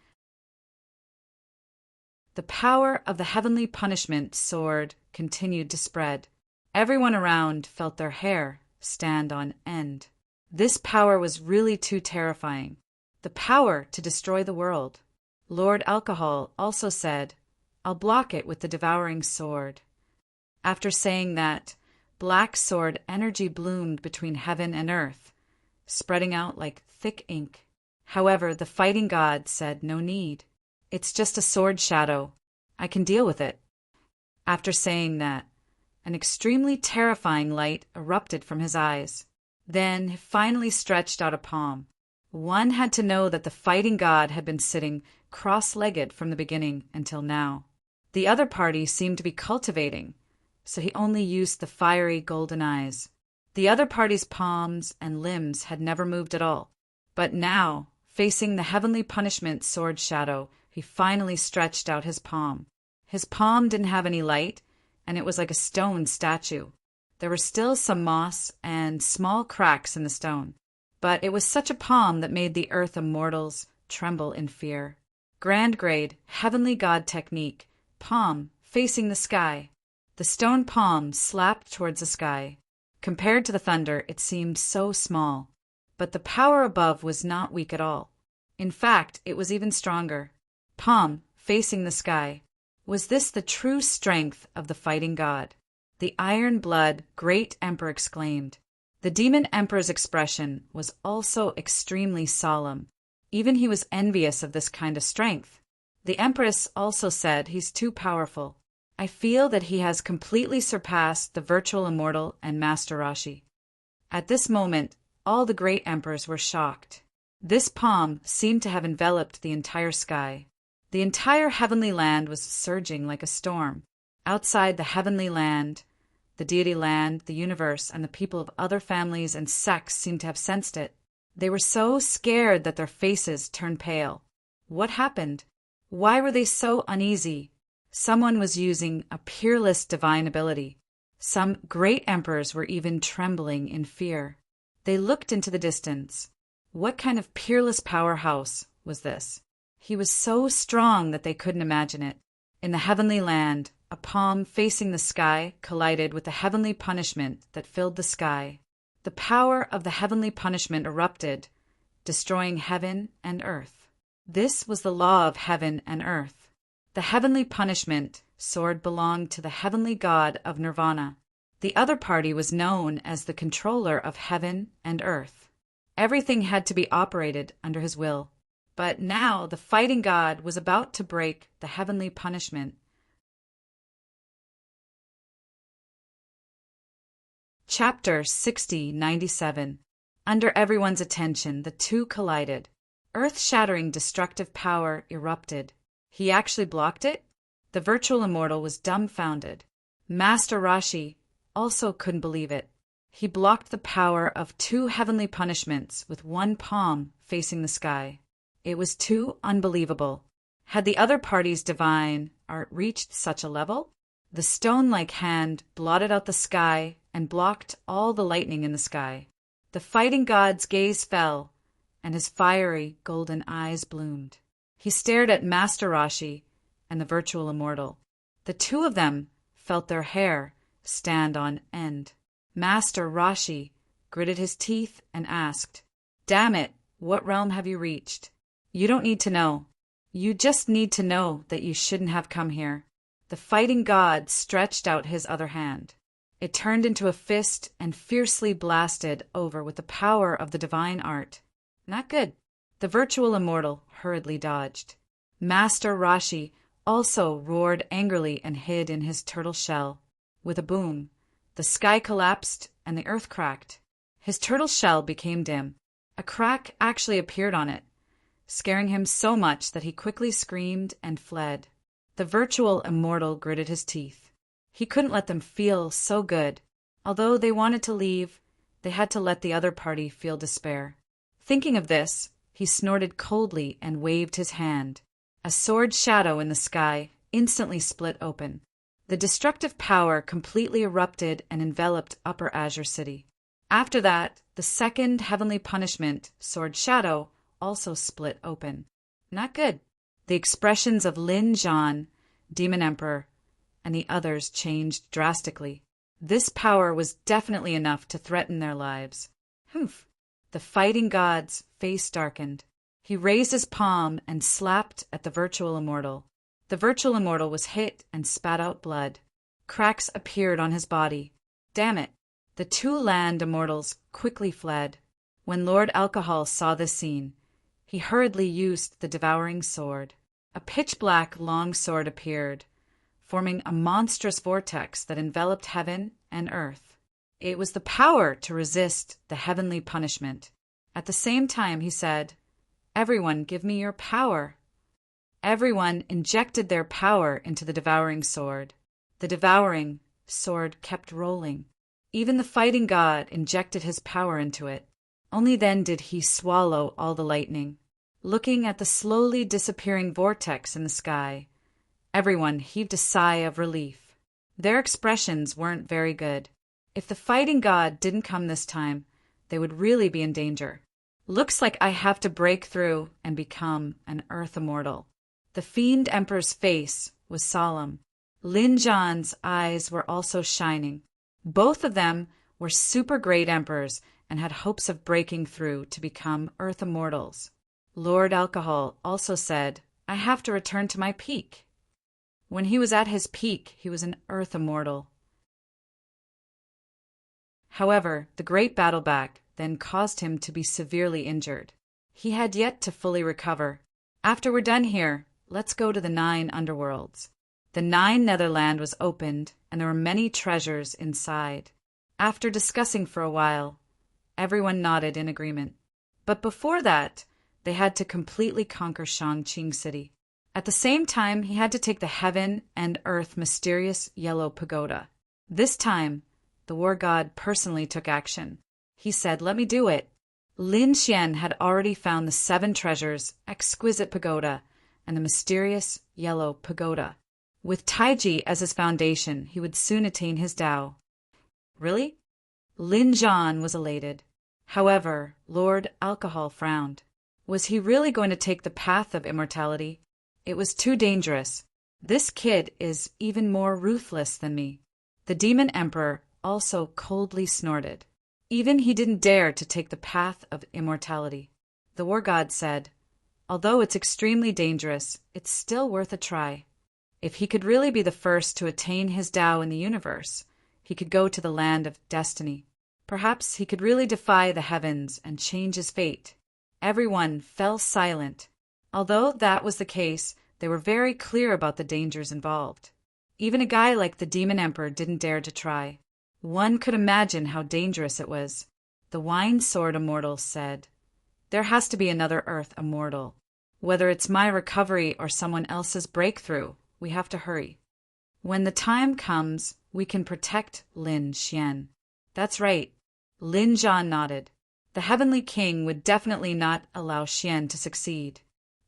The power of the heavenly punishment sword continued to spread. Everyone around felt their hair stand on end. This power was really too terrifying. The power to destroy the world. Lord Alcohol also said, "I'll block it with the devouring sword." After saying that, black sword energy bloomed between heaven and earth, spreading out like thick ink. However, the fighting god said no need. "It's just a sword shadow. I can deal with it." After saying that, an extremely terrifying light erupted from his eyes. Then he finally stretched out a palm. One had to know that the fighting god had been sitting cross-legged from the beginning until now. The other party seemed to be cultivating, so he only used the fiery golden eyes. The other party's palms and limbs had never moved at all. But now, facing the heavenly punishment sword shadow, he finally stretched out his palm. His palm didn't have any light, and it was like a stone statue. There were still some moss and small cracks in the stone, but it was such a palm that made the earth immortals tremble in fear. Grand grade, heavenly god technique, palm facing the sky. The stone palm slapped towards the sky. Compared to the thunder, it seemed so small. But the power above was not weak at all. In fact, it was even stronger. Palm facing the sky. Was this the true strength of the fighting god? The iron-blood great emperor exclaimed. The demon emperor's expression was also extremely solemn. Even he was envious of this kind of strength. The empress also said he's too powerful. I feel that he has completely surpassed the virtual immortal and Master Rashi. At this moment, all the great emperors were shocked. This palm seemed to have enveloped the entire sky. The entire heavenly land was surging like a storm. Outside the heavenly land, the deity land, the universe, and the people of other families and sects seemed to have sensed it. They were so scared that their faces turned pale. What happened? Why were they so uneasy? Someone was using a peerless divine ability. Some great emperors were even trembling in fear. They looked into the distance. What kind of peerless powerhouse was this? He was so strong that they couldn't imagine it. In the heavenly land, a palm facing the sky collided with the heavenly punishment that filled the sky. The power of the heavenly punishment erupted, destroying heaven and earth. This was the law of heaven and earth. The heavenly punishment sword belonged to the heavenly god of Nirvana. The other party was known as the controller of heaven and earth. Everything had to be operated under his will. But now the fighting god was about to break the heavenly punishment. Chapter 6097. Under everyone's attention, the two collided. Earth-shattering destructive power erupted. He actually blocked it? The virtual immortal was dumbfounded. Master Rashi also couldn't believe it. He blocked the power of two heavenly punishments with one palm facing the sky. It was too unbelievable. Had the other party's divine art reached such a level? The stone-like hand blotted out the sky and blocked all the lightning in the sky. The fighting god's gaze fell, and his fiery golden eyes bloomed. He stared at Master Rashi and the virtual immortal. The two of them felt their hair stand on end. Master Rashi gritted his teeth and asked, "Damn it, what realm have you reached? You don't need to know. You just need to know that you shouldn't have come here." The fighting god stretched out his other hand. It turned into a fist and fiercely blasted over with the power of the divine art. Not good. The virtual immortal hurriedly dodged. Master Rashi also roared angrily and hid in his turtle shell. With a boom, the sky collapsed and the earth cracked. His turtle shell became dim. A crack actually appeared on it, scaring him so much that he quickly screamed and fled. The virtual immortal gritted his teeth. He couldn't let them feel so good. Although they wanted to leave, they had to let the other party feel despair. Thinking of this, he snorted coldly and waved his hand. A sword shadow in the sky instantly split open. The destructive power completely erupted and enveloped Upper Azure City. After that, the second heavenly punishment, Sword Shadow, also split open. Not good. The expressions of Lin Zhan, Demon Emperor, and the others changed drastically. This power was definitely enough to threaten their lives. Humph! The fighting god's face darkened. He raised his palm and slapped at the virtual immortal. The virtual immortal was hit and spat out blood. Cracks appeared on his body. Damn it! The two land immortals quickly fled. When Lord Alcohol saw this scene, he hurriedly used the devouring sword. A pitch-black long sword appeared, forming a monstrous vortex that enveloped heaven and earth. It was the power to resist the heavenly punishment. At the same time, he said, "Everyone, give me your power." Everyone injected their power into the devouring sword. The devouring sword kept rolling. Even the fighting god injected his power into it. Only then did he swallow all the lightning. Looking at the slowly disappearing vortex in the sky, everyone heaved a sigh of relief. Their expressions weren't very good. If the fighting god didn't come this time, they would really be in danger. Looks like I have to break through and become an Earth Immortal. The Fiend Emperor's face was solemn. Lin Zhan's eyes were also shining. Both of them were super great emperors and had hopes of breaking through to become Earth Immortals. Lord Alcohol also said, "I have to return to my peak." When he was at his peak, he was an Earth Immortal. However, the great battleback then caused him to be severely injured. He had yet to fully recover. "After we're done here, let's go to the 9 underworlds." The 9 Netherland was opened, and there were many treasures inside. After discussing for a while, everyone nodded in agreement. But before that, they had to completely conquer Shangqing City. At the same time, he had to take the heaven and earth mysterious yellow pagoda. This time, the war god personally took action. He said, "Let me do it. Lin Xian had already found the 7 treasures, exquisite pagoda, and the mysterious yellow pagoda. With Taiji as his foundation, he would soon attain his Tao. Really? Lin Zhan was elated. However, Lord Alcohol frowned. Was he really going to take the path of immortality? It was too dangerous. This kid is even more ruthless than me. The Demon Emperor also coldly snorted. Even he didn't dare to take the path of immortality. The war god said, although it's extremely dangerous, it's still worth a try. If he could really be the first to attain his Tao in the universe, he could go to the land of destiny. Perhaps he could really defy the heavens and change his fate. Everyone fell silent. Although that was the case, they were very clear about the dangers involved. Even a guy like the Demon Emperor didn't dare to try. One could imagine how dangerous it was. The Wine Sword Immortal said, "There has to be another Earth Immortal. Whether it's my recovery or someone else's breakthrough, we have to hurry. When the time comes, we can protect Lin Xian." That's right. Lin Zhan nodded. The Heavenly King would definitely not allow Xian to succeed.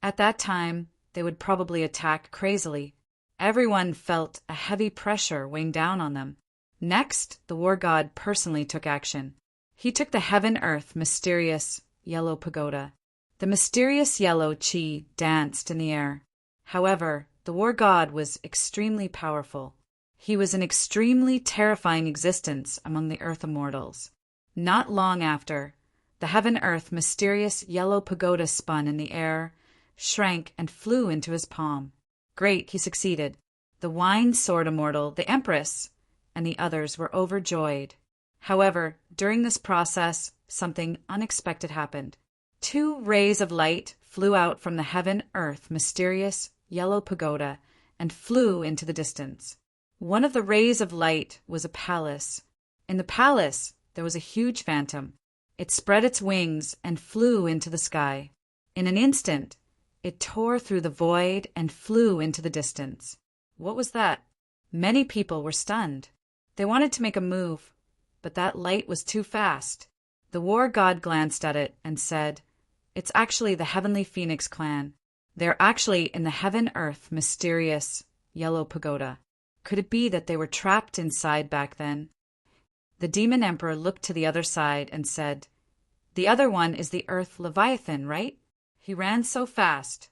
At that time, they would probably attack crazily. Everyone felt a heavy pressure weighing down on them. Next, the war god personally took action. He took the heaven-earth mysterious yellow pagoda. The mysterious yellow qi danced in the air. However, the war god was extremely powerful. He was an extremely terrifying existence among the earth immortals. Not long after, the heaven-earth mysterious yellow pagoda spun in the air, shrank, and flew into his palm. Great, he succeeded. The Wine Sword Immortal, the Empress, and the others were overjoyed. However, during this process, something unexpected happened. 2 rays of light flew out from the heaven-earth mysterious yellow pagoda and flew into the distance. One of the rays of light was a palace. In the palace, there was a huge phantom. It spread its wings and flew into the sky. In an instant, it tore through the void and flew into the distance. What was that? Many people were stunned. They wanted to make a move, but that light was too fast. The war god glanced at it and said, "It's actually the Heavenly Phoenix clan. They're actually in the heaven-earth mysterious yellow pagoda. Could it be that they were trapped inside back then?" The Demon Emperor looked to the other side and said, "The other one is the Earth Leviathan, right?" He ran so fast.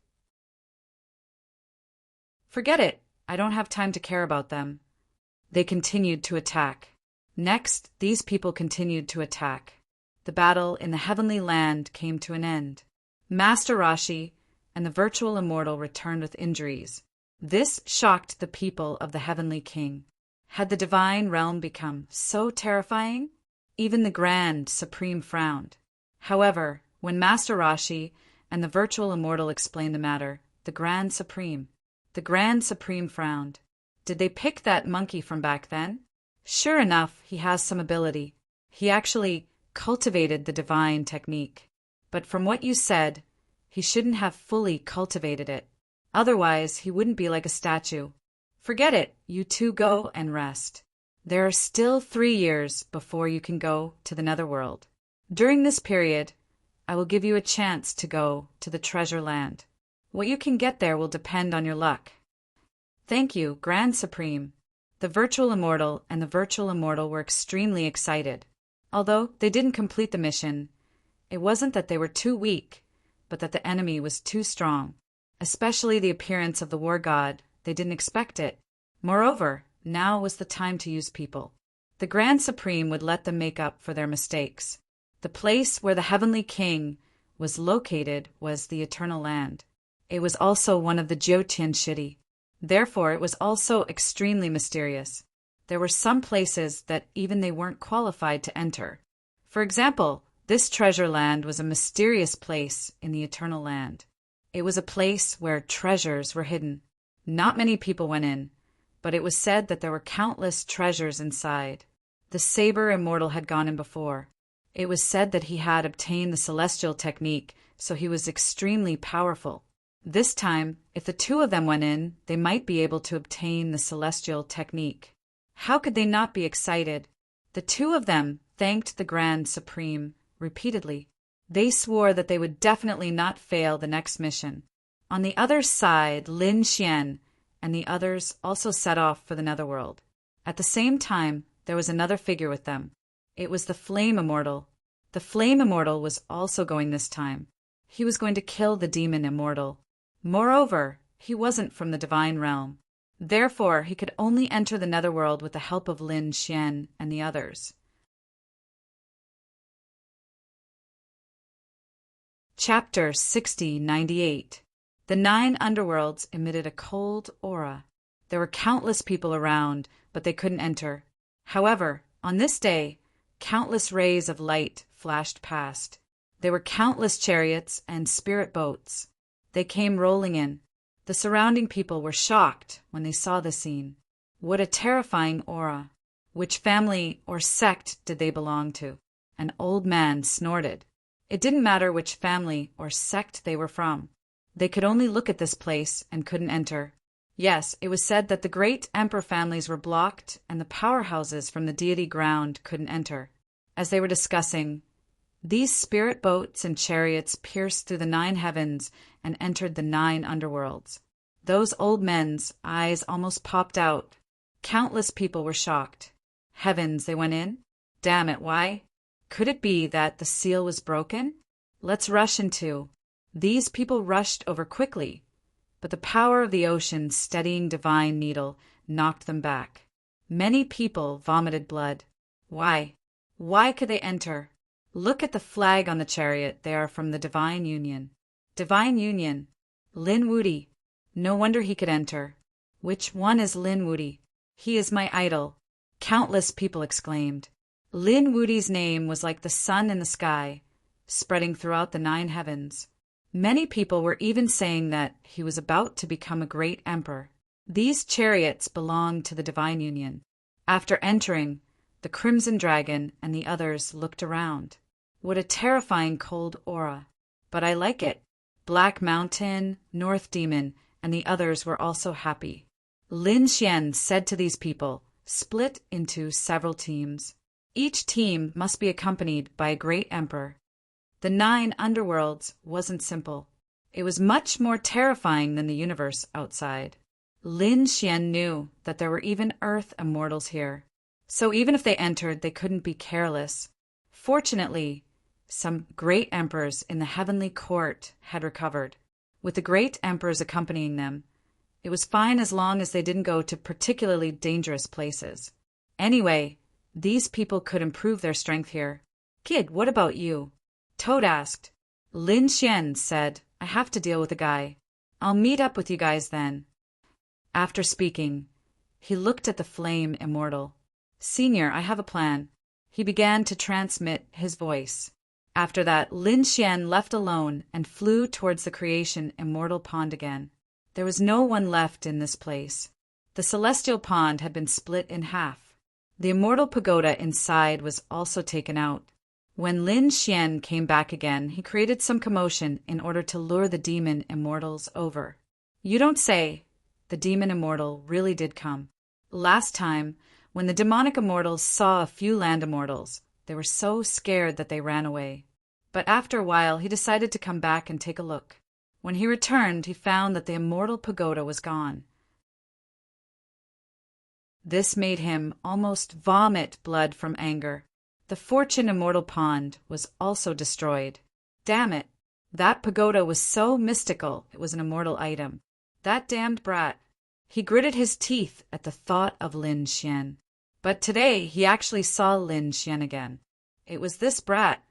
"Forget it. I don't have time to care about them." They continued to attack. Next, these people continued to attack. The battle in the heavenly land came to an end. Master Rashi and the virtual immortal returned with injuries. This shocked the people of the Heavenly King. Had the divine realm become so terrifying? Even the Grand Supreme frowned. However, when Master Rashi and the virtual immortal explained the matter, the Grand Supreme frowned. Did they pick that monkey from back then? Sure enough, he has some ability. He actually cultivated the divine technique. But from what you said, he shouldn't have fully cultivated it. Otherwise, he wouldn't be like a statue. Forget it. You two go and rest. There are still 3 years before you can go to the netherworld. During this period, I will give you a chance to go to the treasure land. What you can get there will depend on your luck. Thank you, Grand Supreme. The virtual immortal and the virtual immortal were extremely excited. Although they didn't complete the mission, it wasn't that they were too weak, but that the enemy was too strong. Especially the appearance of the war god, they didn't expect it. Moreover, now was the time to use people. The Grand Supreme would let them make up for their mistakes. The place where the Heavenly King was located was the Eternal Land. It was also one of the Jyotian Shitty. Therefore, it was also extremely mysterious. There were some places that even they weren't qualified to enter. For example, this treasure land was a mysterious place in the Eternal Land. It was a place where treasures were hidden. Not many people went in, but it was said that there were countless treasures inside. The Saber Immortal had gone in before. It was said that he had obtained the celestial technique, so he was extremely powerful. This time, if the 2 of them went in, they might be able to obtain the celestial technique. How could they not be excited? The 2 of them thanked the Grand Supreme repeatedly. They swore that they would definitely not fail the next mission. On the other side, Lin Xian and the others also set off for the netherworld. At the same time, there was another figure with them. It was the Flame Immortal. The Flame Immortal was also going this time. He was going to kill the Demon Immortal. Moreover, he wasn't from the divine realm. Therefore, he could only enter the netherworld with the help of Lin Xian and the others. Chapter 6098. The 9 underworlds emitted a cold aura. There were countless people around, but they couldn't enter. However, on this day, countless rays of light flashed past. There were countless chariots and spirit boats. They came rolling in. The surrounding people were shocked when they saw the scene. What a terrifying aura! Which family or sect did they belong to? An old man snorted. It didn't matter which family or sect they were from. They could only look at this place and couldn't enter. Yes, it was said that the great emperor families were blocked and the powerhouses from the deity ground couldn't enter. As they were discussing, these spirit boats and chariots pierced through the 9 heavens and entered the 9 underworlds. Those old men's eyes almost popped out. Countless people were shocked. Heavens, they went in? Damn it, why? Could it be that the seal was broken? Let's rush into. These people rushed over quickly, but the power of the ocean's steadying divine needle knocked them back. Many people vomited blood. Why? Why could they enter? Look at the flag on the chariot. They are from the Divine Union. Divine Union. Lin Wudi. No wonder he could enter. Which one is Lin Wudi? He is my idol. Countless people exclaimed. Lin Wudi's name was like the sun in the sky, spreading throughout the 9 heavens. Many people were even saying that he was about to become a great emperor. These chariots belonged to the Divine Union. After entering, the Crimson Dragon and the others looked around. What a terrifying cold aura. But I like it. Black Mountain, North Demon, and the others were also happy. Lin Xian said to these people, split into several teams. Each team must be accompanied by a great emperor. The 9 underworlds wasn't simple. It was much more terrifying than the universe outside. Lin Xian knew that there were even earth immortals here. So even if they entered, they couldn't be careless. Fortunately, some great emperors in the heavenly court had recovered, with the great emperors accompanying them. It was fine as long as they didn't go to particularly dangerous places. Anyway, these people could improve their strength here. Kid, what about you? Toad asked. Lin Xian said, I have to deal with a guy. I'll meet up with you guys then. After speaking, he looked at the Flame Immortal. Senior, I have a plan. He began to transmit his voice. After that, Lin Xian left alone and flew towards the creation Immortal Pond again. There was no one left in this place. The celestial pond had been split in half. The immortal pagoda inside was also taken out. When Lin Xian came back again, he created some commotion in order to lure the demon immortals over. You don't say. The demon immortal really did come. Last time, when the demonic immortals saw a few land immortals, they were so scared that they ran away. But after a while, he decided to come back and take a look. When he returned, he found that the immortal pagoda was gone. This made him almost vomit blood from anger. The Fortune Immortal Pond was also destroyed. Damn it! That pagoda was so mystical it was an immortal item. That damned brat. He gritted his teeth at the thought of Lin Xian. But today he actually saw Lin Xian again. It was this brat.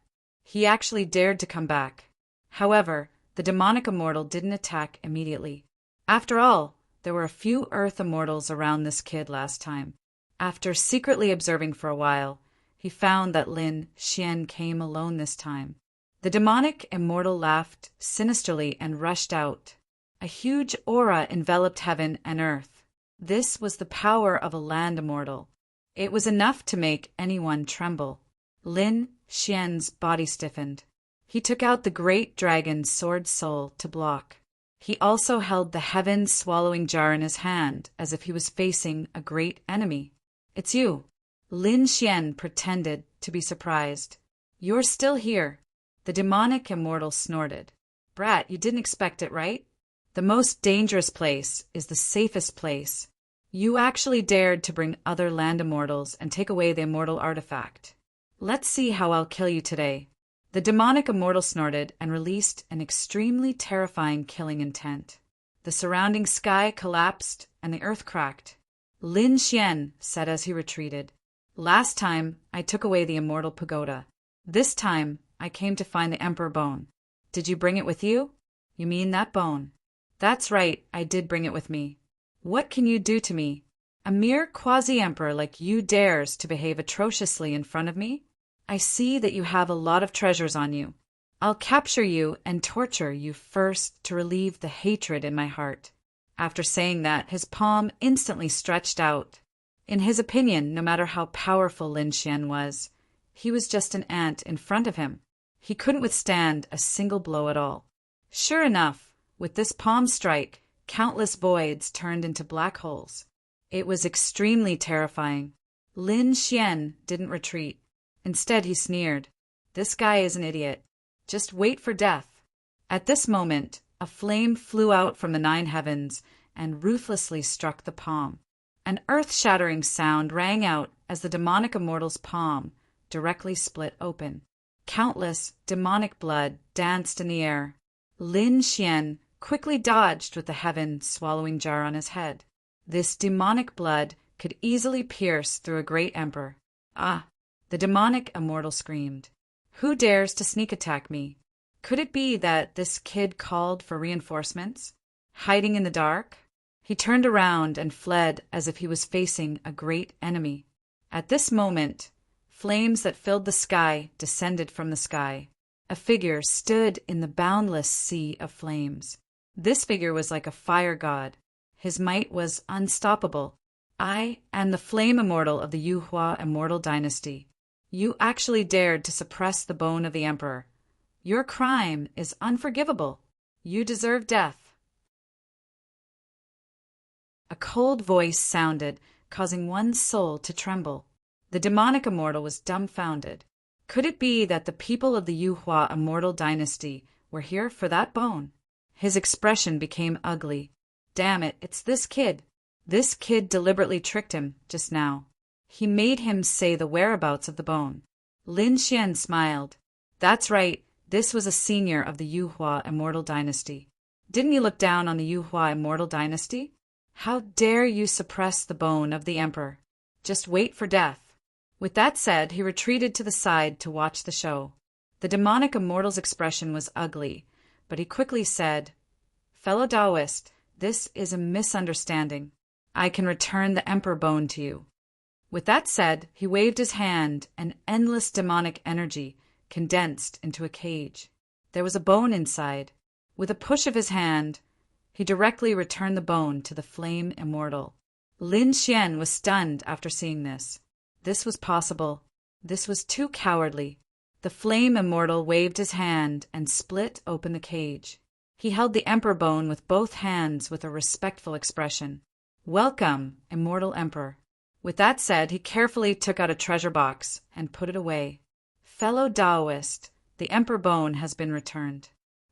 He actually dared to come back. However, the demonic immortal didn't attack immediately. After all, there were a few earth immortals around this kid last time. After secretly observing for a while, he found that Lin Xian came alone this time. The demonic immortal laughed sinisterly and rushed out. A huge aura enveloped heaven and earth. This was the power of a land immortal. It was enough to make anyone tremble. Lin Xian's body stiffened. He took out the great dragon's sword soul to block. He also held the heaven-swallowing jar in his hand as if he was facing a great enemy. It's you. Lin Xian pretended to be surprised. You're still here. The demonic immortal snorted. Brat, you didn't expect it, right? The most dangerous place is the safest place. You actually dared to bring other land immortals and take away the immortal artifact. Let's see how I'll kill you today. The demonic immortal snorted and released an extremely terrifying killing intent. The surrounding sky collapsed and the earth cracked. Lin Xian said as he retreated, "Last time, I took away the immortal pagoda. This time, I came to find the emperor bone. Did you bring it with you? You mean that bone?" "That's right, I did bring it with me. What can you do to me? A mere quasi-emperor like you dares to behave atrociously in front of me? I see that you have a lot of treasures on you. I'll capture you and torture you first to relieve the hatred in my heart." After saying that, his palm instantly stretched out. In his opinion, no matter how powerful Lin Xian was, he was just an ant in front of him. He couldn't withstand a single blow at all. Sure enough, with this palm strike, countless voids turned into black holes. It was extremely terrifying. Lin Xian didn't retreat. Instead, he sneered. "This guy is an idiot. Just wait for death." At this moment, a flame flew out from the 9 heavens and ruthlessly struck the palm. An earth-shattering sound rang out as the demonic immortal's palm directly split open. Countless demonic blood danced in the air. Lin Xian quickly dodged with the heaven-swallowing jar on his head. This demonic blood could easily pierce through a great emperor. "Ah!" the demonic immortal screamed. "Who dares to sneak attack me? Could it be that this kid called for reinforcements? Hiding in the dark?" He turned around and fled as if he was facing a great enemy. At this moment, flames that filled the sky descended from the sky. A figure stood in the boundless sea of flames. This figure was like a fire god. His might was unstoppable. "I am the flame immortal of the Yuhua immortal dynasty. You actually dared to suppress the bone of the emperor. Your crime is unforgivable. You deserve death." A cold voice sounded, causing one's soul to tremble. The demonic immortal was dumbfounded. Could it be that the people of the Yuhua immortal dynasty were here for that bone? His expression became ugly. "Damn it, it's this kid. This kid deliberately tricked him just now. He made him say the whereabouts of the bone." Lin Xian smiled. "That's right, this was a senior of the Yuhua immortal dynasty. Didn't you look down on the Yuhua immortal dynasty? How dare you suppress the bone of the emperor? Just wait for death." With that said, he retreated to the side to watch the show. The demonic immortal's expression was ugly, but he quickly said, "Fellow Taoist, this is a misunderstanding. I can return the emperor bone to you." With that said, he waved his hand and endless demonic energy condensed into a cage. There was a bone inside. With a push of his hand, he directly returned the bone to the flame immortal. Lin Xian was stunned after seeing this. This was possible. This was too cowardly. The flame immortal waved his hand and split open the cage. He held the emperor bone with both hands with a respectful expression. "Welcome, immortal emperor." With that said, he carefully took out a treasure box and put it away. "Fellow Taoist, the emperor bone has been returned.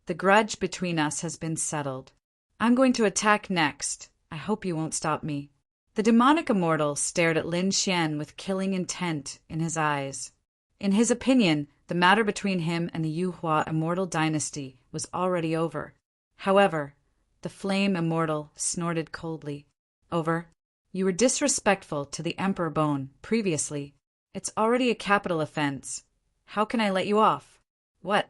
The grudge between us has been settled. I'm going to attack next. I hope you won't stop me." The demonic immortal stared at Lin Xian with killing intent in his eyes. In his opinion, the matter between him and the Yuhua immortal dynasty was already over. However, the flame immortal snorted coldly. "Over? You were disrespectful to the emperor bone previously. It's already a capital offense. How can I let you off?" "What?"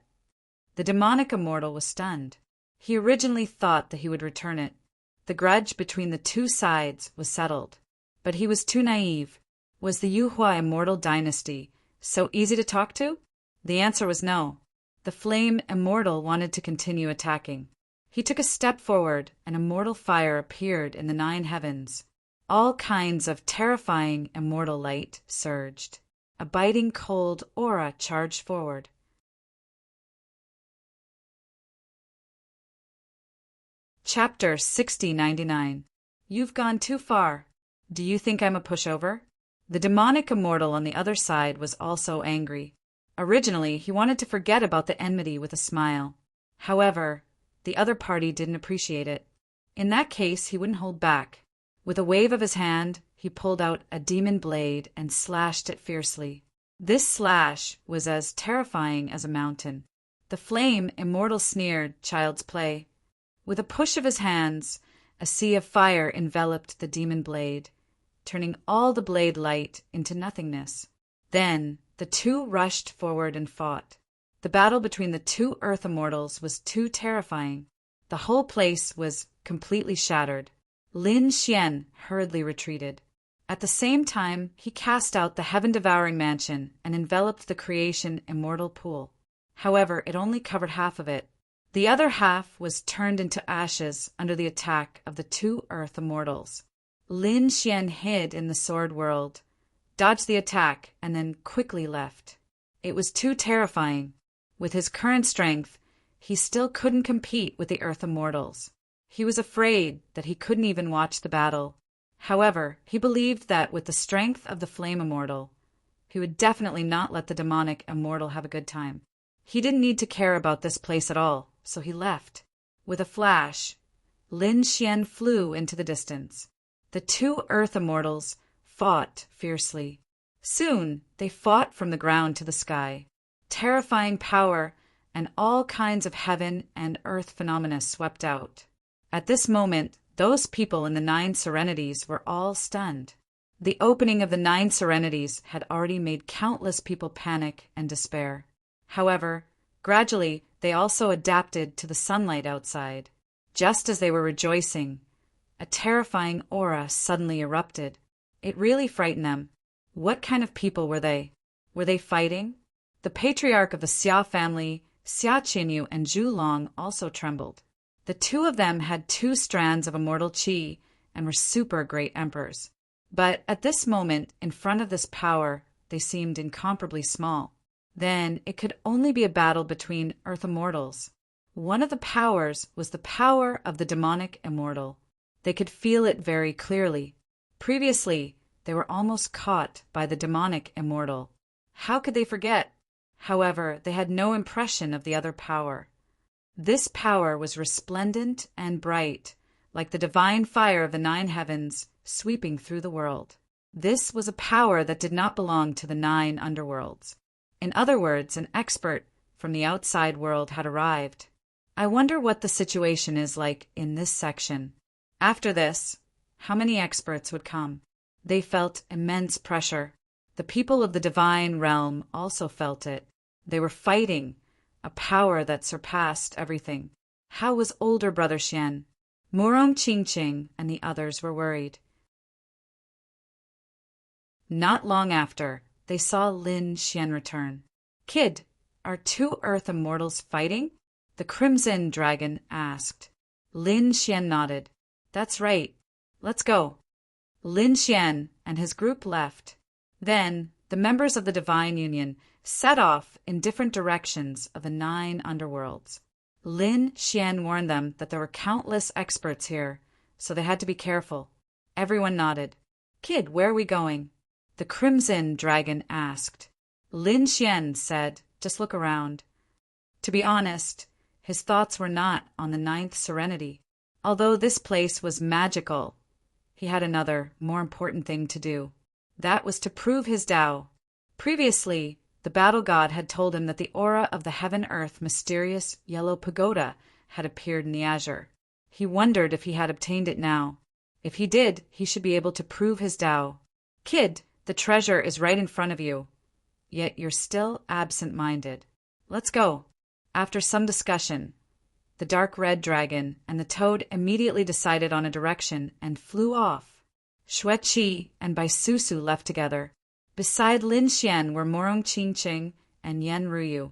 The demonic immortal was stunned. He originally thought that he would return it. The grudge between the two sides was settled. But he was too naive. Was the Yuhua immortal dynasty so easy to talk to? The answer was no. The flame immortal wanted to continue attacking. He took a step forward, and immortal fire appeared in the 9 heavens. All kinds of terrifying immortal light surged. A biting cold aura charged forward. Chapter 6099. You've gone too far. Do you think I'm a pushover? The demonic immortal on the other side was also angry. Originally, he wanted to forget about the enmity with a smile. However, the other party didn't appreciate it. In that case, he wouldn't hold back. With a wave of his hand, he pulled out a demon blade and slashed it fiercely. This slash was as terrifying as a mountain. The flame immortal sneered, child's play. With a push of his hands, a sea of fire enveloped the demon blade, turning all the blade light into nothingness. Then the two rushed forward and fought. The battle between the two earth immortals was too terrifying. The whole place was completely shattered. Lin Xian hurriedly retreated. At the same time, he cast out the heaven-devouring mansion and enveloped the creation immortal pool. However, it only covered half of it. The other half was turned into ashes under the attack of the two earth immortals. Lin Xian hid in the sword world, dodged the attack, and then quickly left. It was too terrifying. With his current strength, he still couldn't compete with the earth immortals. He was afraid that he couldn't even watch the battle. However, he believed that with the strength of the flame immortal, he would definitely not let the demonic immortal have a good time. He didn't need to care about this place at all, so he left. With a flash, Lin Xian flew into the distance. The two earth immortals fought fiercely. Soon, they fought from the ground to the sky. Terrifying power and all kinds of heaven and earth phenomena swept out. At this moment, those people in the 9 serenities were all stunned. The opening of the 9 serenities had already made countless people panic and despair. However, gradually, they also adapted to the sunlight outside. Just as they were rejoicing, a terrifying aura suddenly erupted. It really frightened them. What kind of people were they? Were they fighting? The patriarch of the Xia family, Xia Qinyu and Zhu Long, also trembled. The two of them had 2 strands of immortal qi and were super great emperors. But at this moment, in front of this power, they seemed incomparably small. Then it could only be a battle between earth immortals. One of the powers was the power of the demonic immortal. They could feel it very clearly. Previously, they were almost caught by the demonic immortal. How could they forget? However, they had no impression of the other power. This power was resplendent and bright, like the divine fire of the 9 heavens sweeping through the world. This was a power that did not belong to the 9 underworlds. In other words, an expert from the outside world had arrived. I wonder what the situation is like in this section. After this, how many experts would come? They felt immense pressure. The people of the divine realm also felt it. They were fighting a power that surpassed everything. How was older brother Xian? Murong Qingqing and the others were worried. Not long after, they saw Lin Xian return. Kid, are 2 earth immortals fighting? The Crimson Dragon asked. Lin Xian nodded. That's right. Let's go. Lin Xian and his group left. Then, the members of the Divine Union set off in different directions of the 9 underworlds. Lin Xian warned them that there were countless experts here, so they had to be careful. Everyone nodded. Kid, where are we going? The Crimson Dragon asked. Lin Xian said, just look around. To be honest, his thoughts were not on the 9th serenity. Although this place was magical, he had another, more important thing to do. That was to prove his Tao. Previously, the battle god had told him that the aura of the heaven-earth mysterious yellow pagoda had appeared in the azure. He wondered if he had obtained it now. If he did, he should be able to prove his Tao. Kid, the treasure is right in front of you. Yet you're still absent-minded. Let's go. After some discussion, the dark red dragon and the toad immediately decided on a direction and flew off. Xueqi and Baisusu left together. Beside Lin Xian were Morong Qingqing and Yan Ruyu.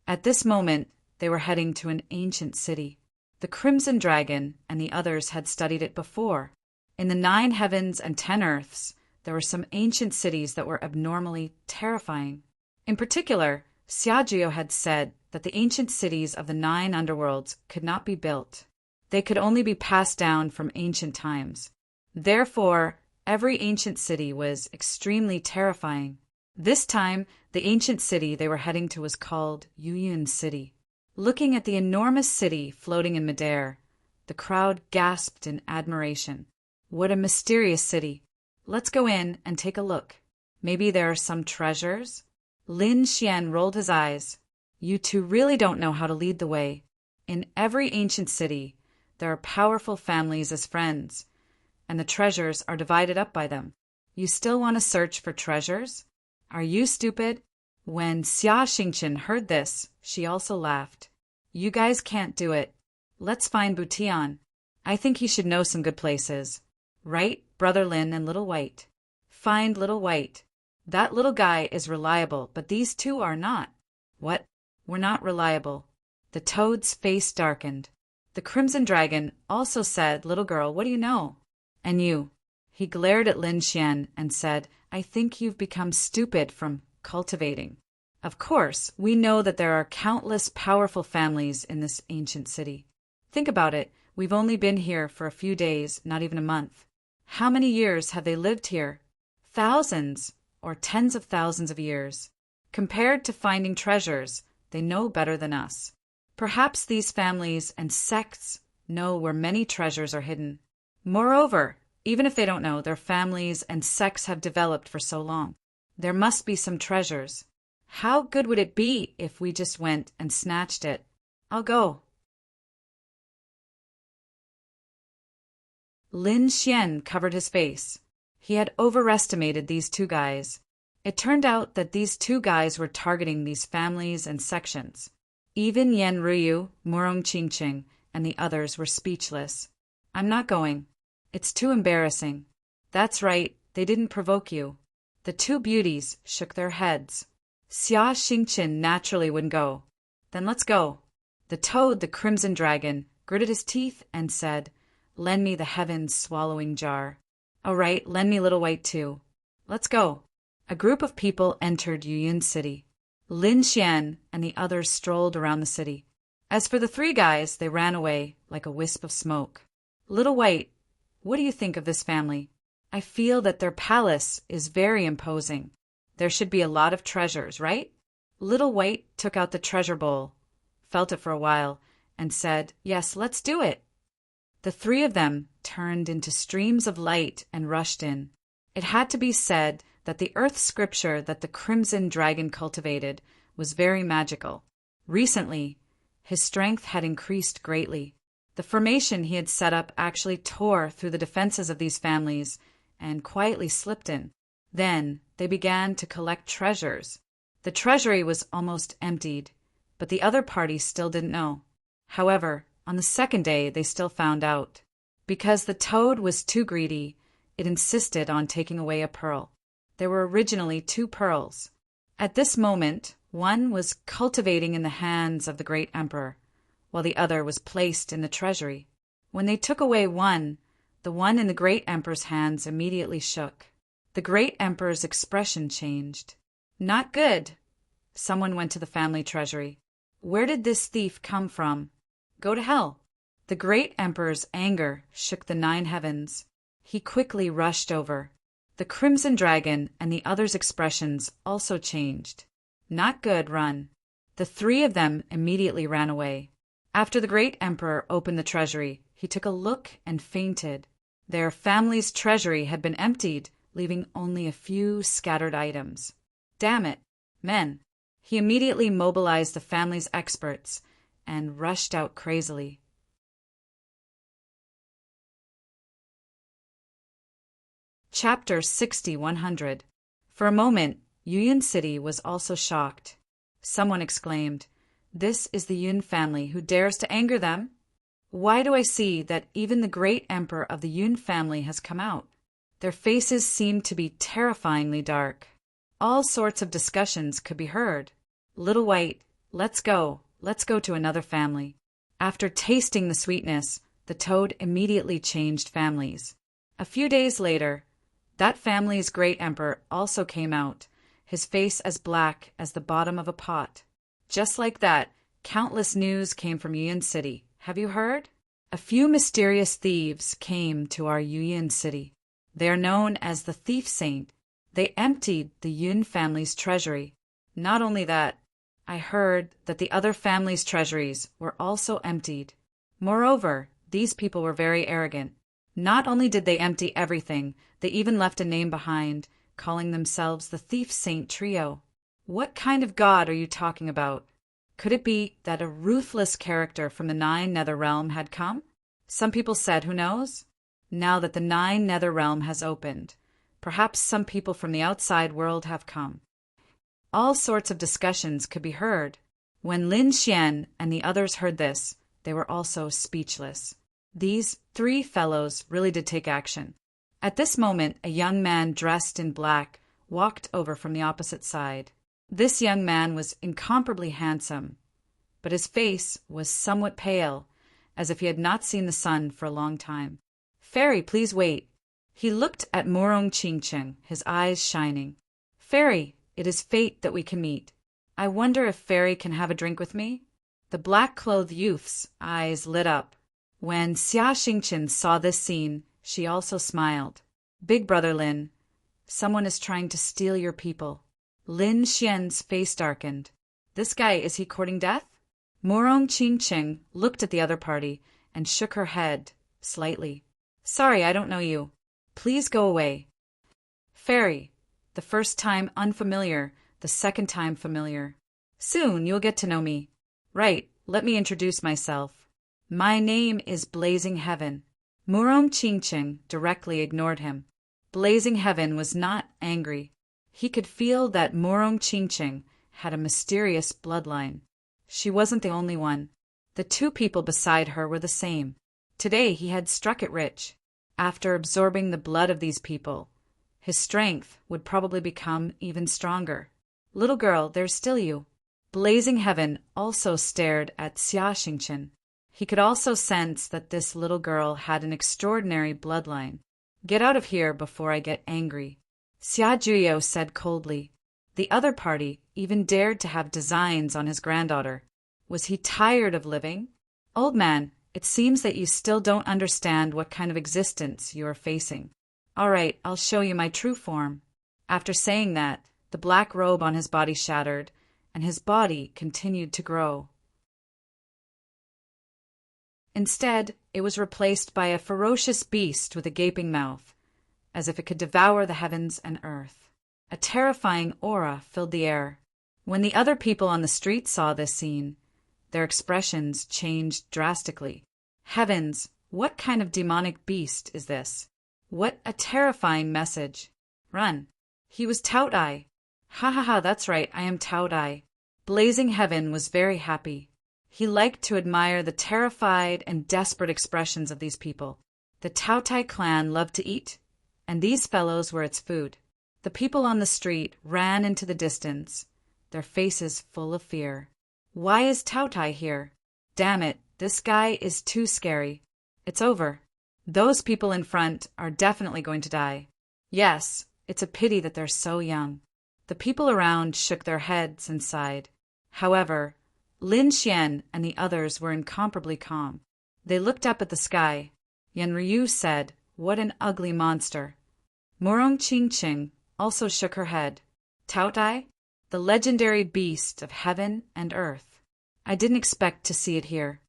At this moment, they were heading to an ancient city. The Crimson Dragon and the others had studied it before. In the 9 heavens and 10 earths, there were some ancient cities that were abnormally terrifying. In particular, Xiajiu had said that the ancient cities of the 9 underworlds could not be built. They could only be passed down from ancient times. Therefore, every ancient city was extremely terrifying. This time, the ancient city they were heading to was called Yuyun City. Looking at the enormous city floating in midair, the crowd gasped in admiration. What a mysterious city. Let's go in and take a look. Maybe there are some treasures? Lin Xian rolled his eyes. You two really don't know how to lead the way. In every ancient city, there are powerful families as friends, and the treasures are divided up by them. You still want to search for treasures? Are you stupid? When Xia Xingchen heard this, she also laughed. You guys can't do it. Let's find Butian. I think he should know some good places. Right, Brother Lin and Little White? Find Little White. That little guy is reliable, but these two are not. What? We're not reliable. The toad's face darkened. The Crimson Dragon also said, Little girl, what do you know? And you? He glared at Lin Xian and said, I think you've become stupid from cultivating. Of course, we know that there are countless powerful families in this ancient city. Think about it, we've only been here for a few days, not even a month. How many years have they lived here? Thousands, or tens of thousands of years. Compared to finding treasures, they know better than us. Perhaps these families and sects know where many treasures are hidden. Moreover, even if they don't know, their families and sects have developed for so long. There must be some treasures. How good would it be if we just went and snatched it? I'll go. Lin Xian covered his face. He had overestimated these two guys. It turned out that these two guys were targeting these families and sections. Even Yan Ruyu, Murong Qingqing, and the others were speechless. I'm not going. It's too embarrassing. That's right, they didn't provoke you. The two beauties shook their heads. Xia Xingchen naturally wouldn't go. Then let's go. The toad, the Crimson Dragon, gritted his teeth and said, Lend me the heavens swallowing jar. All right, lend me Little White too. Let's go. A group of people entered Yuyun City. Lin Xian and the others strolled around the city. As for the three guys, they ran away like a wisp of smoke. Little White, what do you think of this family? I feel that their palace is very imposing. There should be a lot of treasures, right? Little White took out the treasure bowl, felt it for a while, and said, Yes, let's do it. The three of them turned into streams of light and rushed in. It had to be said that the earth scripture that the Crimson Dragon cultivated was very magical. Recently, his strength had increased greatly. The formation he had set up actually tore through the defenses of these families and quietly slipped in. Then they began to collect treasures. The treasury was almost emptied, but the other party still didn't know. However, on the second day they still found out. Because the toad was too greedy, it insisted on taking away a pearl. There were originally 2 pearls. At this moment, one was cultivating in the hands of the great emperor, while the other was placed in the treasury. When they took away one, the one in the great emperor's hands immediately shook. The great emperor's expression changed. Not good. Someone went to the family treasury. Where did this thief come from? Go to hell. The great emperor's anger shook the 9 heavens. He quickly rushed over. The Crimson Dragon and the others' expressions also changed. Not good, run. The 3 of them immediately ran away. After the great emperor opened the treasury, he took a look and fainted. Their family's treasury had been emptied, leaving only a few scattered items. Damn it, men. He immediately mobilized the family's experts and rushed out crazily. Chapter 60-100. For a moment, Yuyun City was also shocked. Someone exclaimed, This is the Yun family who dares to anger them? Why do I see that even the great emperor of the Yun family has come out? Their faces seemed to be terrifyingly dark. All sorts of discussions could be heard. Little White, let's go to another family. After tasting the sweetness, the toad immediately changed families. A few days later, that family's great emperor also came out, his face as black as the bottom of a pot. Just like that, countless news came from Yuyun City. Have you heard? A few mysterious thieves came to our Yuyun City. They are known as the Thief Saint. They emptied the Yun family's treasury. Not only that, I heard that the other families' treasuries were also emptied. Moreover, these people were very arrogant. Not only did they empty everything, they even left a name behind, calling themselves the Thief Saint Trio. What kind of god are you talking about? Could it be that a ruthless character from the Nine Nether Realm had come? Some people said, who knows? Now that the Nine Nether Realm has opened, perhaps some people from the outside world have come. All sorts of discussions could be heard. When Lin Xian and the others heard this, they were also speechless. These three fellows really did take action. At this moment, a young man dressed in black walked over from the opposite side. This young man was incomparably handsome, but his face was somewhat pale, as if he had not seen the sun for a long time. "Fairy, please wait." He looked at Morong Chingcheng, his eyes shining. "Fairy, it is fate that we can meet. I wonder if Fairy can have a drink with me?" The black-clothed youth's eyes lit up. When Xia Xingchen saw this scene, she also smiled. "Big brother Lin, someone is trying to steal your people." Lin Xian's face darkened. "This guy, is he courting death?" Morong Chingcheng looked at the other party and shook her head slightly. "Sorry, I don't know you. Please go away." "Fairy, the first time unfamiliar, the second time familiar. Soon you'll get to know me. Right, let me introduce myself. My name is Blazing Heaven." Morong Chingcheng directly ignored him. Blazing Heaven was not angry. He could feel that Morong Chingcheng had a mysterious bloodline. She wasn't the only one. The two people beside her were the same. Today he had struck it rich. After absorbing the blood of these people, his strength would probably become even stronger. "Little girl, there's still you." Blazing Heaven also stared at Xia Xingchen. He could also sense that this little girl had an extraordinary bloodline. "Get out of here before I get angry," Xia Juyo said coldly. The other party even dared to have designs on his granddaughter. Was he tired of living? "Old man, it seems that you still don't understand what kind of existence you are facing. All right, I'll show you my true form." After saying that, the black robe on his body shattered, and his body continued to grow. Instead, it was replaced by a ferocious beast with a gaping mouth, as if it could devour the heavens and earth. A terrifying aura filled the air. When the other people on the street saw this scene, their expressions changed drastically. Heavens, what kind of demonic beast is this? What a terrifying message. Run. He was Taotai. Ha ha ha, that's right, I am Taotai. Blazing Heaven was very happy. He liked to admire the terrified and desperate expressions of these people. The Taotai clan loved to eat, and these fellows were its food. The people on the street ran into the distance, their faces full of fear. Why is Taotai here? Damn it, this guy is too scary. It's over. Those people in front are definitely going to die. Yes, it's a pity that they're so young. The people around shook their heads and sighed. However, Lin Xian and the others were incomparably calm. They looked up at the sky. Yan Ryu said, "What an ugly monster." Morong Chingcheng also shook her head. "Taotai, the legendary beast of heaven and earth. I didn't expect to see it here."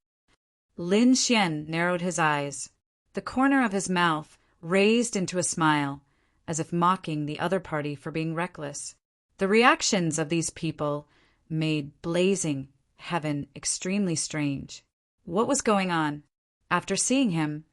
Lin Xian narrowed his eyes. The corner of his mouth raised into a smile, as if mocking the other party for being reckless. The reactions of these people made Blazing Heaven extremely strange. What was going on? After seeing him,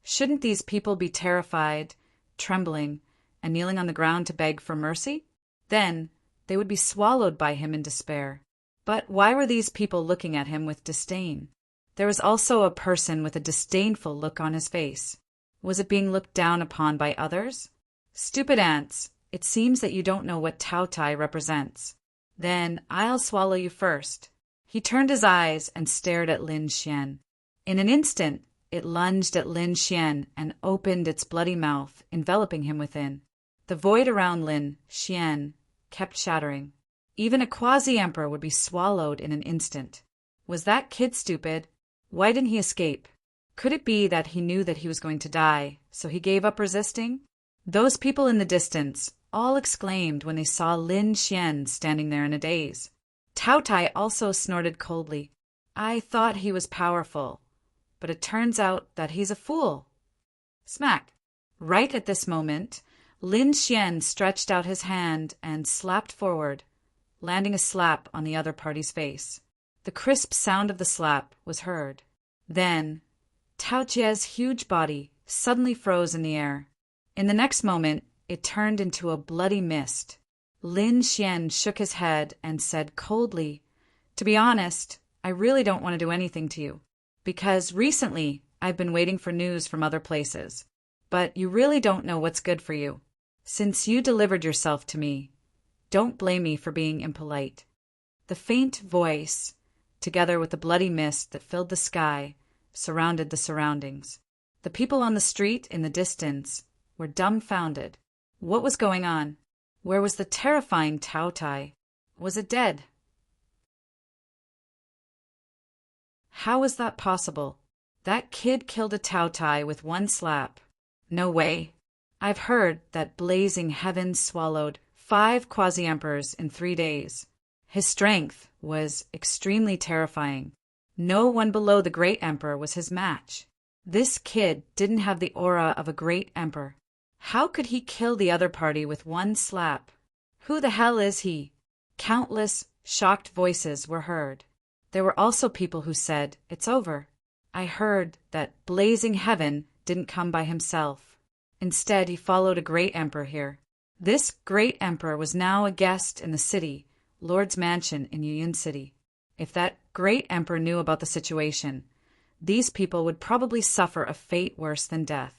shouldn't these people be terrified, trembling, and kneeling on the ground to beg for mercy? Then they would be swallowed by him in despair. But why were these people looking at him with disdain? There was also a person with a disdainful look on his face. Was it being looked down upon by others? "Stupid ants, it seems that you don't know what Taotai represents. Then I'll swallow you first." He turned his eyes and stared at Lin Xian. In an instant, it lunged at Lin Xian and opened its bloody mouth, enveloping him within. The void around Lin Xian kept shattering. Even a quasi-emperor would be swallowed in an instant. Was that kid stupid? Why didn't he escape? Could it be that he knew that he was going to die, so he gave up resisting? Those people in the distance all exclaimed when they saw Lin Xian standing there in a daze. Tao Tai also snorted coldly. I thought he was powerful, but it turns out that he's a fool. Smack! Right at this moment, Lin Xian stretched out his hand and slapped forward, landing a slap on the other party's face. The crisp sound of the slap was heard. Then, Tao Jie's huge body suddenly froze in the air. In the next moment, it turned into a bloody mist. Lin Xian shook his head and said coldly, To be honest, I really don't want to do anything to you, because recently I've been waiting for news from other places. But you really don't know what's good for you. Since you delivered yourself to me, don't blame me for being impolite. The faint voice, together with the bloody mist that filled the sky, surrounded the surroundings. The people on the street in the distance were dumbfounded. What was going on? Where was the terrifying Tao Tai? Was it dead? How was that possible? That kid killed a Tao Tai with one slap. No way. I've heard that blazing heaven swallowed 5 quasi-emperors in 3 days. His strength was extremely terrifying. No one below the great emperor was his match. This kid didn't have the aura of a great emperor. How could he kill the other party with one slap? Who the hell is he? Countless shocked voices were heard. There were also people who said, It's over. I heard that blazing heaven didn't come by himself. Instead, he followed a great emperor here. This great emperor was now a guest in the city, Lord's mansion in Yuyun City. If that great emperor knew about the situation, these people would probably suffer a fate worse than death.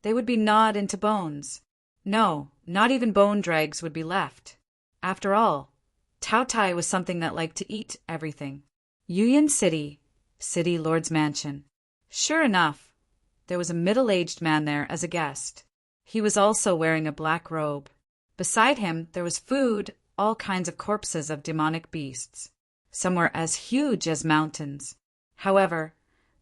They would be gnawed into bones. No, not even bone dregs would be left. After all, Tao Tai was something that liked to eat everything. Yuyun City, City Lord's mansion. Sure enough, there was a middle-aged man there as a guest. He was also wearing a black robe. Beside him, there was food, all kinds of corpses of demonic beasts. Some were as huge as mountains. However,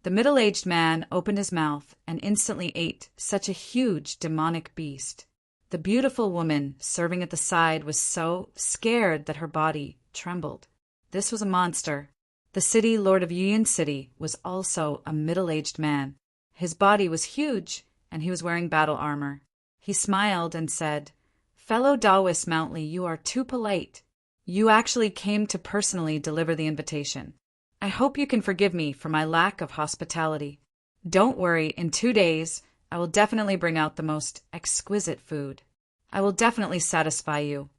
the middle-aged man opened his mouth and instantly ate such a huge demonic beast. The beautiful woman serving at the side was so scared that her body trembled. This was a monster. The city lord of Yuyun City was also a middle-aged man. His body was huge, and he was wearing battle armor. He smiled and said, Fellow Taoist Mountly, you are too polite. You actually came to personally deliver the invitation. I hope you can forgive me for my lack of hospitality. Don't worry, in 2 days, I will definitely bring out the most exquisite food. I will definitely satisfy you.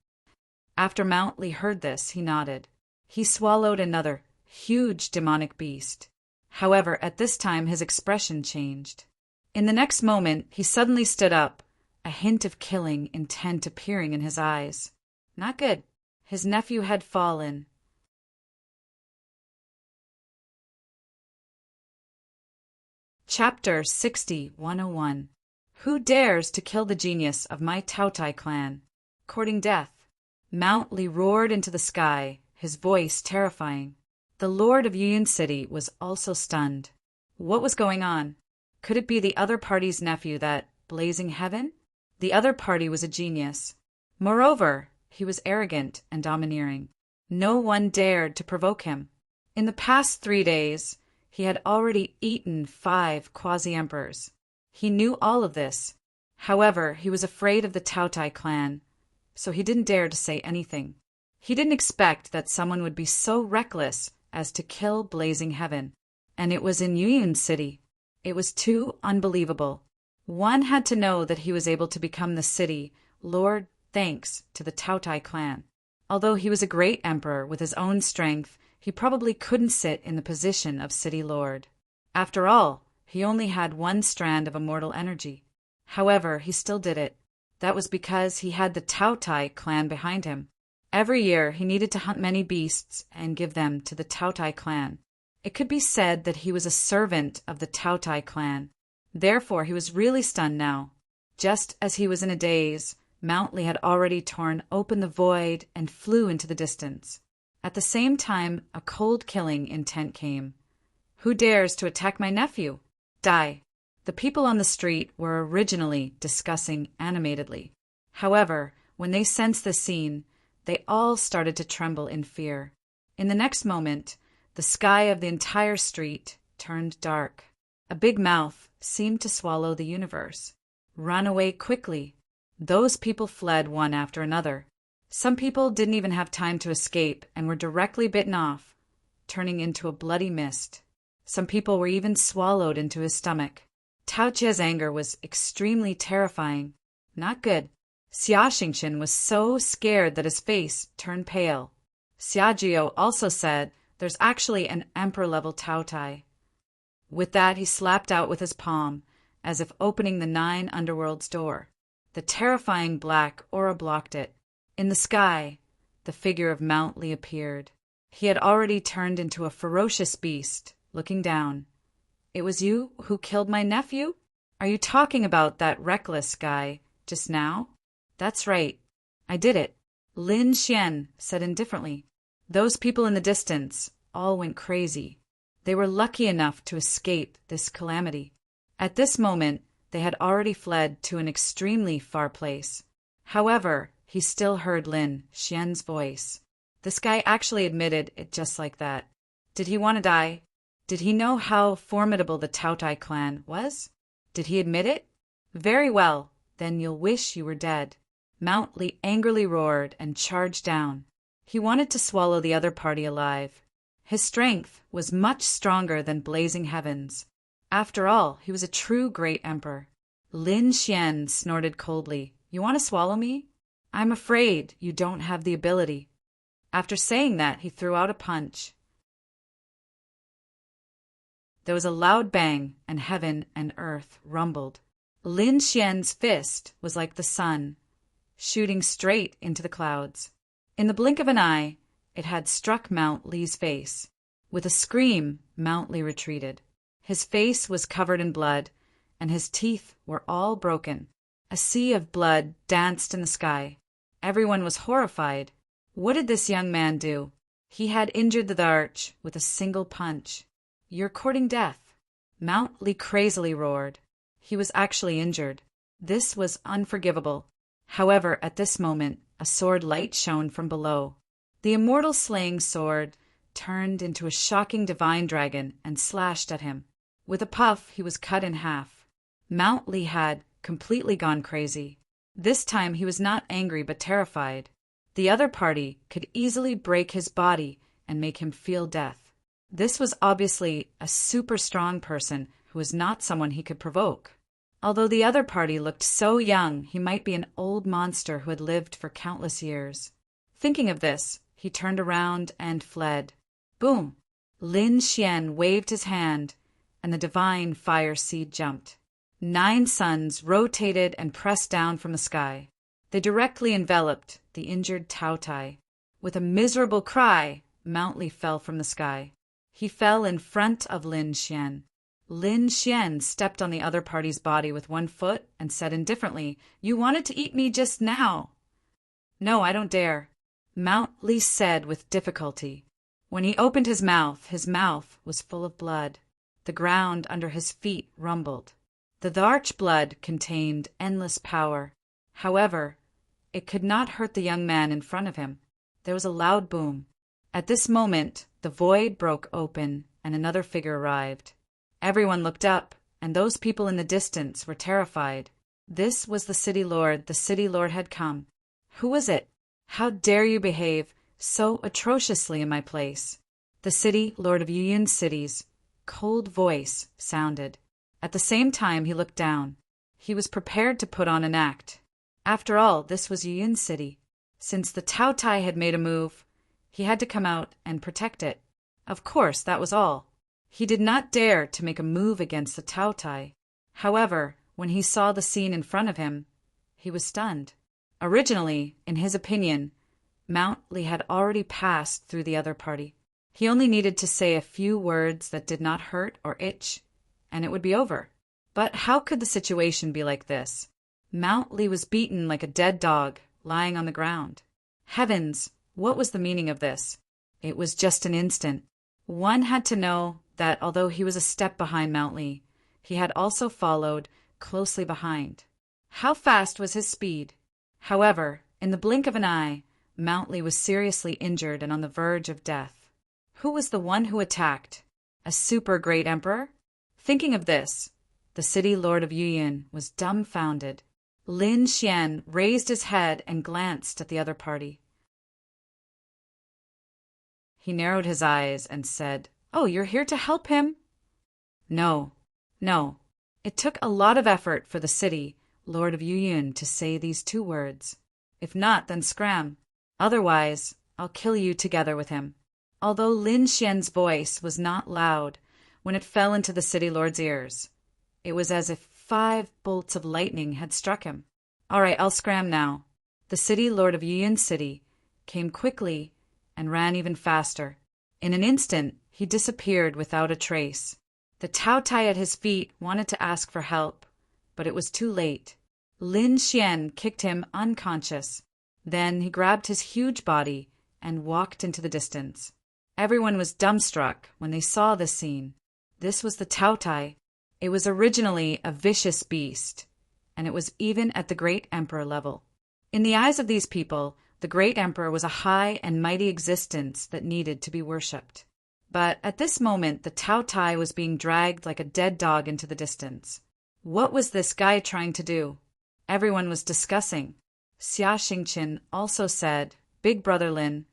After Mountly heard this, he nodded. He swallowed another huge demonic beast. However, at this time his expression changed. In the next moment, he suddenly stood up, a hint of killing intent appearing in his eyes. Not good. His nephew had fallen. Chapter 60-101. Who dares to kill the genius of my Tao Tai clan? Courting death. Mountly roared into the sky, his voice terrifying. The lord of Yuyun City was also stunned. What was going on? Could it be the other party's nephew, that blazing heaven? The other party was a genius. Moreover, he was arrogant and domineering. No one dared to provoke him. In the past 3 days, he had already eaten 5 quasi-emperors. He knew all of this. However, he was afraid of the Tao Tai clan, so he didn't dare to say anything. He didn't expect that someone would be so reckless as to kill blazing heaven. And it was in Yuyun City. It was too unbelievable. One had to know that he was able to become the city lord thanks to the Tao Tai clan. Although he was a great emperor with his own strength, he probably couldn't sit in the position of city lord. After all, he only had 1 strand of immortal energy. However, he still did it. That was because he had the Tao Tai clan behind him. Every year, he needed to hunt many beasts and give them to the Tao Tai clan. It could be said that he was a servant of the Tao Tai clan. Therefore, he was really stunned now. Just as he was in a daze, Mountly had already torn open the void and flew into the distance. At the same time, a cold killing intent came. Who dares to attack my nephew? Die. The people on the street were originally discussing animatedly. However, When they sensed the scene, they all started to tremble in fear. In the next moment, the sky of the entire street turned dark. A big mouth seemed to swallow the universe. Run away quickly. Those people fled one after another. Some people didn't even have time to escape and were directly bitten off, turning into a bloody mist. Some people were even swallowed into his stomach. Tao Jie's anger was extremely terrifying. Not good. Xia Xingqian was so scared that his face turned pale. Xia Jiao also said, "There's actually an emperor-level Tao Tai." With that, he slapped out with his palm, as if opening the 9 underworld's door. The terrifying black aura blocked it. In the sky, the figure of Mount Li appeared. He had already turned into a ferocious beast, looking down. "It was you who killed my nephew? Are you talking about that reckless guy just now?" "That's right. I did it," Lin Xian said indifferently. Those people in the distance all went crazy. They were lucky enough to escape this calamity. At this moment, they had already fled to an extremely far place. However, he still heard Lin Xian's voice. This guy actually admitted it just like that. Did he want to die? Did he know how formidable the Tao Tai clan was? Did he admit it? Very well, then you'll wish you were dead. Mount Li angrily roared and charged down. He wanted to swallow the other party alive. His strength was much stronger than blazing heavens. After all, he was a true great emperor. Lin Xian snorted coldly. "You want to swallow me? I'm afraid you don't have the ability." After saying that, he threw out a punch. There was a loud bang, and heaven and earth rumbled. Lin Xian's fist was like the sun, shooting straight into the clouds. In the blink of an eye, it had struck Mount Li's face. With a scream, Mount Li retreated. His face was covered in blood, and his teeth were all broken. A sea of blood danced in the sky. Everyone was horrified. What did this young man do? He had injured the arch with a single punch. "You're courting death," Mount Li crazily roared. He was actually injured. This was unforgivable. However, at this moment, a sword light shone from below. The immortal slaying sword turned into a shocking divine dragon and slashed at him. With a puff, he was cut in half. Mount Li had completely gone crazy. This time he was not angry but terrified. The other party could easily break his body and make him feel death. This was obviously a super strong person who was not someone he could provoke. Although the other party looked so young, he might be an old monster who had lived for countless years. Thinking of this, he turned around and fled. Boom! Lin Xian waved his hand, and the divine fire seed jumped. 9 suns rotated and pressed down from the sky. They directly enveloped the injured Tao Tai. With a miserable cry, Mount Li fell from the sky. He fell in front of Lin Xian. Lin Xian stepped on the other party's body with one foot and said indifferently, "You wanted to eat me just now." "No, I don't dare," Mount Li said with difficulty. When he opened his mouth was full of blood. The ground under his feet rumbled. The arch blood contained endless power. However, it could not hurt the young man in front of him. There was a loud boom. At this moment, the void broke open and another figure arrived. Everyone looked up, and those people in the distance were terrified. This was the city lord. The city lord had come. Who was it? How dare you behave so atrociously in my place? The city lord of Yuyun city's cold voice sounded. At the same time, he looked down. He was prepared to put on an act. After all, this was Yuyun city. Since the Tao Tai had made a move, he had to come out and protect it. Of course, that was all. He did not dare to make a move against the Tao Tai. However, when he saw the scene in front of him, he was stunned. Originally, in his opinion, Mount Li had already passed through the other party. He only needed to say a few words that did not hurt or itch, and it would be over. But how could the situation be like this? Mount Li was beaten like a dead dog, lying on the ground. Heavens, what was the meaning of this? It was just an instant. One had to know that although he was a step behind Mount Li, he had also followed closely behind. How fast was his speed? However, In the blink of an eye, Mountly was seriously injured and on the verge of death. Who was the one who attacked? A super great emperor? Thinking of this, the city lord of Yuyin was dumbfounded. Lin Xian raised his head and glanced at the other party. He narrowed his eyes and said, "Oh, you're here to help him?" No. It took a lot of effort for the city lord of Yuyin to say these two words. If not, then scram. Otherwise, I'll kill you together with him. Although Lin Xian's voice was not loud when it fell into the city lord's ears, it was as if 5 bolts of lightning had struck him. All right, I'll scram now. The city lord of Yuyin City came quickly and ran even faster. In an instant, he disappeared without a trace. The Taotai at his feet wanted to ask for help, but it was too late. Lin Xian kicked him unconscious. Then he grabbed his huge body and walked into the distance. Everyone was dumbstruck when they saw this scene. This was the Taotai. It was originally a vicious beast, and it was even at the great emperor level. In the eyes of these people, the great emperor was a high and mighty existence that needed to be worshipped. But at this moment, the Taotai was being dragged like a dead dog into the distance. What was this guy trying to do? Everyone was discussing. Xia Xingqin also said, "Big brother Lin,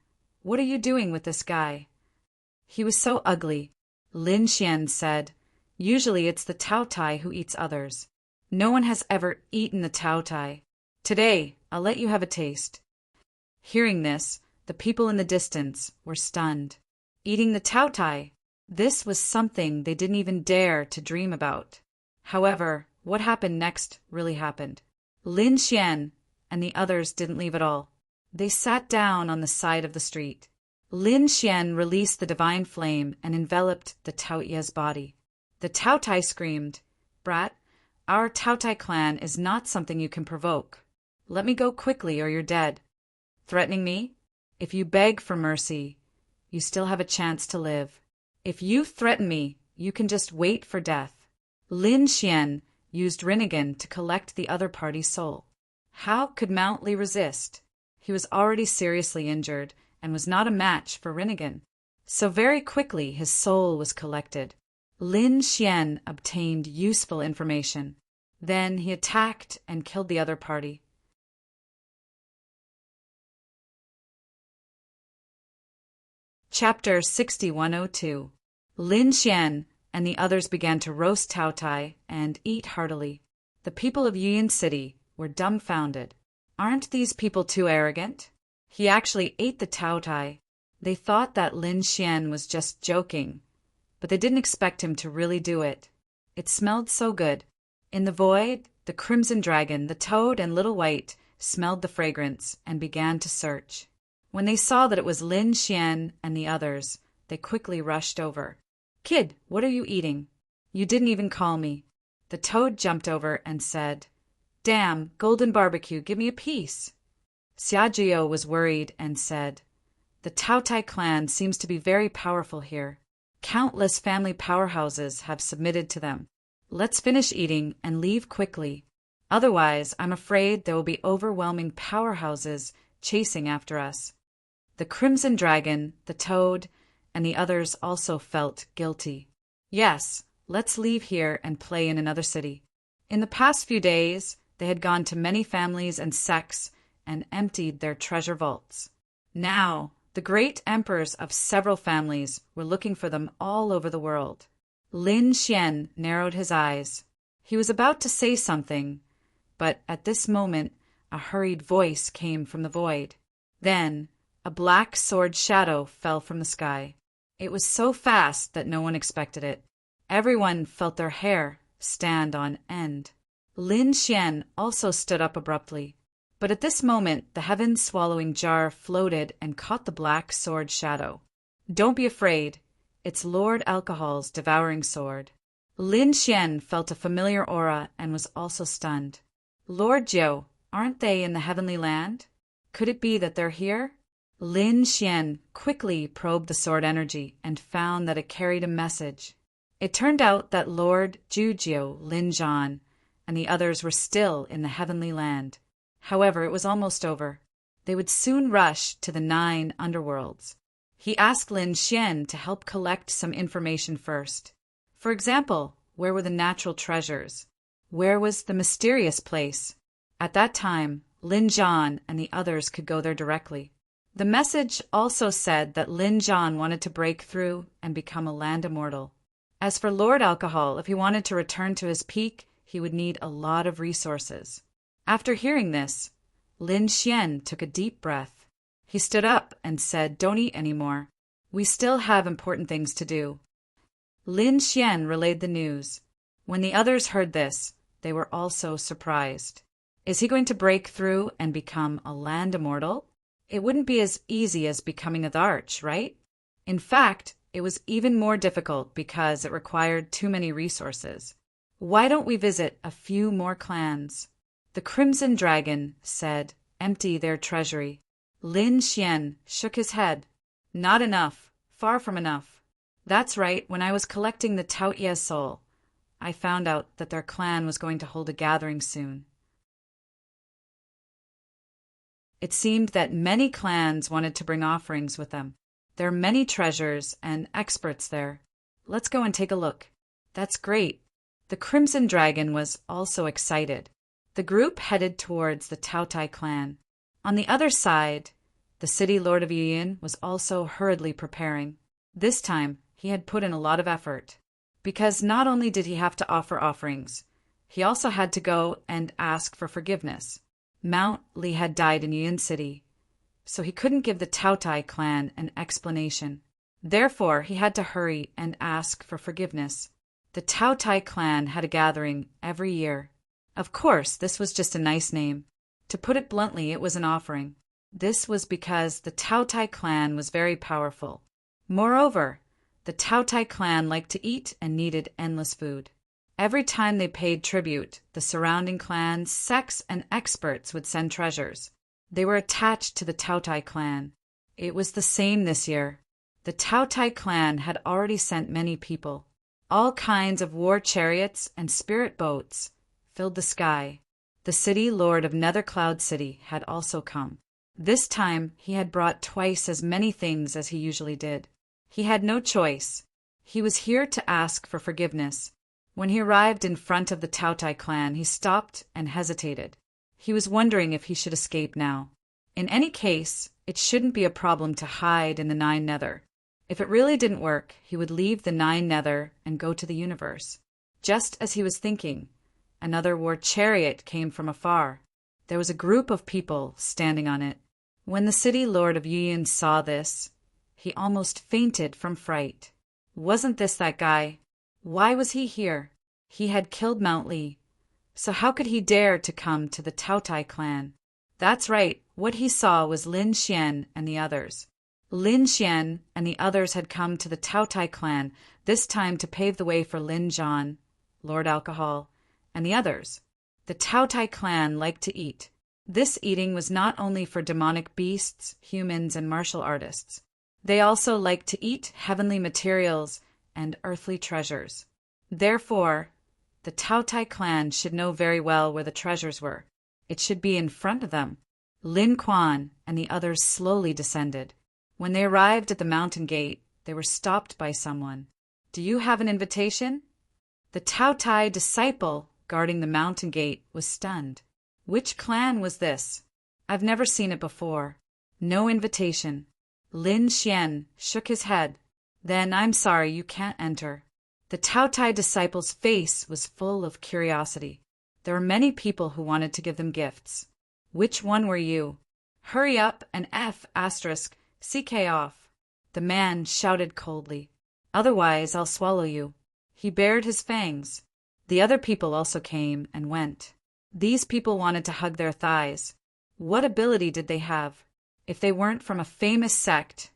what are you doing with this guy? He was so ugly." Lin Xian said, "Usually it's the Taotai who eats others. No one has ever eaten the Taotai. Today, I'll let you have a taste." Hearing this, the people in the distance were stunned. Eating the Taotai, this was something they didn't even dare to dream about. However, what happened next really happened. Lin Xian and the others didn't leave at all. They sat down on the side of the street. Lin Xian released the divine flame and enveloped the Taoye's body. The Taotai screamed, "Brat, our Taotai clan is not something you can provoke. Let me go quickly or you're dead." Threatening me? If you beg for mercy, you still have a chance to live. If you threaten me, you can just wait for death. Lin Xian used Rinnegan to collect the other party's soul. How could Mountly resist? He was already seriously injured and was not a match for Rinnegan. So very quickly his soul was collected. Lin Xian obtained useful information. Then he attacked and killed the other party. Chapter 6102. Lin Xian and the others began to roast Taotai and eat heartily. The people of Yuyin City were dumbfounded. Aren't these people too arrogant? He actually ate the Taotai. They thought that Lin Xian was just joking, but they didn't expect him to really do it. It smelled so good. In the void, the crimson dragon, the toad, and Little White smelled the fragrance and began to search. When they saw that it was Lin Xian and the others, they quickly rushed over. "Kid, what are you eating? You didn't even call me." The toad jumped over and said, "Damn, golden barbecue, give me a piece." Xiajiao was worried and said, "The Taotai clan seems to be very powerful here. Countless family powerhouses have submitted to them. Let's finish eating and leave quickly. Otherwise, I'm afraid there will be overwhelming powerhouses chasing after us." The crimson dragon, the toad, and the others also felt guilty. Yes, let's leave here and play in another city. In the past few days, they had gone to many families and sects and emptied their treasure vaults. Now, the great emperors of several families were looking for them all over the world. Lin Xian narrowed his eyes. He was about to say something, but at this moment, a hurried voice came from the void. Then, a black sword shadow fell from the sky. It was so fast that no one expected it. Everyone felt their hair stand on end. Lin Xian also stood up abruptly. But at this moment, the heaven-swallowing jar floated and caught the black sword shadow. "Don't be afraid. It's Lord Alcohol's devouring sword." Lin Xian felt a familiar aura and was also stunned. "Lord Jiao, aren't they in the heavenly land? Could it be that they're here?" Lin Xian quickly probed the sword energy and found that it carried a message. It turned out that Lord Jiao, Lin Zhan, and the others were still in the heavenly land. However, it was almost over. They would soon rush to the 9 underworlds. He asked Lin Xian to help collect some information first. For example, where were the natural treasures? Where was the mysterious place? At that time, Lin Zhan and the others could go there directly. The message also said that Lin Zhan wanted to break through and become a land immortal. As for Lord Alcohol, if he wanted to return to his peak, he would need a lot of resources. After hearing this, Lin Xian took a deep breath. He stood up and said, "Don't eat anymore. We still have important things to do." Lin Xian relayed the news. When the others heard this, they were also surprised. Is he going to break through and become a land immortal? It wouldn't be as easy as becoming a Dharch, right? In fact, it was even more difficult because it required too many resources. Why don't we visit a few more clans? The Crimson Dragon said, "Empty their treasury." Lin Xian shook his head. "Not enough. Far from enough." That's right, when I was collecting the Taoye soul, I found out that their clan was going to hold a gathering soon. It seemed that many clans wanted to bring offerings with them. There are many treasures and experts there. Let's go and take a look. That's great. The Crimson Dragon was also excited. The group headed towards the Taotai clan. On the other side, the city lord of Yiyin was also hurriedly preparing. This time, he had put in a lot of effort. Because not only did he have to offer offerings, he also had to go and ask for forgiveness. Mount Li had died in Yiyin City, so he couldn't give the Taotai clan an explanation. Therefore, he had to hurry and ask for forgiveness. The Taotai clan had a gathering every year. Of course, this was just a nice name. To put it bluntly, it was an offering. This was because the Taotai clan was very powerful. Moreover, the Taotai clan liked to eat and needed endless food. Every time they paid tribute, the surrounding clans, sects, and experts would send treasures. They were attached to the Taotai clan. It was the same this year. The Taotai clan had already sent many people. All kinds of war chariots and spirit boats filled the sky. The city lord of Nether Cloud City had also come. This time he had brought twice as many things as he usually did. He had no choice. He was here to ask for forgiveness. When he arrived in front of the Taotai clan, he stopped and hesitated. He was wondering if he should escape now. In any case, it shouldn't be a problem to hide in the 9 Nether. If it really didn't work, he would leave the 9 Nether and go to the universe. Just as he was thinking, another war chariot came from afar. There was a group of people standing on it. When the city lord of Yiyin saw this, he almost fainted from fright. Wasn't this that guy? Why was he here? He had killed Mount Li. So how could he dare to come to the Taotai clan? That's right, what he saw was Lin Xian and the others. Lin Xian and the others had come to the Taotai clan, this time to pave the way for Lin Zhan, Lord Alcohol, and the others. The Taotai clan liked to eat. This eating was not only for demonic beasts, humans, and martial artists. They also liked to eat heavenly materials and earthly treasures. Therefore, the Taotai clan should know very well where the treasures were. It should be in front of them. Lin Quan and the others slowly descended. When they arrived at the mountain gate, they were stopped by someone. "Do you have an invitation?" The Taotai disciple guarding the mountain gate was stunned. Which clan was this? I've never seen it before. No invitation. Lin Xian shook his head. Then I'm sorry, you can't enter. The Taotai disciple's face was full of curiosity. There were many people who wanted to give them gifts. Which one were you? Hurry up and CK off. The man shouted coldly. Otherwise I'll swallow you. He bared his fangs. The other people also came and went. These people wanted to hug their thighs. What ability did they have? If they weren't from a famous sect,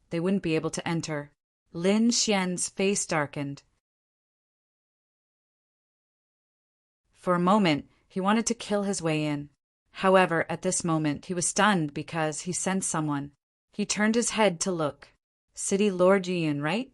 they wouldn't be able to enter. Lin Xian's face darkened. For a moment, he wanted to kill his way in. However, at this moment, he was stunned because he sensed someone. He turned his head to look. City Lord Yiyin, right?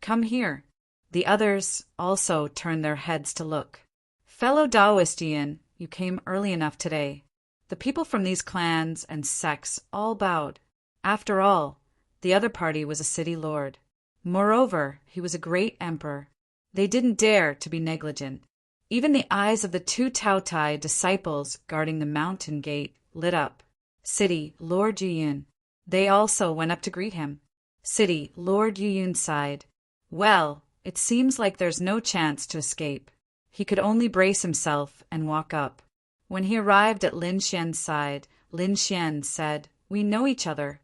Come here. The others also turned their heads to look. Fellow Taoist Yiyin, you came early enough today. The people from these clans and sects all bowed. After all, the other party was a city lord. Moreover, he was a great emperor. They didn't dare to be negligent. Even the eyes of the two Taotai disciples guarding the mountain gate lit up. City Lord Yuyun. They also went up to greet him. City Lord Yuyun sighed. Well, it seems like there's no chance to escape. He could only brace himself and walk up. When he arrived at Lin Xian's side, Lin Xian said, "We know each other."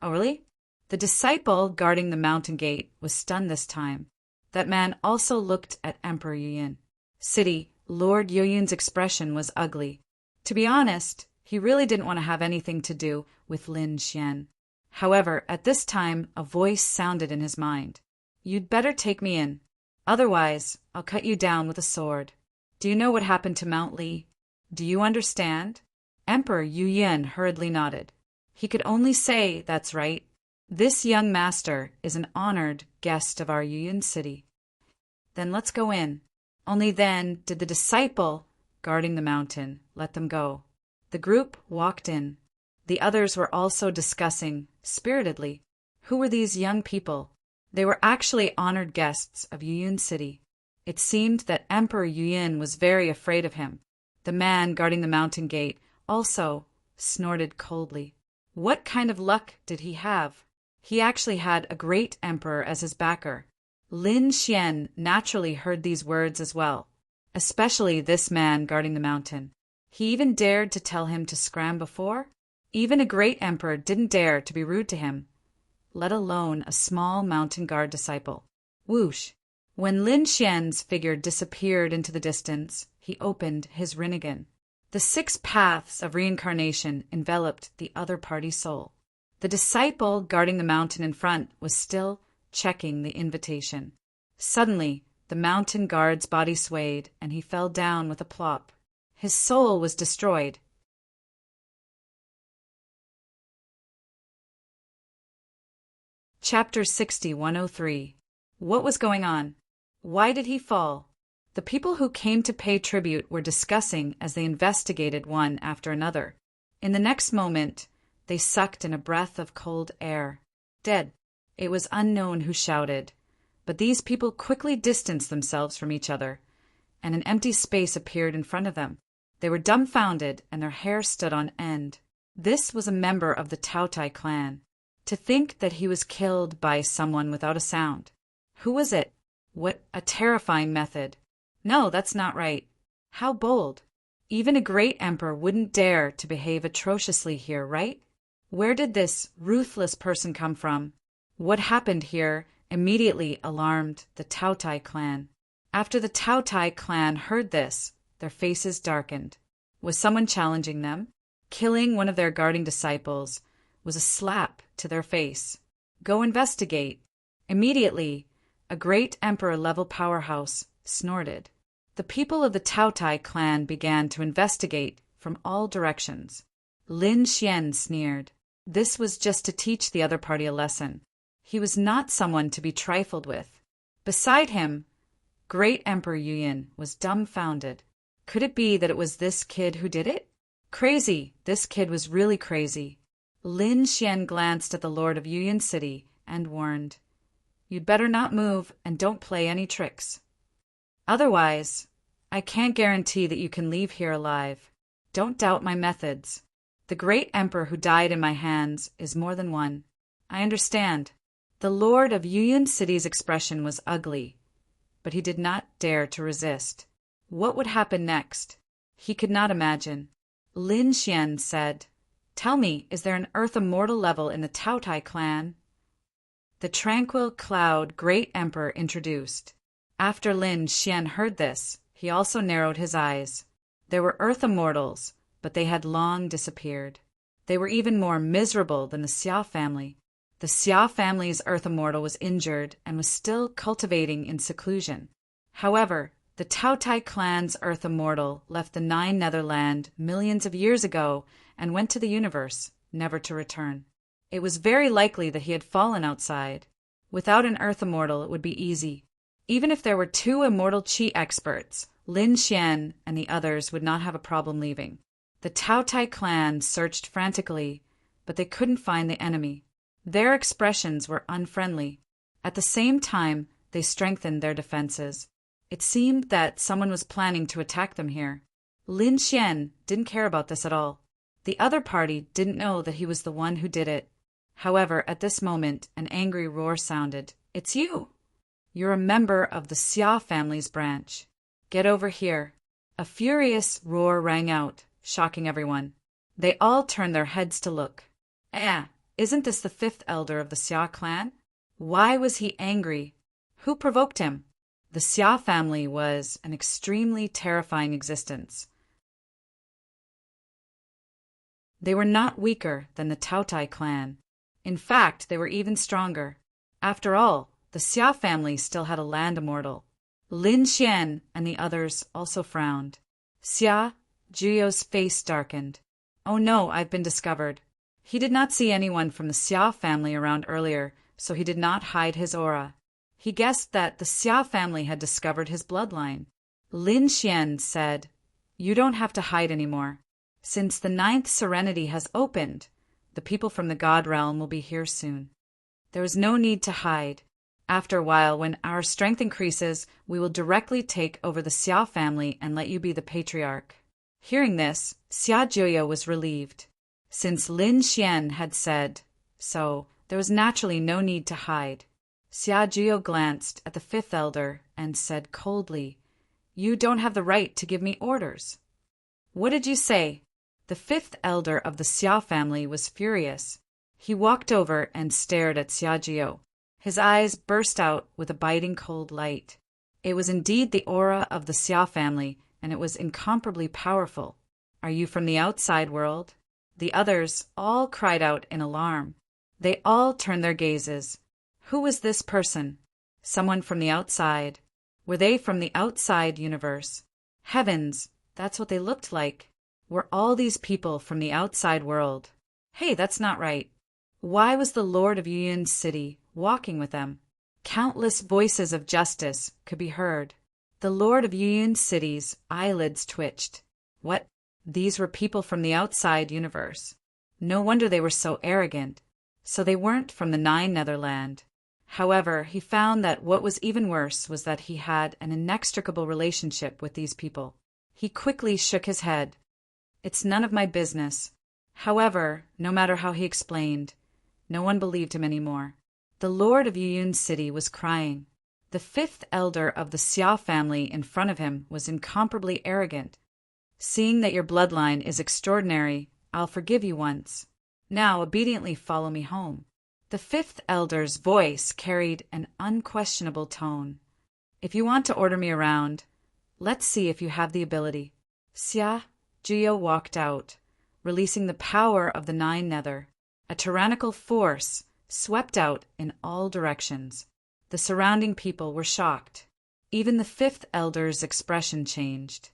"Oh, really?" The disciple guarding the mountain gate was stunned this time. That man also looked at Emperor Yuyun. City Lord Yuyun's expression was ugly. To be honest, he really didn't want to have anything to do with Lin Xian. However, at this time, a voice sounded in his mind. "You'd better take me in. Otherwise, I'll cut you down with a sword. Do you know what happened to Mount Li? Do you understand?" Emperor Yuyun hurriedly nodded. He could only say, "That's right. This young master is an honored guest of our Yuyun city." "Then let's go in." Only then did the disciple guarding the mountain let them go. The group walked in. The others were also discussing, spiritedly, who were these young people. They were actually honored guests of Yuyun City. It seemed that Emperor Yuyun was very afraid of him. The man guarding the mountain gate also snorted coldly. What kind of luck did he have? He actually had a great emperor as his backer. Lin Xian naturally heard these words as well, especially this man guarding the mountain. He even dared to tell him to scram before. Even a great emperor didn't dare to be rude to him, let alone a small mountain guard disciple. Whoosh! When Lin Xian's figure disappeared into the distance, he opened his Rinnegan. The 6 paths of reincarnation enveloped the other party's soul. The disciple guarding the mountain in front was still checking the invitation. Suddenly, the mountain guard's body swayed, and he fell down with a plop. His soul was destroyed. Chapter 60-103. What was going on? Why did he fall? The people who came to pay tribute were discussing as they investigated one after another. In the next moment, they sucked in a breath of cold air. Dead. It was unknown who shouted, but these people quickly distanced themselves from each other, and an empty space appeared in front of them. They were dumbfounded, and their hair stood on end. This was a member of the Taotai clan. To think that he was killed by someone without a sound. Who was it? What a terrifying method. No, that's not right. How bold. Even a great emperor wouldn't dare to behave atrociously here, right? Where did this ruthless person come from? What happened here immediately alarmed the Taotai clan. After the Taotai clan heard this, their faces darkened. Was someone challenging them? Killing one of their guarding disciples was a slap to their face. Go investigate. Immediately, a great emperor-level powerhouse snorted. The people of the Taotai clan began to investigate from all directions. Lin Xian sneered. This was just to teach the other party a lesson. He was not someone to be trifled with. Beside him, great Emperor Yuyun was dumbfounded. Could it be that it was this kid who did it? Crazy. This kid was really crazy. Lin Xian glanced at the Lord of Yuyun City and warned, "You'd better not move and don't play any tricks. Otherwise, I can't guarantee that you can leave here alive. Don't doubt my methods. The great emperor who died in my hands is more than one. I understand." The Lord of Yuyun City's expression was ugly, but he did not dare to resist. What would happen next? He could not imagine. Lin Xian said, "Tell me, is there an Earth Immortal level in the Taotai clan?" The tranquil cloud great emperor introduced. After Lin Xian heard this, he also narrowed his eyes. There were Earth Immortals, but they had long disappeared. They were even more miserable than the Xia family. The Xia family's Earth Immortal was injured and was still cultivating in seclusion. However, the Taotai clan's Earth Immortal left the Nine Netherland millions of years ago and went to the universe, never to return. It was very likely that he had fallen outside. Without an Earth Immortal, it would be easy. Even if there were 2 immortal Qi experts, Lin Xian and the others would not have a problem leaving. The Taotai clan searched frantically, but they couldn't find the enemy. Their expressions were unfriendly. At the same time, they strengthened their defenses. It seemed that someone was planning to attack them here. Lin Xian didn't care about this at all. The other party didn't know that he was the one who did it. However, at this moment, an angry roar sounded. "It's you! You're a member of the Xia family's branch. Get over here." A furious roar rang out, shocking everyone. They all turned their heads to look. Isn't this the fifth elder of the Xia clan? Why was he angry? Who provoked him? The Xia family was an extremely terrifying existence. They were not weaker than the Taotai clan. In fact, they were even stronger. After all, the Xia family still had a land immortal. Lin Xian and the others also frowned. Xia Juyo's face darkened. "Oh no, I've been discovered." He did not see anyone from the Xia family around earlier, so he did not hide his aura. He guessed that the Xia family had discovered his bloodline. Lin Xian said, "You don't have to hide anymore. Since the 9th Serenity has opened, the people from the God Realm will be here soon. There is no need to hide. After a while, when our strength increases, we will directly take over the Xia family and let you be the patriarch." Hearing this, Xia Juyo was relieved. Since Lin Xian had said so, there was naturally no need to hide. Xia Juyo glanced at the fifth elder and said coldly, "You don't have the right to give me orders." "What did you say?" The fifth elder of the Xia family was furious. He walked over and stared at Xia Juyo. His eyes burst out with a biting cold light. It was indeed the aura of the Xia family, and it was incomparably powerful. "Are you from the outside world?" The others all cried out in alarm. They all turned their gazes. Who was this person? Someone from the outside. Were they from the outside universe? Heavens, that's what they looked like. Were all these people from the outside world? Hey, that's not right. Why was the Lord of Yuyun City walking with them? Countless voices of justice could be heard. The Lord of Yuyun City's eyelids twitched. What? These were people from the outside universe. No wonder they were so arrogant. So they weren't from the Nine Netherland. However, he found that what was even worse was that he had an inextricable relationship with these people. He quickly shook his head. "It's none of my business." However, no matter how he explained, no one believed him anymore. The Lord of Yuyun City was crying. The fifth elder of the Xia family in front of him was incomparably arrogant. "Seeing that your bloodline is extraordinary, I'll forgive you once. Now obediently follow me home." The fifth elder's voice carried an unquestionable tone. "If you want to order me around, let's see if you have the ability." Xia Juyo walked out, releasing the power of the Nine Nether. A tyrannical force swept out in all directions. The surrounding people were shocked. Even the fifth elder's expression changed.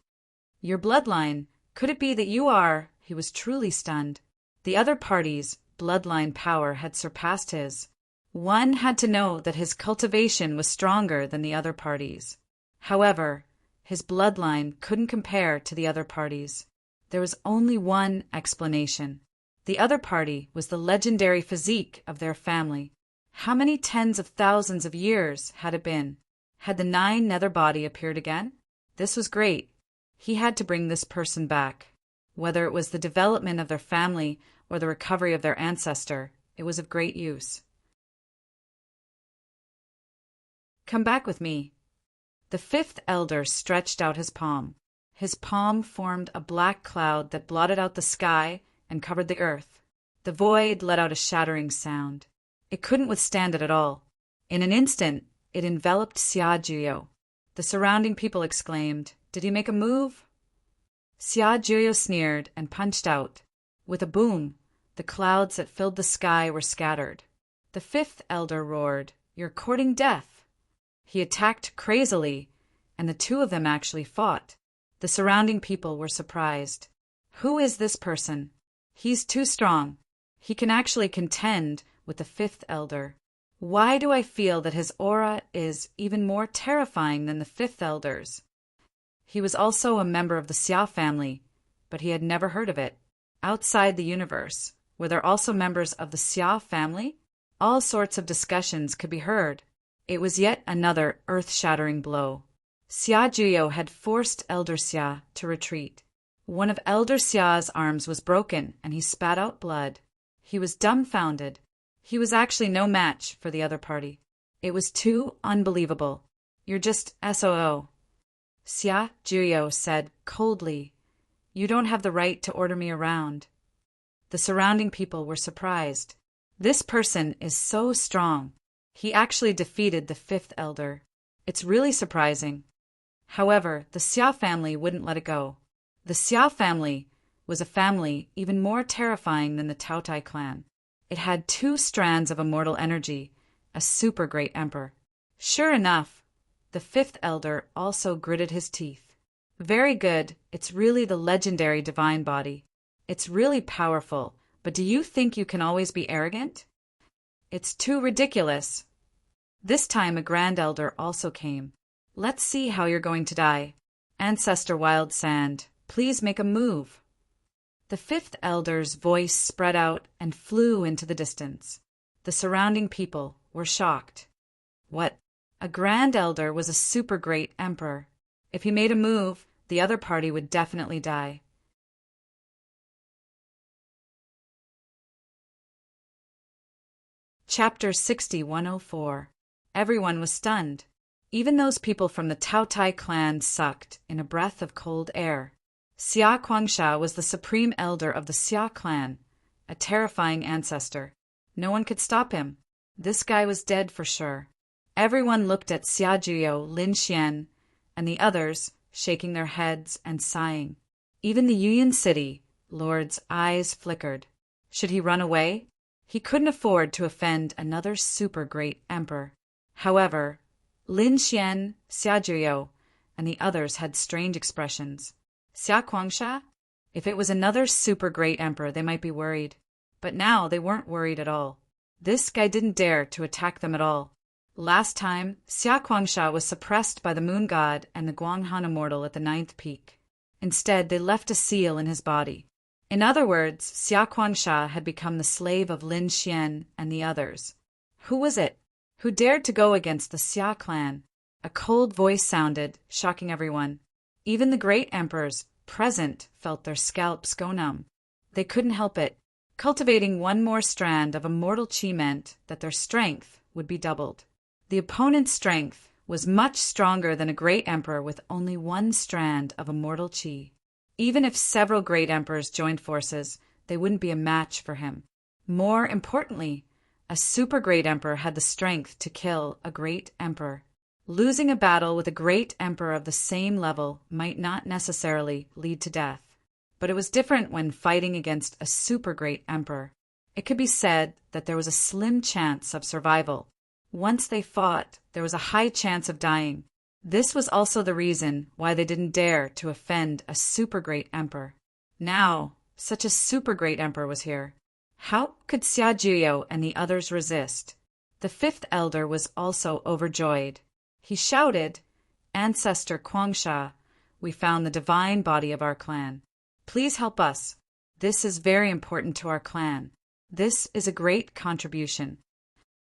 "Your bloodline, could it be that you are—" He was truly stunned. The other party's bloodline power had surpassed his. One had to know that his cultivation was stronger than the other party's. However, his bloodline couldn't compare to the other party's. There was only one explanation. The other party was the legendary physique of their family. How many tens of thousands of years had it been? Had the Nine Nether body appeared again? This was great. He had to bring this person back. Whether it was the development of their family or the recovery of their ancestor, it was of great use. "Come back with me." The fifth elder stretched out his palm. His palm formed a black cloud that blotted out the sky and covered the earth. The void let out a shattering sound. It couldn't withstand it at all. In an instant, it enveloped Xia Juyo. The surrounding people exclaimed, "Did he make a move?" Xia Juyo sneered and punched out. With a boom, the clouds that filled the sky were scattered. The fifth elder roared, "You're courting death." He attacked crazily, and the two of them actually fought. The surrounding people were surprised. Who is this person? He's too strong. He can actually contend with the fifth elder. Why do I feel that his aura is even more terrifying than the fifth elder's? He was also a member of the Xia family. but he had never heard of it. Outside the universe, were there also members of the Xia family? All sorts of discussions could be heard. It was yet another earth-shattering blow. Xia Juyo had forced Elder Xia to retreat. One of Elder Xia's arms was broken, and he spat out blood. He was dumbfounded. He was actually no match for the other party. It was too unbelievable. You're just SOO. Xia Juyo said coldly, You don't have the right to order me around. The surrounding people were surprised. This person is so strong. He actually defeated the fifth elder. It's really surprising. However, the Xia family wouldn't let it go. The Xia family was a family even more terrifying than the Taotai clan. It had 2 strands of immortal energy, a super great emperor. Sure enough, the fifth elder also gritted his teeth. Very good, it's really the legendary divine body. It's really powerful, but do you think you can always be arrogant? It's too ridiculous. This time a grand elder also came. Let's see how you're going to die. Ancestor Wild Sand, please make a move. The fifth elder's voice spread out and flew into the distance. The surrounding people were shocked. What? A grand elder was a super great emperor. If he made a move, the other party would definitely die. Chapter 6104. Everyone was stunned. Even those people from the Taotai clan sucked in a breath of cold air. Xia Kuangsha was the supreme elder of the Xia clan, a terrifying ancestor. No one could stop him. This guy was dead for sure. Everyone looked at Xia Juyo, Lin Xian, and the others, shaking their heads and sighing. Even the Yuyan City lord's eyes flickered. Should he run away? He couldn't afford to offend another super great emperor. However, Lin Xian, Xia Juyo, and the others had strange expressions. Xia Kuangsha? If it was another super great emperor, they might be worried. But now they weren't worried at all. This guy didn't dare to attack them at all. Last time, Xia Kuangsha was suppressed by the moon god and the Guanghan immortal at the 9th peak. Instead, they left a seal in his body. In other words, Xia Kuangsha had become the slave of Lin Xian and the others. Who was it? Who dared to go against the Xia clan? A cold voice sounded, shocking everyone. Even the great emperors present felt their scalps go numb. They couldn't help it. Cultivating one more strand of immortal qi meant that their strength would be doubled. The opponent's strength was much stronger than a great emperor with only one strand of immortal qi. Even if several great emperors joined forces, they wouldn't be a match for him. More importantly, a super great emperor had the strength to kill a great emperor. Losing a battle with a great emperor of the same level might not necessarily lead to death. But it was different when fighting against a super great emperor. It could be said that there was a slim chance of survival. Once they fought, there was a high chance of dying. This was also the reason why they didn't dare to offend a super great emperor. Now, such a super great emperor was here. How could Xia Juyo and the others resist? The fifth elder was also overjoyed. He shouted, Ancestor Kuangsha, we found the divine body of our clan. Please help us. This is very important to our clan. This is a great contribution.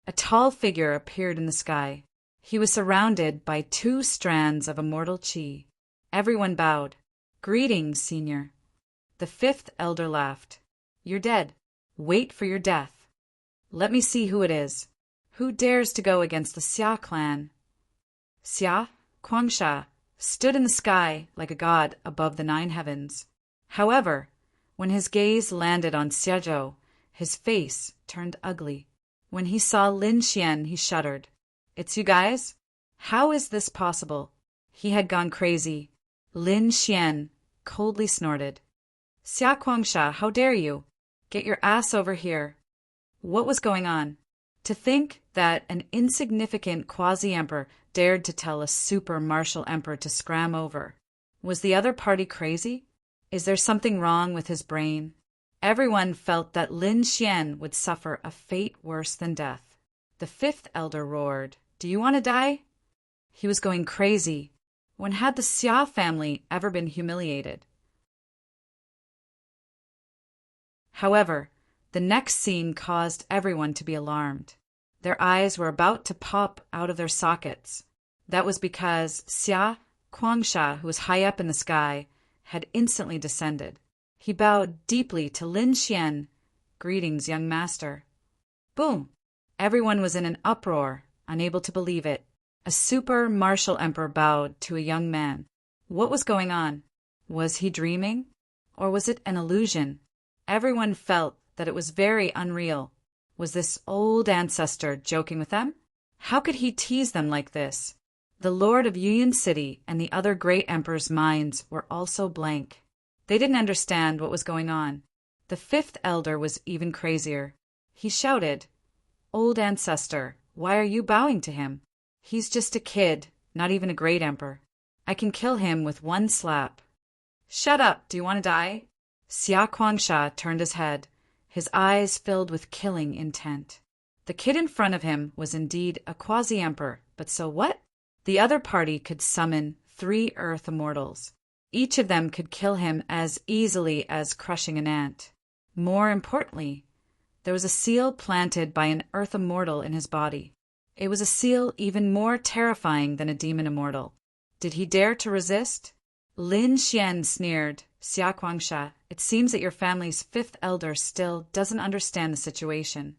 A tall figure appeared in the sky. He was surrounded by 2 strands of immortal qi. Everyone bowed. Greetings, senior. The fifth elder laughed. You're dead. Wait for your death. Let me see who it is. Who dares to go against the Xia clan? Xia Kuangsha stood in the sky like a god above the 9 heavens. However, when his gaze landed on Xiazhou, his face turned ugly. When he saw Lin Xian, he shuddered. It's you guys? How is this possible? He had gone crazy. Lin Xian coldly snorted. Xia Kuangsha, how dare you? Get your ass over here. What was going on? To think that an insignificant quasi-emperor dared to tell a super martial emperor to scram over. Was the other party crazy? Is there something wrong with his brain? Everyone felt that Lin Xian would suffer a fate worse than death. The fifth elder roared, Do you want to die? He was going crazy. When had the Xia family ever been humiliated? However, the next scene caused everyone to be alarmed. Their eyes were about to pop out of their sockets. That was because Xia Kuangsha, who was high up in the sky, had instantly descended. He bowed deeply to Lin Xian. "Greetings, young master." Boom! Everyone was in an uproar, unable to believe it. A super martial emperor bowed to a young man. What was going on? Was he dreaming? Or was it an illusion? Everyone felt that it was very unreal. Was this old ancestor joking with them? How could he tease them like this? The Lord of Yuan City and the other great emperors' minds were also blank. They didn't understand what was going on. The fifth elder was even crazier. He shouted, "Old ancestor, why are you bowing to him? He's just a kid, not even a great emperor. I can kill him with one slap." "Shut up, do you want to die?" Xia Kuangsha turned his head, his eyes filled with killing intent. The kid in front of him was indeed a quasi-emperor, but so what? The other party could summon 3 Earth Immortals. Each of them could kill him as easily as crushing an ant. More importantly, there was a seal planted by an Earth Immortal in his body. It was a seal even more terrifying than a demon immortal. Did he dare to resist? Lin Xian sneered, "Xia Kuangsha, it seems that your family's 5th elder still doesn't understand the situation.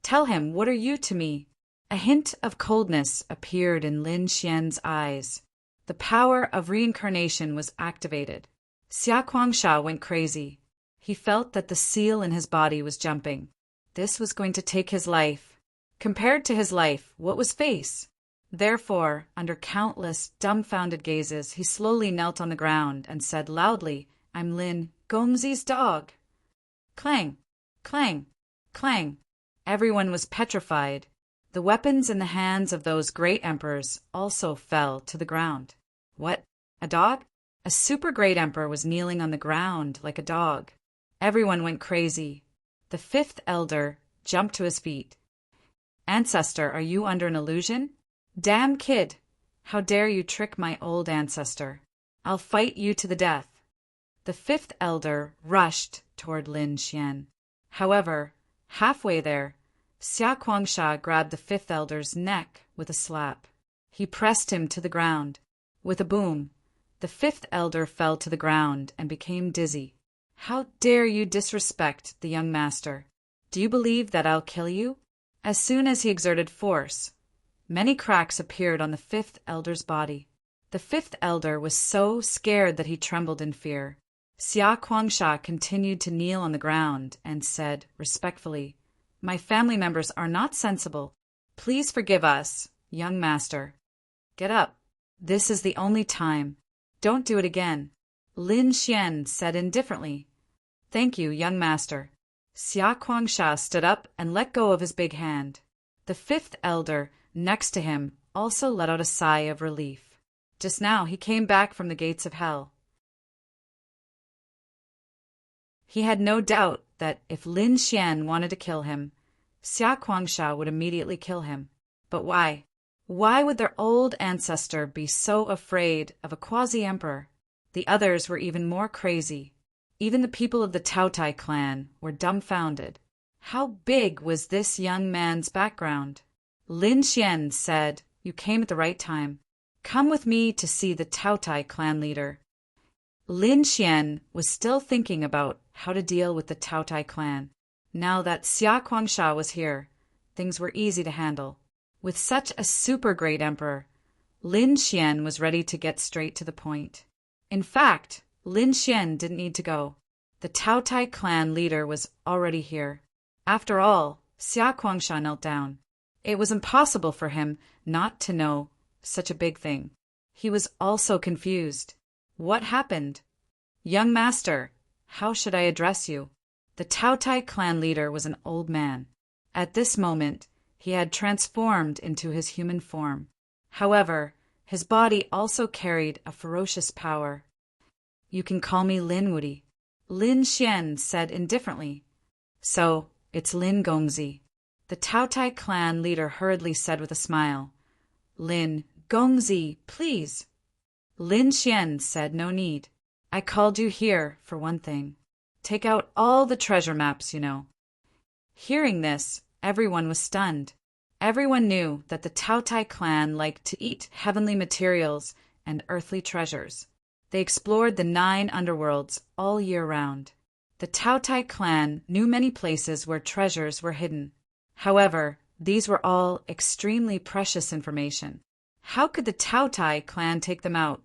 Tell him, what are you to me?" A hint of coldness appeared in Lin Xian's eyes. The power of reincarnation was activated. Xia Kuangsha went crazy. He felt that the seal in his body was jumping. This was going to take his life. Compared to his life, what was face? Therefore, under countless dumbfounded gazes, he slowly knelt on the ground and said loudly, "I'm Lin Gongzi's dog." Clang, clang, clang. Everyone was petrified. The weapons in the hands of those great emperors also fell to the ground. What? A dog? A super great emperor was kneeling on the ground like a dog. Everyone went crazy. The 5th elder jumped to his feet. "Ancestor, are you under an illusion? Damn kid! How dare you trick my old ancestor? I'll fight you to the death." The 5th elder rushed toward Lin Xian. However, halfway there, Xia Kuangsha grabbed the 5th elder's neck with a slap. He pressed him to the ground. With a boom, the 5th elder fell to the ground and became dizzy. "How dare you disrespect the young master? Do you believe that I'll kill you?" As soon as he exerted force, many cracks appeared on the 5th elder's body. The 5th elder was so scared that he trembled in fear. Xia Kuangsha continued to kneel on the ground and said respectfully, "My family members are not sensible. Please forgive us, young master. Get up. This is the only time. Don't do it again." Lin Xian said indifferently, "Thank you, young master." Xia Kuangsha stood up and let go of his big hand. The 5th elder next to him also let out a sigh of relief. Just now he came back from the gates of hell. He had no doubt that if Lin Xian wanted to kill him, Xia Kuangsha would immediately kill him. But why? Why would their old ancestor be so afraid of a quasi-emperor? The others were even more crazy. Even the people of the Taotai clan were dumbfounded. How big was this young man's background? Lin Xian said, "You came at the right time. Come with me to see the Taotai clan leader." Lin Xian was still thinking about how to deal with the Taotai clan. Now that Xia Kuangsha was here, things were easy to handle. With such a super great emperor, Lin Xian was ready to get straight to the point. In fact, Lin Xian didn't need to go. The Taotai clan leader was already here. After all, Xia Kuangsha knelt down. It was impossible for him not to know such a big thing. He was also confused. What happened? "Young master, how should I address you?" The Taotai clan leader was an old man. At this moment, he had transformed into his human form. However, his body also carried a ferocious power. "You can call me Lin Woody," Lin Xian said indifferently. "So, it's Lin Gongzi." The Taotai clan leader hurriedly said with a smile, "Lin Gongzi, please." Lin Xian said, "No need. I called you here for one thing." Take out all the treasure maps, you know." Hearing this, everyone was stunned. Everyone knew that the Taotai clan liked to eat heavenly materials and earthly treasures. They explored the 9 underworlds all year round. The Taotai clan knew many places where treasures were hidden. However, these were all extremely precious information. How could the Taotai clan take them out?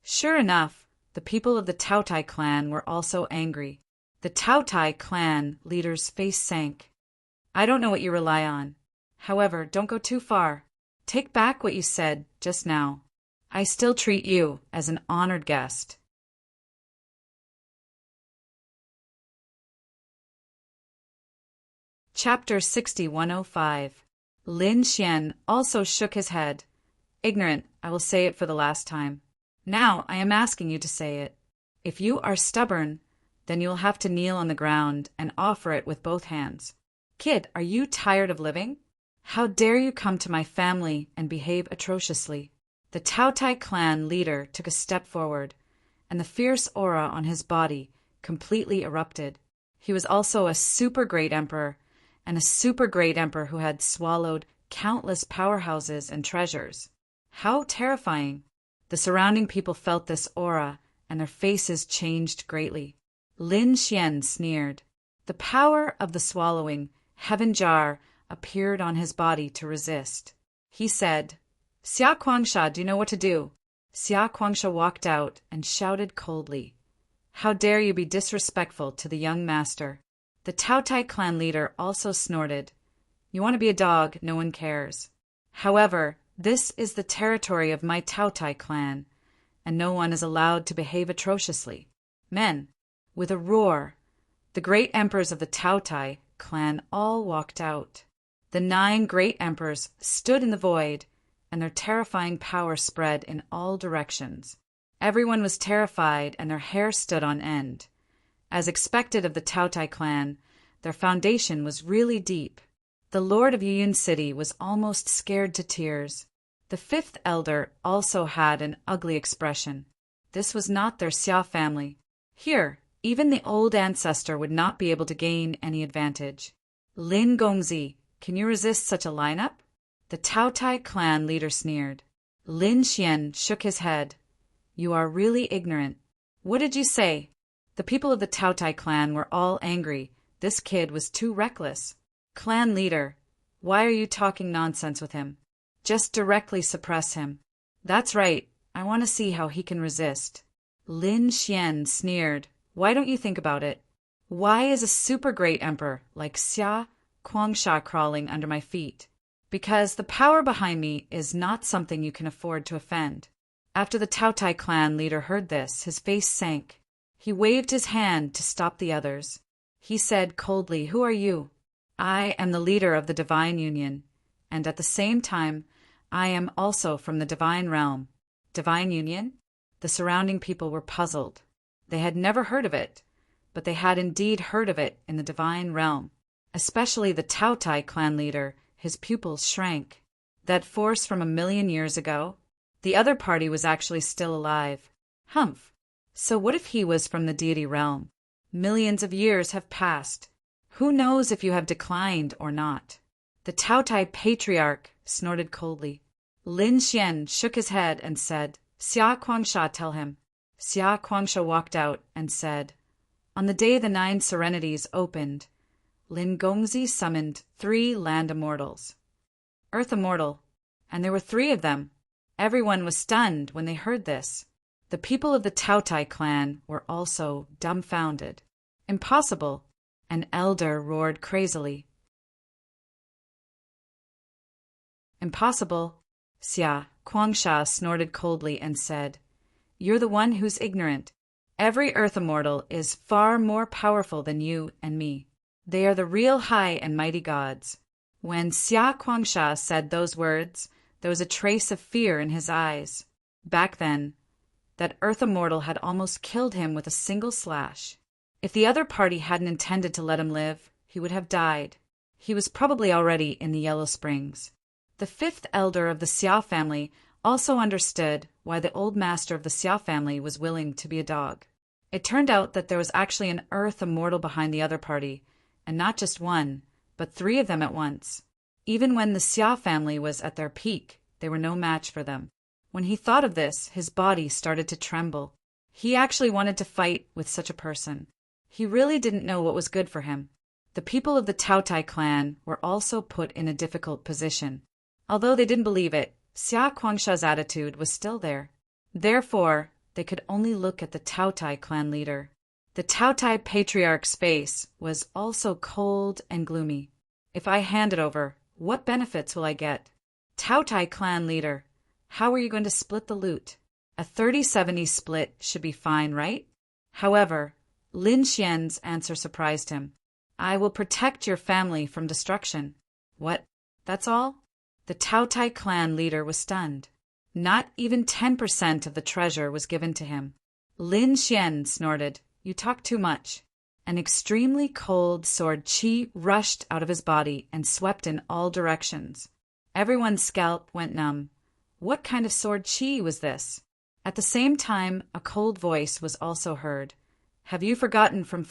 Sure enough, the people of the Taotai clan were also angry. The Taotai clan leader's face sank. "I don't know what you rely on. However, don't go too far. Take back what you said just now. I still treat you as an honored guest." Chapter 6105. Lin Xian also shook his head. "Ignorant, I will say it for the last time. Now I am asking you to say it. If you are stubborn, then you will have to kneel on the ground and offer it with both hands. Kid, are you tired of living? How dare you come to my family and behave atrociously?" The Taotai clan leader took a step forward, and the fierce aura on his body completely erupted. He was also a super great emperor, and a super great emperor who had swallowed countless powerhouses and treasures. How terrifying! The surrounding people felt this aura, and their faces changed greatly. Lin Xian sneered. The power of the swallowing heaven jar appeared on his body to resist. He said, "Xia Kuangsha, do you know what to do?" Xia Kuangsha walked out and shouted coldly, "How dare you be disrespectful to the young master?" The Taotai clan leader also snorted, "You want to be a dog, no one cares. However, this is the territory of my Taotai clan, and no one is allowed to behave atrociously." Men, with a roar, the great emperors of the Taotai clan all walked out. The 9 great emperors stood in the void, and their terrifying power spread in all directions. Everyone was terrified, and their hair stood on end. As expected of the Taotai clan, their foundation was really deep. The Lord of Yuyun City was almost scared to tears. The 5th elder also had an ugly expression. This was not their Xia family. Here, even the old ancestor would not be able to gain any advantage. "Lin Gongzi, can you resist such a lineup?" The Taotai clan leader sneered. Lin Xian shook his head. "You are really ignorant. What did you say?" The people of the Taotai clan were all angry. This kid was too reckless. "Clan leader, why are you talking nonsense with him? Just directly suppress him." "That's right. I want to see how he can resist." Lin Xian sneered. "Why don't you think about it? Why is a super great emperor like Xia Kuangsha crawling under my feet? Because the power behind me is not something you can afford to offend." After the Taotai clan leader heard this, his face sank. He waved his hand to stop the others. He said coldly, "Who are you?" "I am the leader of the Divine Union, and at the same time, I am also from the Divine Realm." Divine Union? The surrounding people were puzzled. They had never heard of it, but they had indeed heard of it in the Divine Realm. Especially the Taotai clan leader, his pupils shrank. That force from 1,000,000 years ago? The other party was actually still alive. Humph! So what if he was from the deity realm? Millions of years have passed. Who knows if you have declined or not? The Taotai patriarch snorted coldly. Lin Xian shook his head and said, "Xia Kuangsha, tell him." Xia Kuangsha walked out and said, "On the day the 9 serenities opened, Lin Gongzi summoned 3 land immortals." Earth immortal, and there were 3 of them. Everyone was stunned when they heard this. The people of the Taotai clan were also dumbfounded. "Impossible!" An elder roared crazily. "Impossible!" Xia Kuangsha snorted coldly and said, "You're the one who's ignorant. Every earth immortal is far more powerful than you and me. They are the real high and mighty gods." When Xia Kuangsha said those words, there was a trace of fear in his eyes. Back then, that earth immortal had almost killed him with a single slash. If the other party hadn't intended to let him live, he would have died. He was probably already in the Yellow Springs. The 5th elder of the Xiao family also understood why the old master of the Xiao family was willing to be a dog. It turned out that there was actually an Earth immortal behind the other party, and not just one, but three of them at once. Even when the Xia family was at their peak, they were no match for them. When he thought of this, his body started to tremble. He actually wanted to fight with such a person. He really didn't know what was good for him. The people of the Taotai clan were also put in a difficult position. Although they didn't believe it, Xia Guangsha's attitude was still there. Therefore, they could only look at the Taotai clan leader. The Taotai patriarch's face was also cold and gloomy. If I hand it over, what benefits will I get? Taotai clan leader, how are you going to split the loot? A 30-70 split should be fine, right? However, Lin Xian's answer surprised him. I will protect your family from destruction. What? That's all? The Taotai clan leader was stunned. Not even 10% of the treasure was given to him. Lin Xian snorted, You talk too much. An extremely cold sword qi rushed out of his body and swept in all directions. Everyone's scalp went numb. What kind of sword qi was this? At the same time, a cold voice was also heard. Have you forgotten from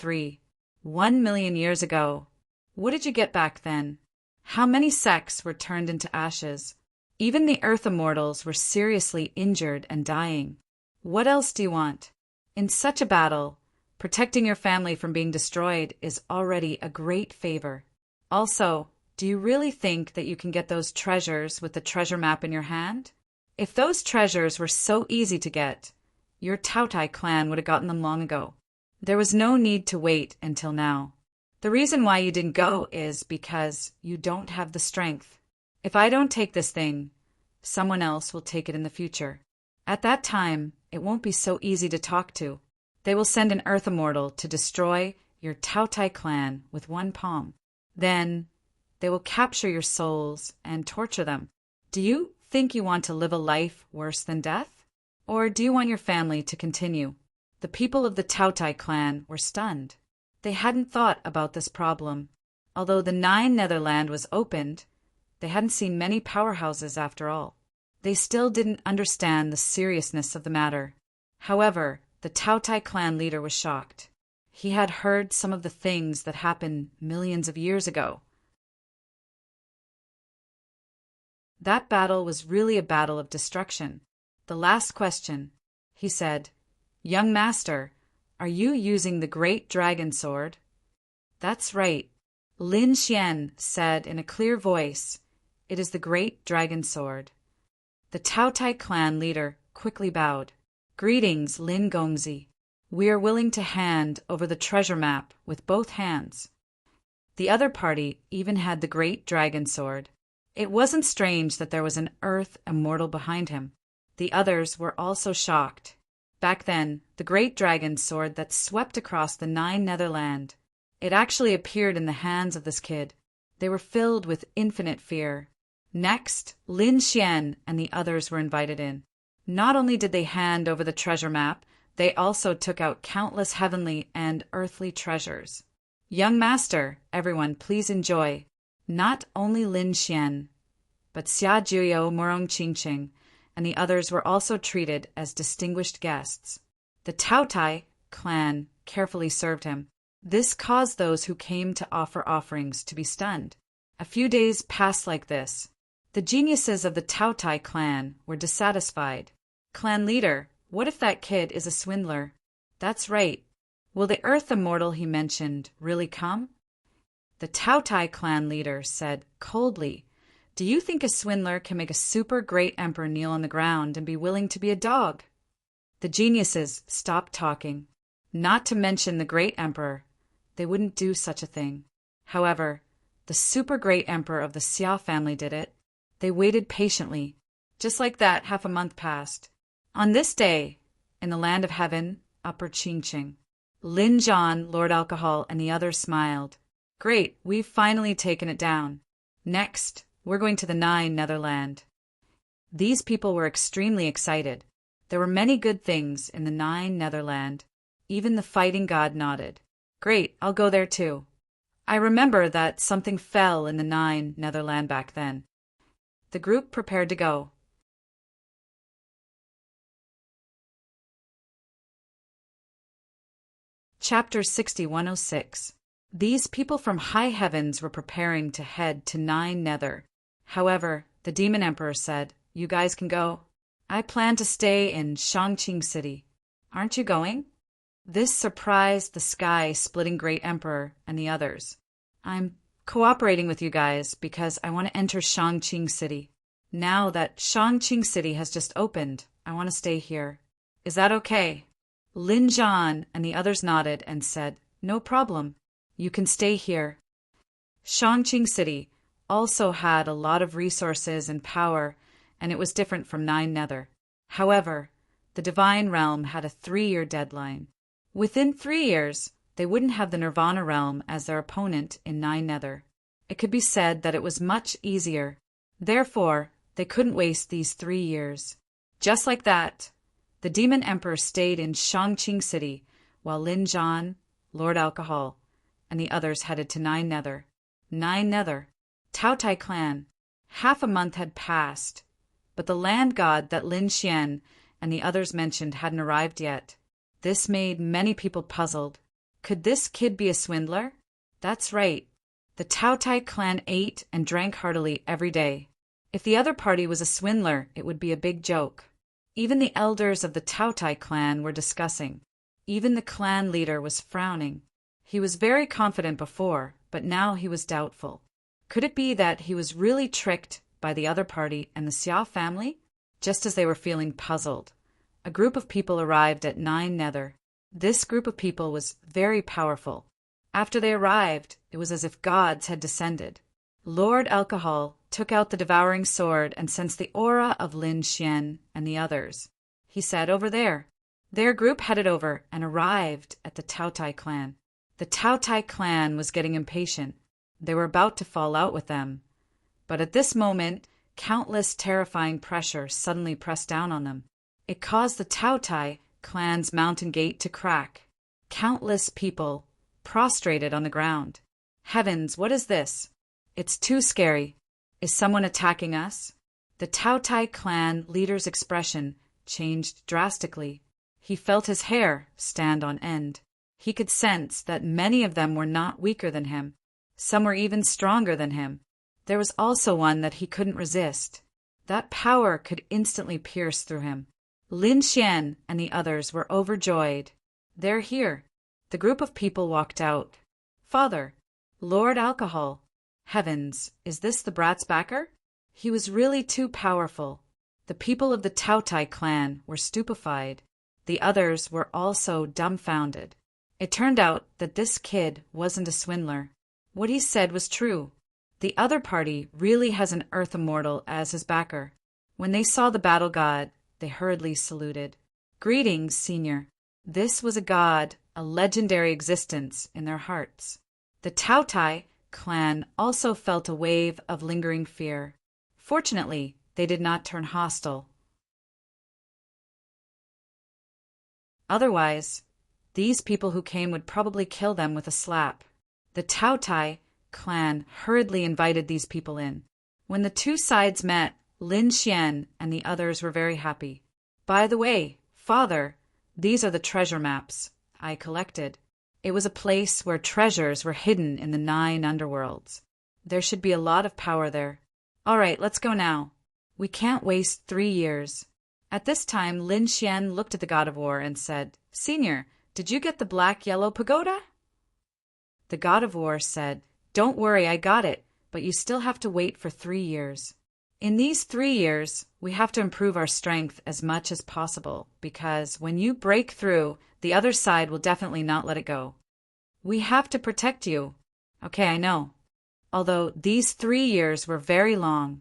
1 million years ago? What did you get back then? How many sects were turned into ashes? Even the Earth Immortals were seriously injured and dying. What else do you want? In such a battle, protecting your family from being destroyed is already a great favor. Also, do you really think that you can get those treasures with the treasure map in your hand? If those treasures were so easy to get, your Taotai clan would have gotten them long ago. There was no need to wait until now. The reason why you didn't go is because you don't have the strength. If I don't take this thing, someone else will take it in the future. At that time, it won't be so easy to talk to. They will send an Earth Immortal to destroy your Taotai clan with one palm. Then, they will capture your souls and torture them. Do you think you want to live a life worse than death? Or do you want your family to continue? The people of the Taotai clan were stunned. They hadn't thought about this problem. Although the Nine Netherland was opened, they hadn't seen many powerhouses after all. They still didn't understand the seriousness of the matter. However, the Taotai clan leader was shocked. He had heard some of the things that happened millions of years ago. That battle was really a battle of destruction. The last question, he said, Young master, are you using the great dragon sword? That's right. Lin Xian said in a clear voice, It is the great dragon sword. The Taotai clan leader quickly bowed. Greetings, Lin Gongzi. We are willing to hand over the treasure map with both hands. The other party even had the great dragon sword. It wasn't strange that there was an Earth Immortal behind him. The others were also shocked. Back then, the great dragon sword that swept across the Nine Netherland. It actually appeared in the hands of this kid. They were filled with infinite fear. Next, Lin Xian and the others were invited in. Not only did they hand over the treasure map, they also took out countless heavenly and earthly treasures. Young master, everyone, please enjoy. Not only Lin Xian, but Xia Jiuyou, Morong Qingqing, and the others were also treated as distinguished guests. The Taotai clan carefully served him. This caused those who came to offer offerings to be stunned. A few days passed like this. The geniuses of the Taotai clan were dissatisfied. Clan leader, what if that kid is a swindler? That's right. Will the Earth Immortal he mentioned really come? The Taotai clan leader said coldly, Do you think a swindler can make a super great emperor kneel on the ground and be willing to be a dog? The geniuses stopped talking. Not to mention the great emperor. They wouldn't do such a thing. However, the super great emperor of the Xia family did it. They waited patiently. Just like that, half a month passed. On this day, in the land of heaven, Upper Qingqing, Lin Zhan, Lord Alcohol, and the others smiled. Great, we've finally taken it down. Next, we're going to the Nine Netherland. These people were extremely excited. There were many good things in the Nine Netherland. Even the fighting god nodded. Great, I'll go there too. I remember that something fell in the Nine Netherland back then. The group prepared to go. Chapter 6106. These people from high heavens were preparing to head to Nine Nether. However, the Demon Emperor said, "You guys can go. I plan to stay in Shangqing City. Aren't you going?" This surprised the sky-splitting Great Emperor and the others. "I'm cooperating with you guys because I want to enter Shangqing City. Now that Shangqing City has just opened, I want to stay here. Is that okay?" Lin Zhan and the others nodded and said, "No problem. You can stay here." Shangqing City also had a lot of resources and power, and it was different from Nine Nether. However, the Divine Realm had a 3-year deadline. Within 3 years, they wouldn't have the Nirvana Realm as their opponent in Nine Nether. It could be said that it was much easier. Therefore, they couldn't waste these 3 years. Just like that, the Demon Emperor stayed in Shangqing City while Lin Zhan, Lord Alcohol, and the others headed to Nine Nether. Nine Nether. Tao Tai clan. Half a month had passed, but the land god that Lin Xian and the others mentioned hadn't arrived yet. This made many people puzzled. Could this kid be a swindler? That's right. The Tao Tai clan ate and drank heartily every day. If the other party was a swindler, it would be a big joke. Even the elders of the Tao Tai clan were discussing. Even the clan leader was frowning. He was very confident before, but now he was doubtful. Could it be that he was really tricked by the other party and the Xia family? Just as they were feeling puzzled, a group of people arrived at Nine Nether. This group of people was very powerful. After they arrived, it was as if gods had descended. Lord Alcohol took out the devouring sword and sensed the aura of Lin Xian and the others. He said, "Over there." Their group headed over and arrived at the Tao Tai clan. The Tao Tai clan was getting impatient. They were about to fall out with them. But at this moment, countless terrifying pressure suddenly pressed down on them. It caused the Tao Tai clan's mountain gate to crack. Countless people prostrated on the ground. Heavens, what is this? It's too scary. Is someone attacking us? The Tao Tai clan leader's expression changed drastically. He felt his hair stand on end. He could sense that many of them were not weaker than him. Some were even stronger than him. There was also one that he couldn't resist. That power could instantly pierce through him. Lin Xian and the others were overjoyed. "They're here." The group of people walked out. "Father, Lord Alcohol. Heavens, is this the brat's backer?" He was really too powerful. The people of the Tao Tai clan were stupefied. The others were also dumbfounded. It turned out that this kid wasn't a swindler. What he said was true. The other party really has an earth immortal as his backer. When they saw the battle god, they hurriedly saluted. "Greetings, Senior." This was a god, a legendary existence in their hearts. The Tao Tai clan also felt a wave of lingering fear. Fortunately, they did not turn hostile. Otherwise, these people who came would probably kill them with a slap. The Tao Tai clan hurriedly invited these people in. When the two sides met, Lin Xian and the others were very happy. "By the way, Father, these are the treasure maps I collected. It was a place where treasures were hidden in the 9 underworlds. There should be a lot of power there. All right, let's go now. We can't waste 3 years." At this time, Lin Xian looked at the god of war and said, "Senior, did you get the black-yellow pagoda?" The god of war said, "Don't worry, I got it, but you still have to wait for 3 years. In these 3 years, we have to improve our strength as much as possible, because when you break through, the other side will definitely not let it go. We have to protect you." "Okay, I know." Although these 3 years were very long,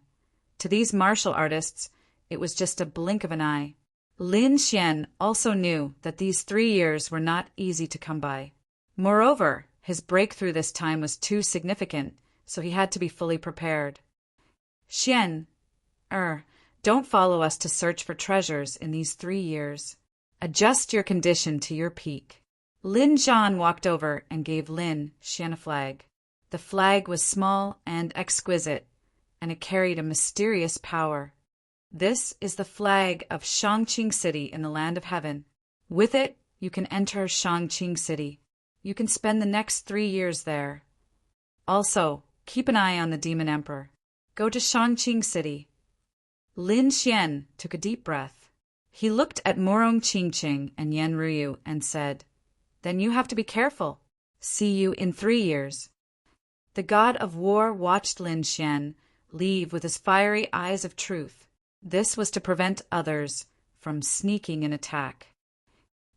to these martial artists, it was just a blink of an eye. Lin Xian also knew that these 3 years were not easy to come by. Moreover, his breakthrough this time was too significant, so he had to be fully prepared. "Xian, don't follow us to search for treasures in these 3 years. Adjust your condition to your peak." Lin Zhan walked over and gave Lin Xian a flag. The flag was small and exquisite, and it carried a mysterious power. This is the flag of Shangqing City in the land of heaven. With it, you can enter Shangqing City. You can spend the next 3 years there. Also, keep an eye on the Demon Emperor. Go to Shangqing City." Lin Xian took a deep breath. He looked at Morong Qingqing and Yan Ruyu and said, "Then you have to be careful. See you in 3 years." The god of war watched Lin Xian leave with his fiery eyes of truth. This was to prevent others from sneaking an attack.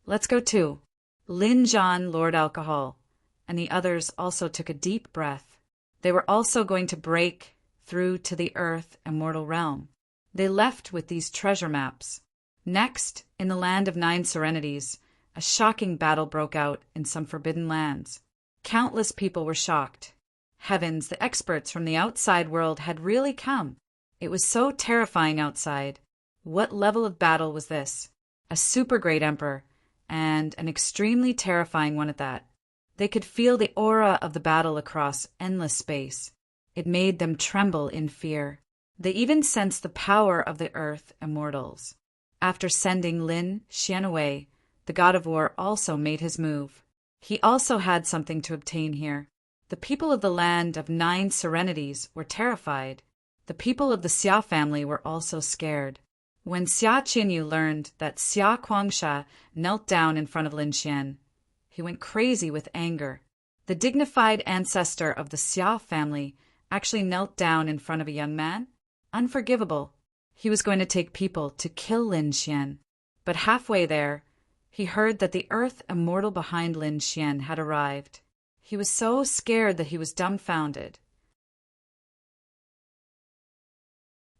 "Let's go too." Lin Zhan, Lord Alcohol, and the others also took a deep breath. They were also going to break through to the earth immortal realm. They left with these treasure maps. Next, in the land of 9 serenities, a shocking battle broke out in some forbidden lands. Countless people were shocked. Heavens, the experts from the outside world had really come. It was so terrifying outside. What level of battle was this? A super great emperor, and an extremely terrifying one at that. They could feel the aura of the battle across endless space. It made them tremble in fear. They even sensed the power of the earth immortals. After sending Lin Xian away, the god of war also made his move. He also had something to obtain here. The people of the land of 9 serenities were terrified. The people of the Xia family were also scared. When Xia Qinyu learned that Xia Kuangsha knelt down in front of Lin Xian, he went crazy with anger. The dignified ancestor of the Xia family actually knelt down in front of a young man? Unforgivable. He was going to take people to kill Lin Xian. But halfway there, he heard that the earth immortal behind Lin Xian had arrived. He was so scared that he was dumbfounded.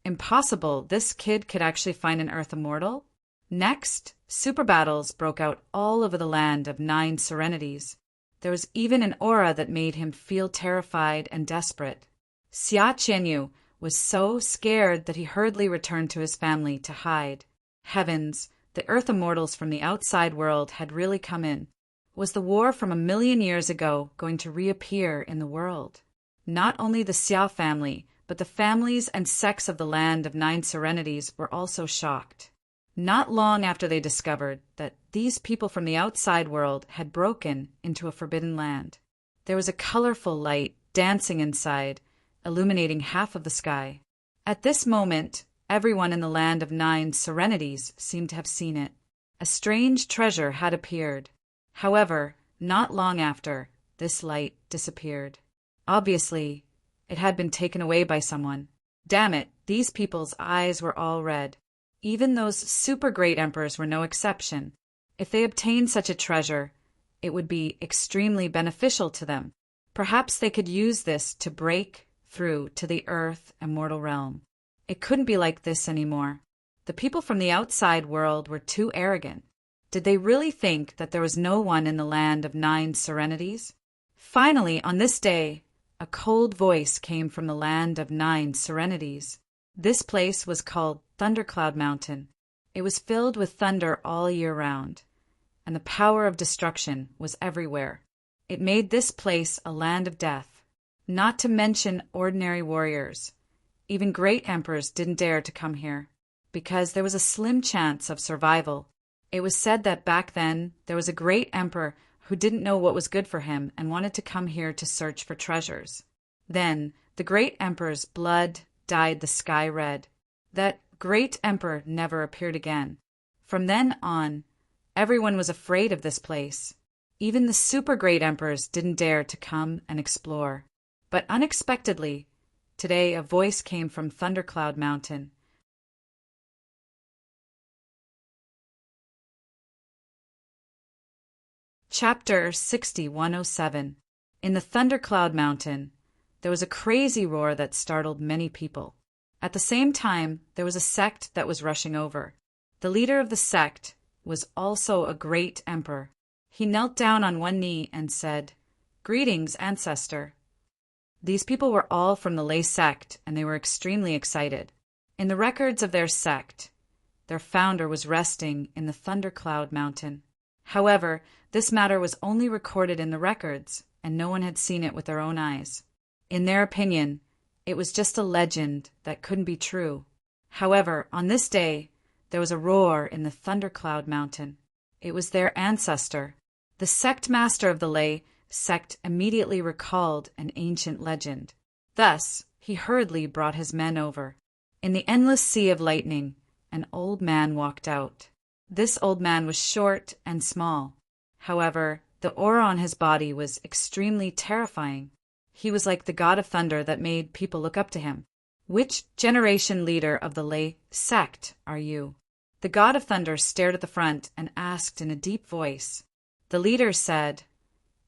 Impossible, this kid could actually find an earth immortal? Next, super battles broke out all over the land of 9 serenities. There was even an aura that made him feel terrified and desperate. Xia Qianyu was so scared that he hurriedly returned to his family to hide. Heavens, the earth immortals from the outside world had really come in. Was the war from 1,000,000 years ago going to reappear in the world? Not only the Xia family, but the families and sects of the land of 9 serenities were also shocked. Not long after they discovered that these people from the outside world had broken into a forbidden land. There was a colorful light dancing inside, illuminating half of the sky. At this moment, everyone in the land of 9 serenities seemed to have seen it. A strange treasure had appeared. However, not long after, this light disappeared. Obviously, it had been taken away by someone. Damn it, these people's eyes were all red. Even those super great emperors were no exception. If they obtained such a treasure, it would be extremely beneficial to them. Perhaps they could use this to break through to the earth immortal realm. It couldn't be like this anymore. The people from the outside world were too arrogant. Did they really think that there was no one in the land of 9 serenities? Finally, on this day, a cold voice came from the land of 9 serenities. This place was called Thundercloud Mountain. It was filled with thunder all year round, and the power of destruction was everywhere. It made this place a land of death, not to mention ordinary warriors. Even great emperors didn't dare to come here, because there was a slim chance of survival. It was said that back then there was a great emperor who didn't know what was good for him and wanted to come here to search for treasures. Then the great emperor's blood dyed the sky red. That great emperor never appeared again. From then on, everyone was afraid of this place. Even the super great emperors didn't dare to come and explore. But unexpectedly, today a voice came from Thundercloud Mountain. Chapter 6107. In the Thundercloud Mountain, there was a crazy roar that startled many people. At the same time, there was a sect that was rushing over. The leader of the sect was also a great emperor. He knelt down on one knee and said, "Greetings, ancestor." These people were all from the Lei sect, and they were extremely excited. In the records of their sect, their founder was resting in the Thundercloud Mountain. However, this matter was only recorded in the records, and no one had seen it with their own eyes. In their opinion, it was just a legend that couldn't be true. However, on this day, there was a roar in the Thundercloud Mountain. It was their ancestor. The sect master of the lay sect immediately recalled an ancient legend. Thus, he hurriedly brought his men over. In the endless sea of lightning, an old man walked out. This old man was short and small. However, the aura on his body was extremely terrifying. He was like the god of thunder that made people look up to him. Which generation leader of the lay sect are you? The god of thunder stared at the front and asked in a deep voice. The leader said,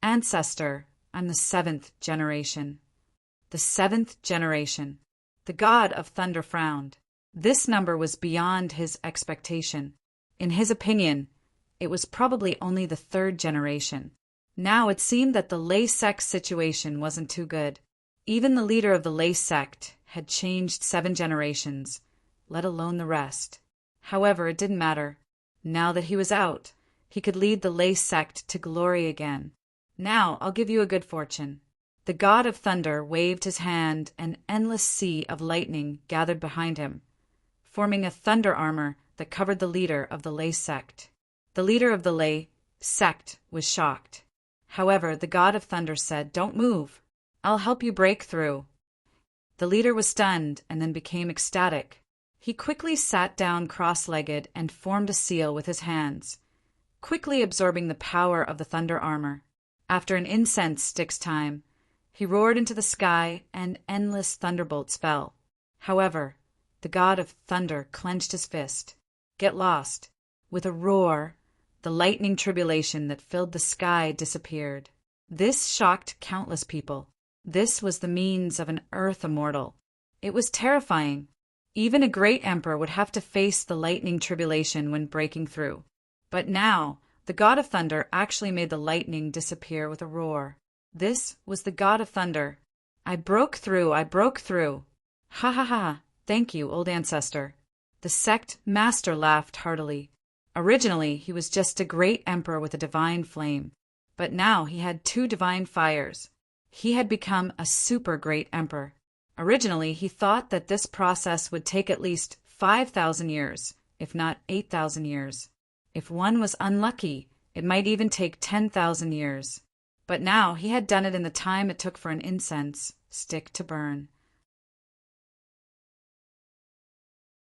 Ancestor, I'm the 7th generation. The 7th generation. The god of thunder frowned. This number was beyond his expectation. In his opinion, it was probably only the 3rd generation. Now it seemed that the lay sect situation wasn't too good. Even the leader of the lay sect had changed 7 generations, let alone the rest. However, it didn't matter. Now that he was out, he could lead the lay sect to glory again. Now I'll give you a good fortune. The god of thunder waved his hand, an endless sea of lightning gathered behind him, forming a thunder armor that covered the leader of the lay sect. The leader of the lay sect was shocked. However, the god of thunder said, Don't move. I'll help you break through. The leader was stunned and then became ecstatic. He quickly sat down cross-legged and formed a seal with his hands, quickly absorbing the power of the thunder armor. After an incense stick's time, he roared into the sky and endless thunderbolts fell. However, the god of thunder clenched his fist. Get lost. With a roar, the lightning tribulation that filled the sky disappeared. This shocked countless people. This was the means of an earth immortal. It was terrifying. Even a great emperor would have to face the lightning tribulation when breaking through. But now, the god of thunder actually made the lightning disappear with a roar. This was the god of thunder. I broke through. Ha ha ha. Thank you, old ancestor. The sect master laughed heartily. Originally, he was just a great emperor with a divine flame. But now he had 2 divine fires. He had become a super great emperor. Originally, he thought that this process would take at least 5,000 years, if not 8,000 years. If one was unlucky, it might even take 10,000 years. But now he had done it in the time it took for an incense stick to burn.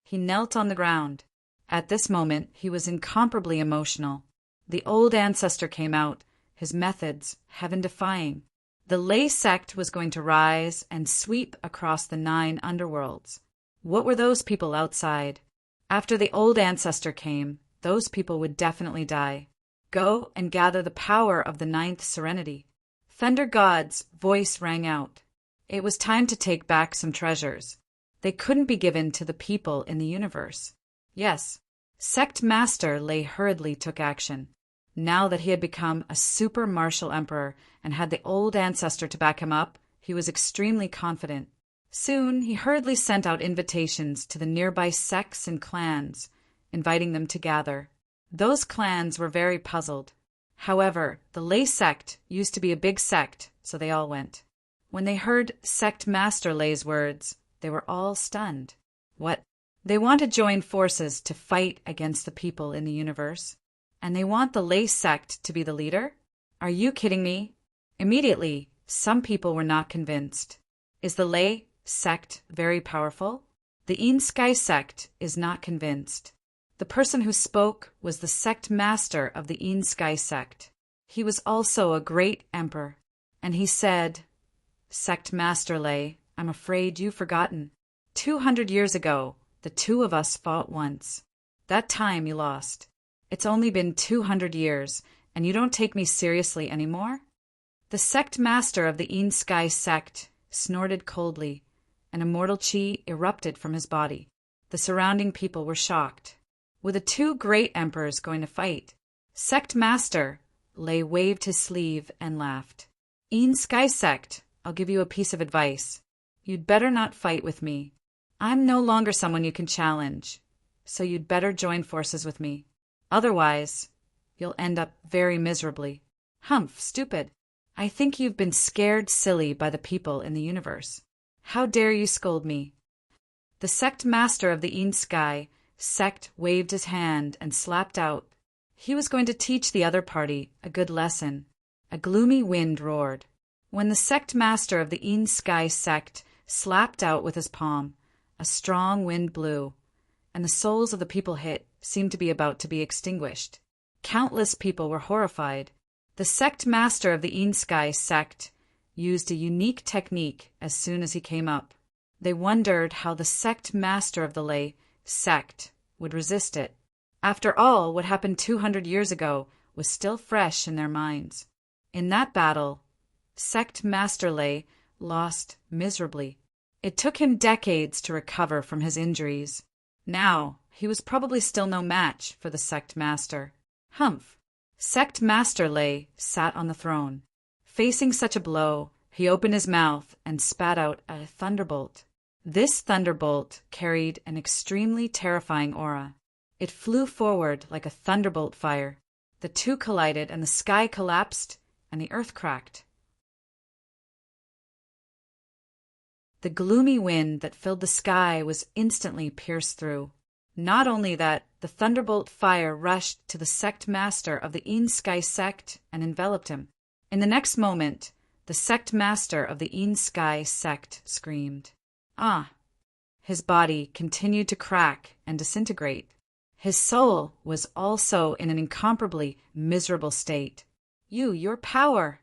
He knelt on the ground. At this moment, he was incomparably emotional. The old ancestor came out, his methods heaven-defying. The lay sect was going to rise and sweep across the 9 underworlds. What were those people outside? After the old ancestor came, those people would definitely die. Go and gather the power of the 9th serenity. Thunder God's voice rang out. It was time to take back some treasures. They couldn't be given to the people in the universe. Yes, Sect Master Lay hurriedly took action. Now that he had become a super martial emperor and had the old ancestor to back him up, he was extremely confident. Soon, he hurriedly sent out invitations to the nearby sects and clans, inviting them to gather. Those clans were very puzzled. However, the Lay sect used to be a big sect, so they all went. When they heard Sect Master Lay's words, they were all stunned. What? They want to join forces to fight against the people in the universe? And they want the Lay sect to be the leader? Are you kidding me? Immediately, some people were not convinced. Is the Lay sect very powerful? The Een Sky sect is not convinced. The person who spoke was the sect master of the Een Sky sect. He was also a great emperor, and he said, Sect Master Lay, I'm afraid you've forgotten. 200 years ago, the 2 of us fought once. That time you lost. It's only been 200 years, and you don't take me seriously anymore? The sect master of the Een Sky sect snorted coldly. An immortal chi erupted from his body. The surrounding people were shocked. Were the 2 great emperors going to fight? Sect Master Lay waved his sleeve and laughed. Een Sky sect, I'll give you a piece of advice. You'd better not fight with me. I'm no longer someone you can challenge, so you'd better join forces with me. Otherwise, you'll end up very miserably. Humph, stupid. I think you've been scared silly by the people in the universe. How dare you scold me? The sect master of the Een Sky sect waved his hand and slapped out. He was going to teach the other party a good lesson. A gloomy wind roared. When the sect master of the Sky sect slapped out with his palm, a strong wind blew, and the souls of the people hit seemed to be about to be extinguished. Countless people were horrified. The sect master of the Sky sect used a unique technique as soon as he came up. They wondered how the sect master of the lay sect would resist it. After all, what happened 200 years ago was still fresh in their minds. In that battle, sect master Lay lost miserably. It took him decades to recover from his injuries. Now, he was probably still no match for the sect master. Humph! Sect master Lay sat on the throne. Facing such a blow, he opened his mouth and spat out a thunderbolt. This thunderbolt carried an extremely terrifying aura. It flew forward like a thunderbolt fire. The two collided and the sky collapsed and the earth cracked. The gloomy wind that filled the sky was instantly pierced through. Not only that, the thunderbolt fire rushed to the sect master of the Sky sect and enveloped him. In the next moment, the sect master of the Sky sect screamed. Ah! His body continued to crack and disintegrate. His soul was also in an incomparably miserable state. Your power!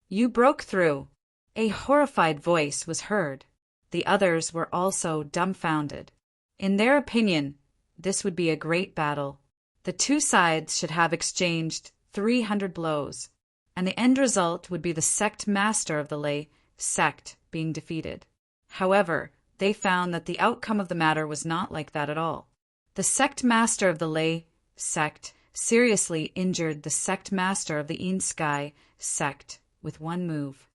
You broke through. A horrified voice was heard. The others were also dumbfounded. In their opinion, this would be a great battle. The two sides should have exchanged 300 blows, and the end result would be the sect master of the lay sect being defeated. However, they found that the outcome of the matter was not like that at all. The sect master of the lay sect seriously injured the sect master of the Sky sect with one move.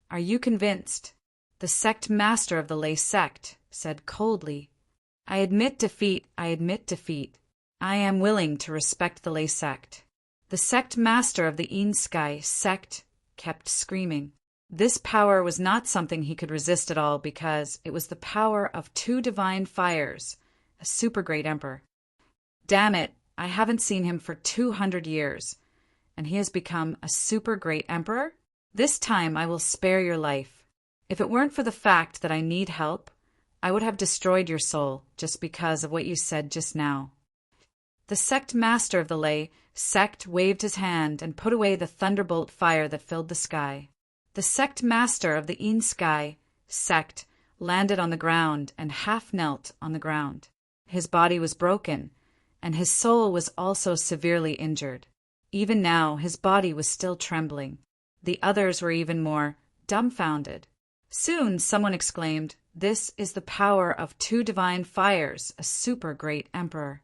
Are you convinced? The sect master of the lay sect said coldly. I admit defeat. I am willing to respect the lay sect. The sect master of the Sky sect kept screaming. This power was not something he could resist at all because it was the power of two divine fires, a super great emperor. Damn it, I haven't seen him for 200 years, and he has become a super great emperor? This time I will spare your life. If it weren't for the fact that I need help, I would have destroyed your soul just because of what you said just now. The sect master of the lay sect waved his hand and put away the thunderbolt fire that filled the sky. The sect master of the Sky sect landed on the ground and half knelt on the ground. His body was broken, and his soul was also severely injured. Even now, his body was still trembling. The others were even more dumbfounded. Soon someone exclaimed, "This is the power of two divine fires, a super great emperor."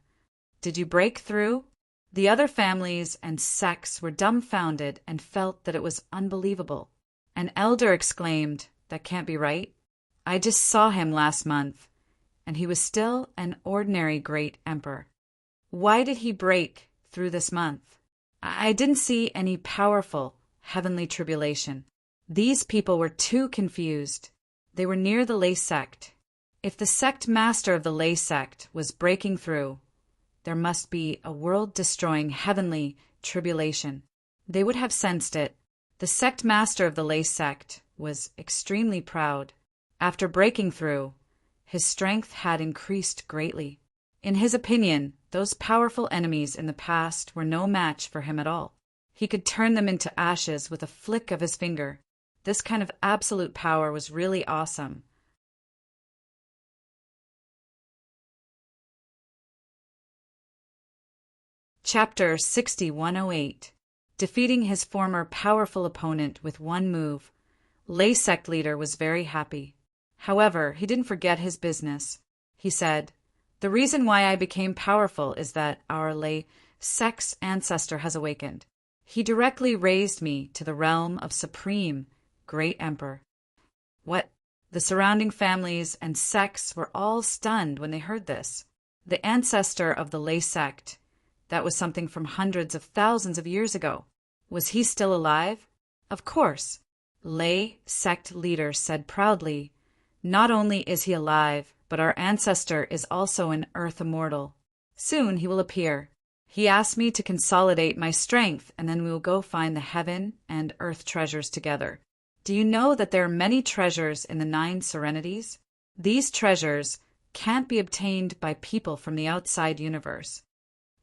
Did you break through? The other families and sects were dumbfounded and felt that it was unbelievable. An elder exclaimed, "That can't be right. I just saw him last month, and he was still an ordinary great emperor. Why did he break through this month? I didn't see any powerful heavenly tribulation." These people were too confused. They were near the lay sect. If the sect master of the lay sect was breaking through, there must be a world-destroying heavenly tribulation. They would have sensed it. The sect master of the lay sect was extremely proud. After breaking through, his strength had increased greatly. In his opinion, those powerful enemies in the past were no match for him at all. He could turn them into ashes with a flick of his finger. This kind of absolute power was really awesome. Chapter 6108. Defeating his former powerful opponent with one move. Lay sect leader was very happy. However, he didn't forget his business. He said, "The reason why I became powerful is that our lay sect's ancestor has awakened. He directly raised me to the realm of supreme great emperor." What? The surrounding families and sects were all stunned when they heard this. The ancestor of the lay sect, that was something from hundreds of thousands of years ago. Was he still alive? Of course. Lay sect leader said proudly, "Not only is he alive, but our ancestor is also an earth immortal. Soon he will appear. He asked me to consolidate my strength, and then we will go find the heaven and earth treasures together. Do you know that there are many treasures in the 9 serenities? These treasures can't be obtained by people from the outside universe.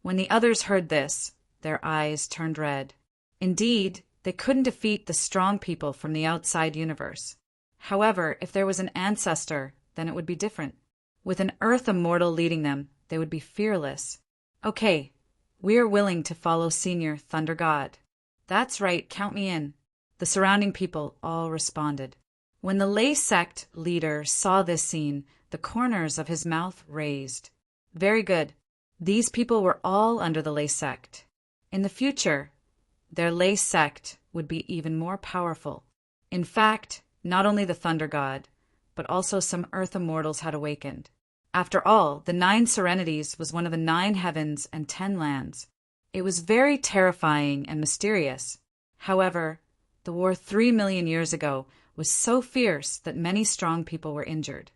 When the others heard this, their eyes turned red. Indeed, they couldn't defeat the strong people from the outside universe. However, if there was an ancestor, then it would be different. With an earth immortal leading them, they would be fearless. Okay, we are willing to follow Senior Thunder God. That's right, count me in. The surrounding people all responded. When the lay sect leader saw this scene, the corners of his mouth raised. Very good. These people were all under the lay sect. In the future, their lay sect would be even more powerful. In fact, not only the Thunder God, but also some earth immortals had awakened. After all, the 9 serenities was one of the 9 heavens and 10 lands. It was very terrifying and mysterious. However, the war 3 million years ago was so fierce that many strong people were injured.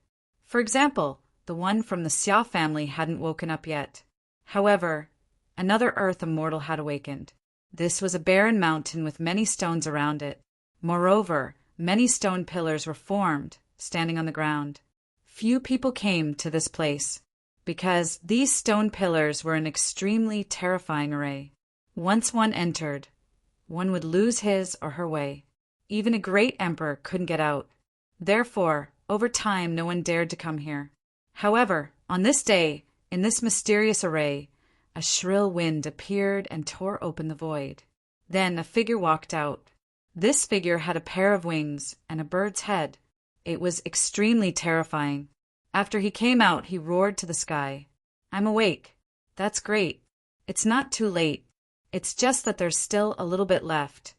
For example, the one from the Xia family hadn't woken up yet. However, another earth immortal had awakened. This was a barren mountain with many stones around it. Moreover, many stone pillars were formed, standing on the ground. Few people came to this place, because these stone pillars were an extremely terrifying array. Once one entered, one would lose his or her way. Even a great emperor couldn't get out. Therefore, over time, no one dared to come here. However, on this day, in this mysterious array, a shrill wind appeared and tore open the void. Then a figure walked out. This figure had a pair of wings and a bird's head. It was extremely terrifying. After he came out, he roared to the sky. I'm awake. That's great. It's not too late. It's just that there's still a little bit left.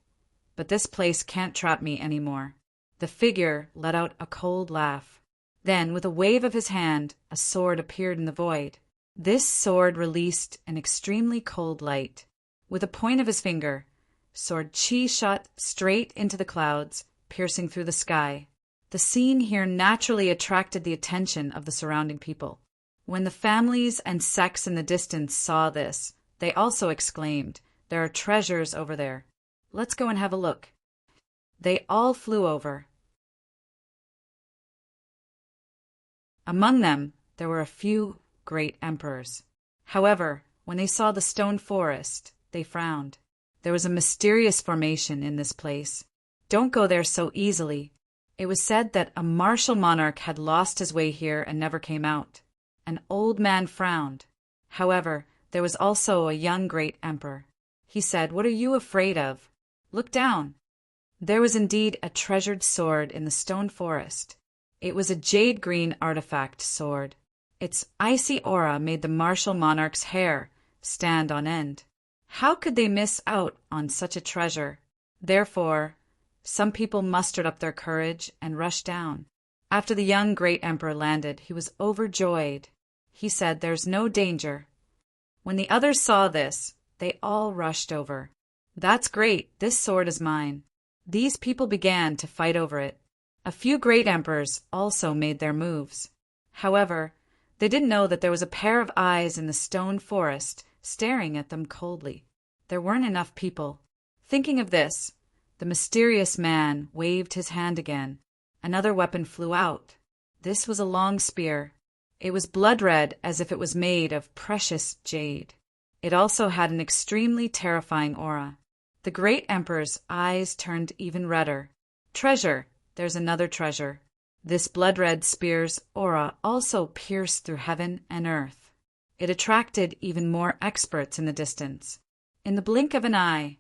But this place can't trap me anymore. The figure let out a cold laugh. Then, with a wave of his hand, a sword appeared in the void. This sword released an extremely cold light. With the point of his finger, Sword Chi shot straight into the clouds, piercing through the sky. The scene here naturally attracted the attention of the surrounding people. When the families and sects in the distance saw this, they also exclaimed, "There are treasures over there. Let's go and have a look." They all flew over. Among them, there were a few great emperors. However, when they saw the stone forest, they frowned. There was a mysterious formation in this place. Don't go there so easily. It was said that a martial monarch had lost his way here and never came out. An old man frowned. However, there was also a young great emperor. He said, "What are you afraid of? Look down." There was indeed a treasured sword in the stone forest. It was a jade-green artifact sword. Its icy aura made the martial monarch's hair stand on end. How could they miss out on such a treasure? Therefore, some people mustered up their courage and rushed down. After the young great emperor landed, he was overjoyed. He said, "There's no danger." When the others saw this, they all rushed over. "That's great, this sword is mine." These people began to fight over it. A few great emperors also made their moves. However, they didn't know that there was a pair of eyes in the stone forest staring at them coldly. There weren't enough people. Thinking of this, the mysterious man waved his hand again. Another weapon flew out. This was a long spear. It was blood-red as if it was made of precious jade. It also had an extremely terrifying aura. The great emperor's eyes turned even redder. "Treasure! There's another treasure." This blood-red spear's aura also pierced through heaven and earth. It attracted even more experts in the distance. In the blink of an eye,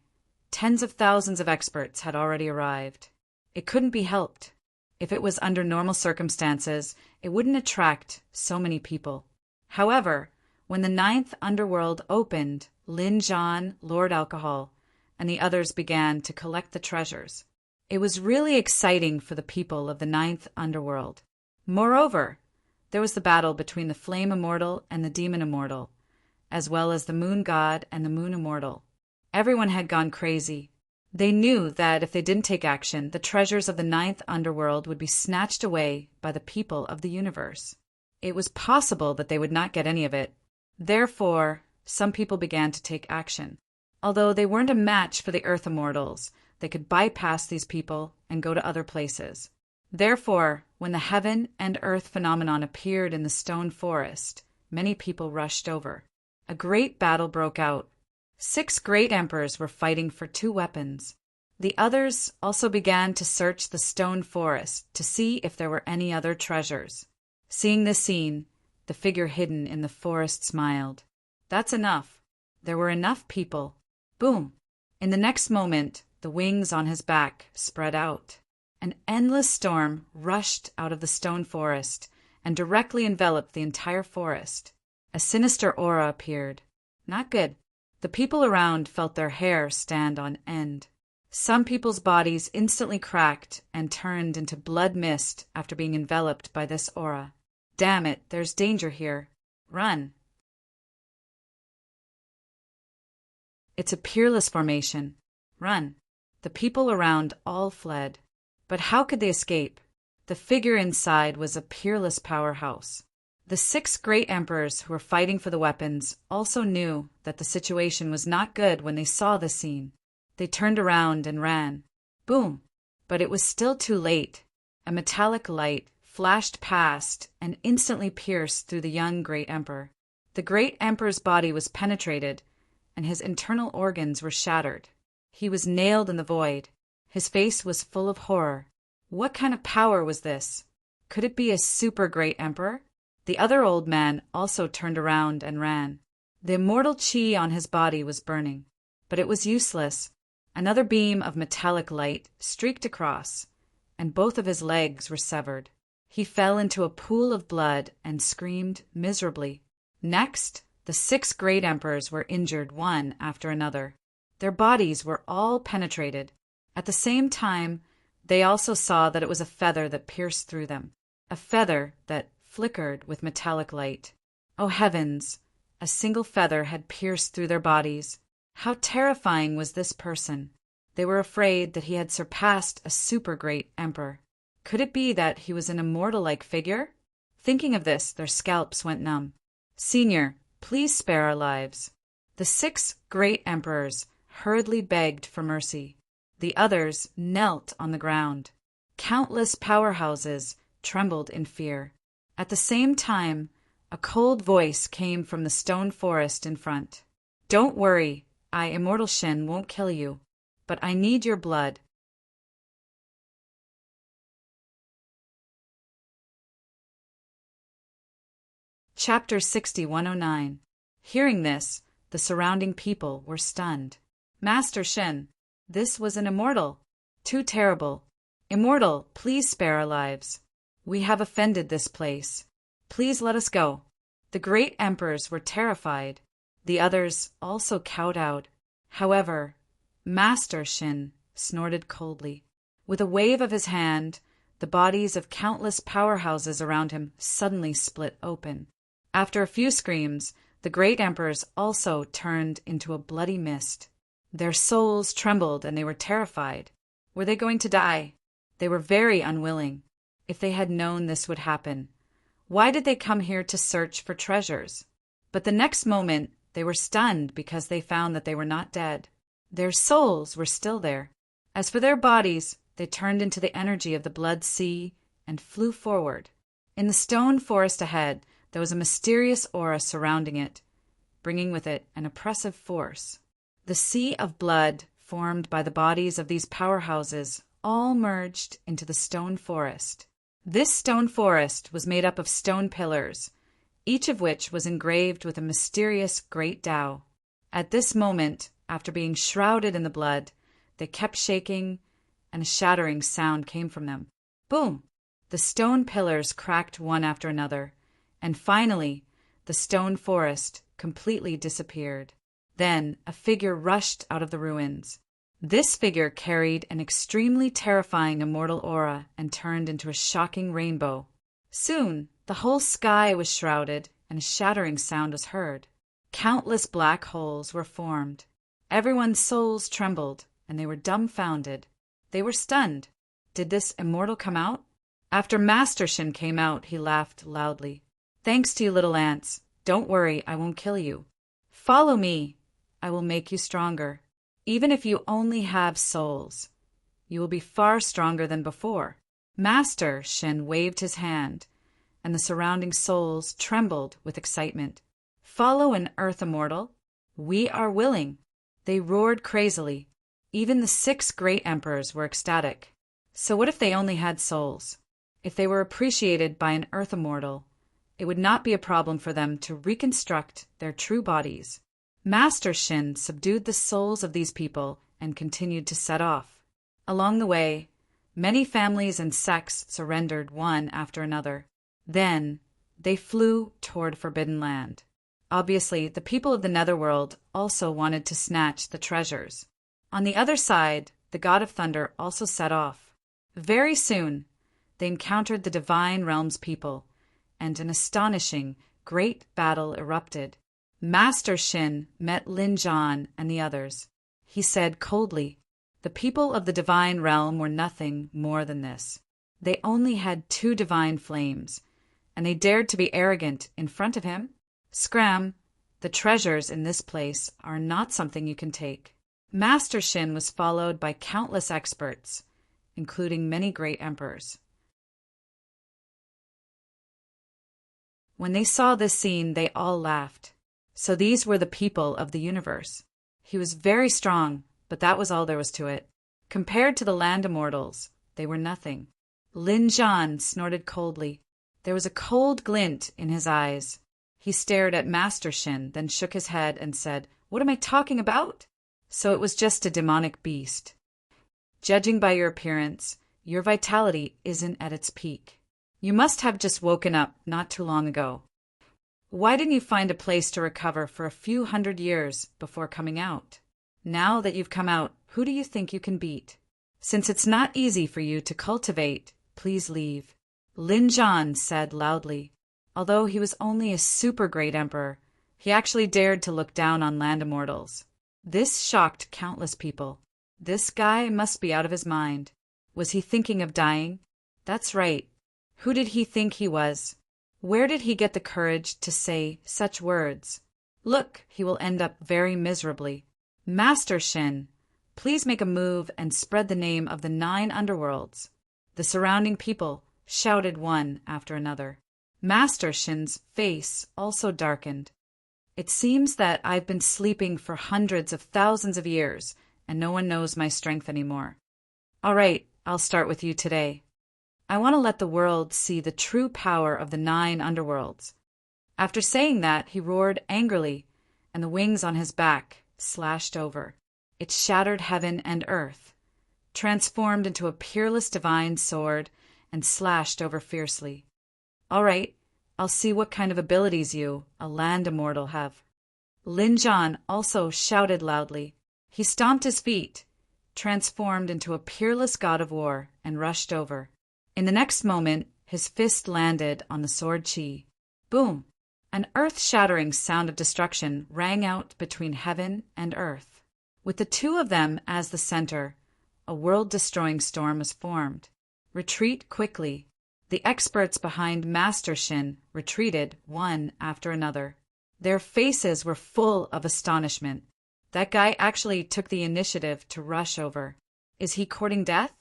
tens of thousands of experts had already arrived. It couldn't be helped. If it was under normal circumstances, it wouldn't attract so many people. However, when the 9th underworld opened, Lin Zhan, Lord Alcohol, and the others began to collect the treasures. It was really exciting for the people of the 9th underworld. Moreover, there was the battle between the Flame Immortal and the Demon Immortal, as well as the Moon God and the Moon Immortal. Everyone had gone crazy. They knew that if they didn't take action, the treasures of the 9th underworld would be snatched away by the people of the universe. It was possible that they would not get any of it. Therefore, some people began to take action. Although they weren't a match for the Earth Immortals, they could bypass these people and go to other places. Therefore, when the heaven and earth phenomenon appeared in the stone forest, many people rushed over. A great battle broke out. 6 great emperors were fighting for 2 weapons. The others also began to search the stone forest to see if there were any other treasures. Seeing this scene, the figure hidden in the forest smiled. That's enough. There were enough people. Boom! In the next moment, the wings on his back spread out. An endless storm rushed out of the stone forest and directly enveloped the entire forest. A sinister aura appeared. Not good. The people around felt their hair stand on end. Some people's bodies instantly cracked and turned into blood mist after being enveloped by this aura. Damn it, there's danger here. Run. It's a peerless formation. Run. The people around all fled. But how could they escape? The figure inside was a peerless powerhouse. The 6 great emperors who were fighting for the weapons also knew that the situation was not good when they saw the scene. They turned around and ran. Boom! But it was still too late. A metallic light flashed past and instantly pierced through the young great emperor. The great emperor's body was penetrated, and his internal organs were shattered. He was nailed in the void. His face was full of horror. What kind of power was this? Could it be a super great emperor? The other old man also turned around and ran. The immortal chi on his body was burning, but it was useless. Another beam of metallic light streaked across, and both of his legs were severed. He fell into a pool of blood and screamed miserably. Next, the 6 great emperors were injured one after another. Their bodies were all penetrated. At the same time, they also saw that it was a feather that pierced through them, a feather that flickered with metallic light. Oh heavens! A single feather had pierced through their bodies. How terrifying was this person? They were afraid that he had surpassed a super great emperor. Could it be that he was an immortal-like figure? Thinking of this, their scalps went numb. Senior, please spare our lives. The 6 great emperors hurriedly begged for mercy. The others knelt on the ground. Countless powerhouses trembled in fear. At the same time, a cold voice came from the stone forest in front. Don't worry, I, Immortal Shin, won't kill you, but I need your blood. Chapter 6109. Hearing this, the surrounding people were stunned. Master Shin, this was an immortal. Too terrible. Immortal, please spare our lives. We have offended this place. Please let us go. The great emperors were terrified. The others also cowed out. However, Master Shin snorted coldly. With a wave of his hand, the bodies of countless powerhouses around him suddenly split open. After a few screams, the great emperors also turned into a bloody mist. Their souls trembled and they were terrified. Were they going to die? They were very unwilling. If they had known this would happen, why did they come here to search for treasures? But the next moment, they were stunned because they found that they were not dead. Their souls were still there. As for their bodies, they turned into the energy of the blood sea and flew forward. In the stone forest ahead, there was a mysterious aura surrounding it, bringing with it an oppressive force. The sea of blood formed by the bodies of these powerhouses all merged into the stone forest. This stone forest was made up of stone pillars, each of which was engraved with a mysterious great Tao. At this moment, after being shrouded in the blood, they kept shaking, and a shattering sound came from them. Boom! The stone pillars cracked one after another, and finally, the stone forest completely disappeared. Then a figure rushed out of the ruins. This figure carried an extremely terrifying immortal aura and turned into a shocking rainbow. Soon, the whole sky was shrouded and a shattering sound was heard. Countless black holes were formed. Everyone's souls trembled, and they were dumbfounded. They were stunned. Did this immortal come out? After Master Shin came out, he laughed loudly. Thanks to you, little ants. Don't worry, I won't kill you. Follow me. I will make you stronger. Even if you only have souls, you will be far stronger than before. Master Shin waved his hand, and the surrounding souls trembled with excitement. Follow an earth immortal? We are willing. They roared crazily. Even the 6 great emperors were ecstatic. So what if they only had souls? If they were appreciated by an earth immortal, it would not be a problem for them to reconstruct their true bodies. Master Shin subdued the souls of these people and continued to set off. Along the way, many families and sects surrendered one after another. Then, they flew toward Forbidden Land. Obviously, the people of the Netherworld also wanted to snatch the treasures. On the other side, the God of Thunder also set off. Very soon, they encountered the Divine Realm's people, and an astonishing, great battle erupted. Master Shin met Lin Jan and the others. He said coldly, the people of the Divine Realm were nothing more than this. They only had 2 divine flames, and they dared to be arrogant in front of him? Scram, the treasures in this place are not something you can take. Master Shin was followed by countless experts, including many great emperors. When they saw this scene, they all laughed. So these were the people of the universe. He was very strong, but that was all there was to it. Compared to the land immortals, they were nothing. Lin Jan snorted coldly. There was a cold glint in his eyes. He stared at Master Shin, then shook his head and said, "What am I talking about?" So it was just a demonic beast. Judging by your appearance, your vitality isn't at its peak. You must have just woken up not too long ago. Why didn't you find a place to recover for a few hundred years before coming out? Now that you've come out, who do you think you can beat? Since it's not easy for you to cultivate, please leave. Lin Jan said loudly. Although he was only a super great emperor, he actually dared to look down on land immortals. This shocked countless people. This guy must be out of his mind. Was he thinking of dying? That's right. Who did he think he was? Where did he get the courage to say such words? Look, he will end up very miserably. Master Shin, please make a move and spread the name of the 9 underworlds. The surrounding people shouted one after another. Master Shin's face also darkened. It seems that I've been sleeping for hundreds of thousands of years, and no one knows my strength anymore. All right, I'll start with you today. I want to let the world see the true power of the 9 underworlds. After saying that, he roared angrily, and the wings on his back slashed over. It shattered heaven and earth, transformed into a peerless divine sword, and slashed over fiercely. All right, I'll see what kind of abilities you, a land immortal, have. Lin Jan also shouted loudly. He stomped his feet, transformed into a peerless god of war, and rushed over. In the next moment, his fist landed on the sword chi. Boom! An earth-shattering sound of destruction rang out between heaven and earth. With the 2 of them as the center, a world-destroying storm was formed. Retreat quickly. The experts behind Master Shin retreated one after another. Their faces were full of astonishment. That guy actually took the initiative to rush over. Is he courting death?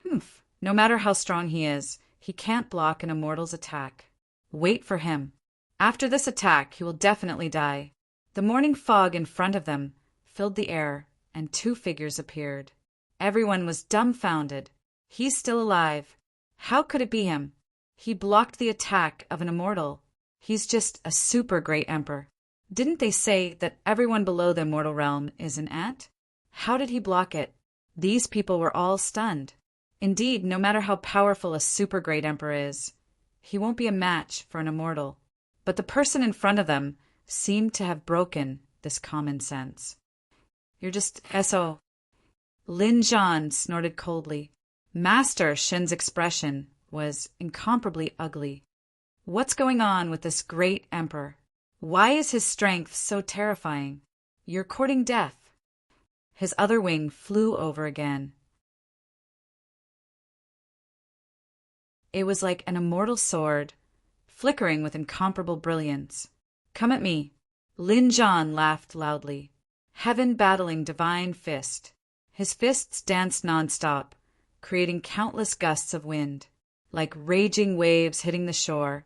Humph. No matter how strong he is, he can't block an immortal's attack. Wait for him. After this attack, he will definitely die. The morning fog in front of them filled the air, and 2 figures appeared. Everyone was dumbfounded. He's still alive. How could it be him? He blocked the attack of an immortal. He's just a super great emperor. Didn't they say that everyone below the immortal realm is an ant? How did he block it? These people were all stunned. Indeed, no matter how powerful a super great emperor is, he won't be a match for an immortal. But the person in front of them seemed to have broken this common sense. You're just S.O. Lin Jan snorted coldly. Master Shin's expression was incomparably ugly. What's going on with this great emperor? Why is his strength so terrifying? You're courting death. His other wing flew over again. It was like an immortal sword, flickering with incomparable brilliance. Come at me. Lin Jan laughed loudly. Heaven battling divine fist. His fists danced nonstop, creating countless gusts of wind. Like raging waves hitting the shore,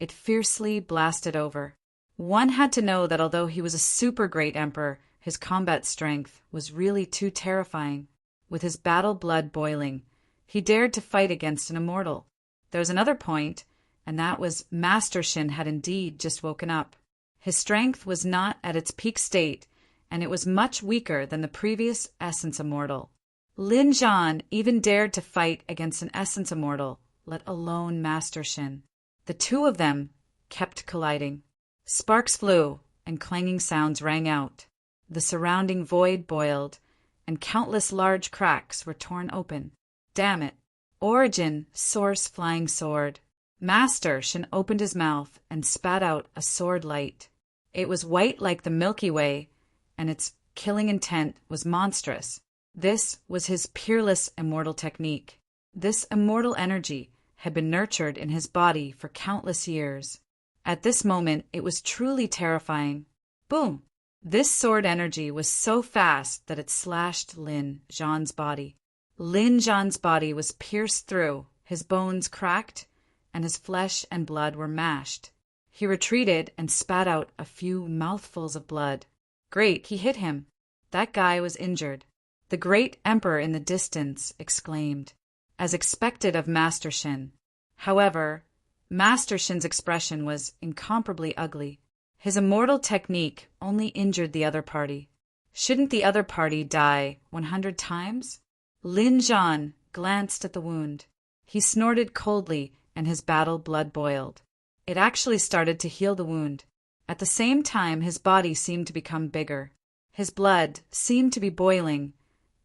it fiercely blasted over. One had to know that although he was a super great emperor, his combat strength was really too terrifying. With his battle blood boiling, he dared to fight against an immortal. There was another point, and that was Master Shin had indeed just woken up. His strength was not at its peak state, and it was much weaker than the previous Essence Immortal. Lin Jan even dared to fight against an Essence Immortal, let alone Master Shin. The two of them kept colliding. Sparks flew, and clanging sounds rang out. The surrounding void boiled, and countless large cracks were torn open. Damn it. Origin, source, flying sword. Master Shin opened his mouth and spat out a sword light. It was white like the Milky Way, and its killing intent was monstrous. This was his peerless immortal technique. This immortal energy had been nurtured in his body for countless years. At this moment, it was truly terrifying. Boom! This sword energy was so fast that it slashed Lin Jan's body. Lin Jan's body was pierced through, his bones cracked, and his flesh and blood were mashed. He retreated and spat out a few mouthfuls of blood. Great, he hit him. That guy was injured. The great emperor in the distance exclaimed, as expected of Master Shin. However, Master Shin's expression was incomparably ugly. His immortal technique only injured the other party. Shouldn't the other party die 100 times? Lin Jan glanced at the wound. He snorted coldly, and his battle blood boiled. It actually started to heal the wound. At the same time, his body seemed to become bigger. His blood seemed to be boiling,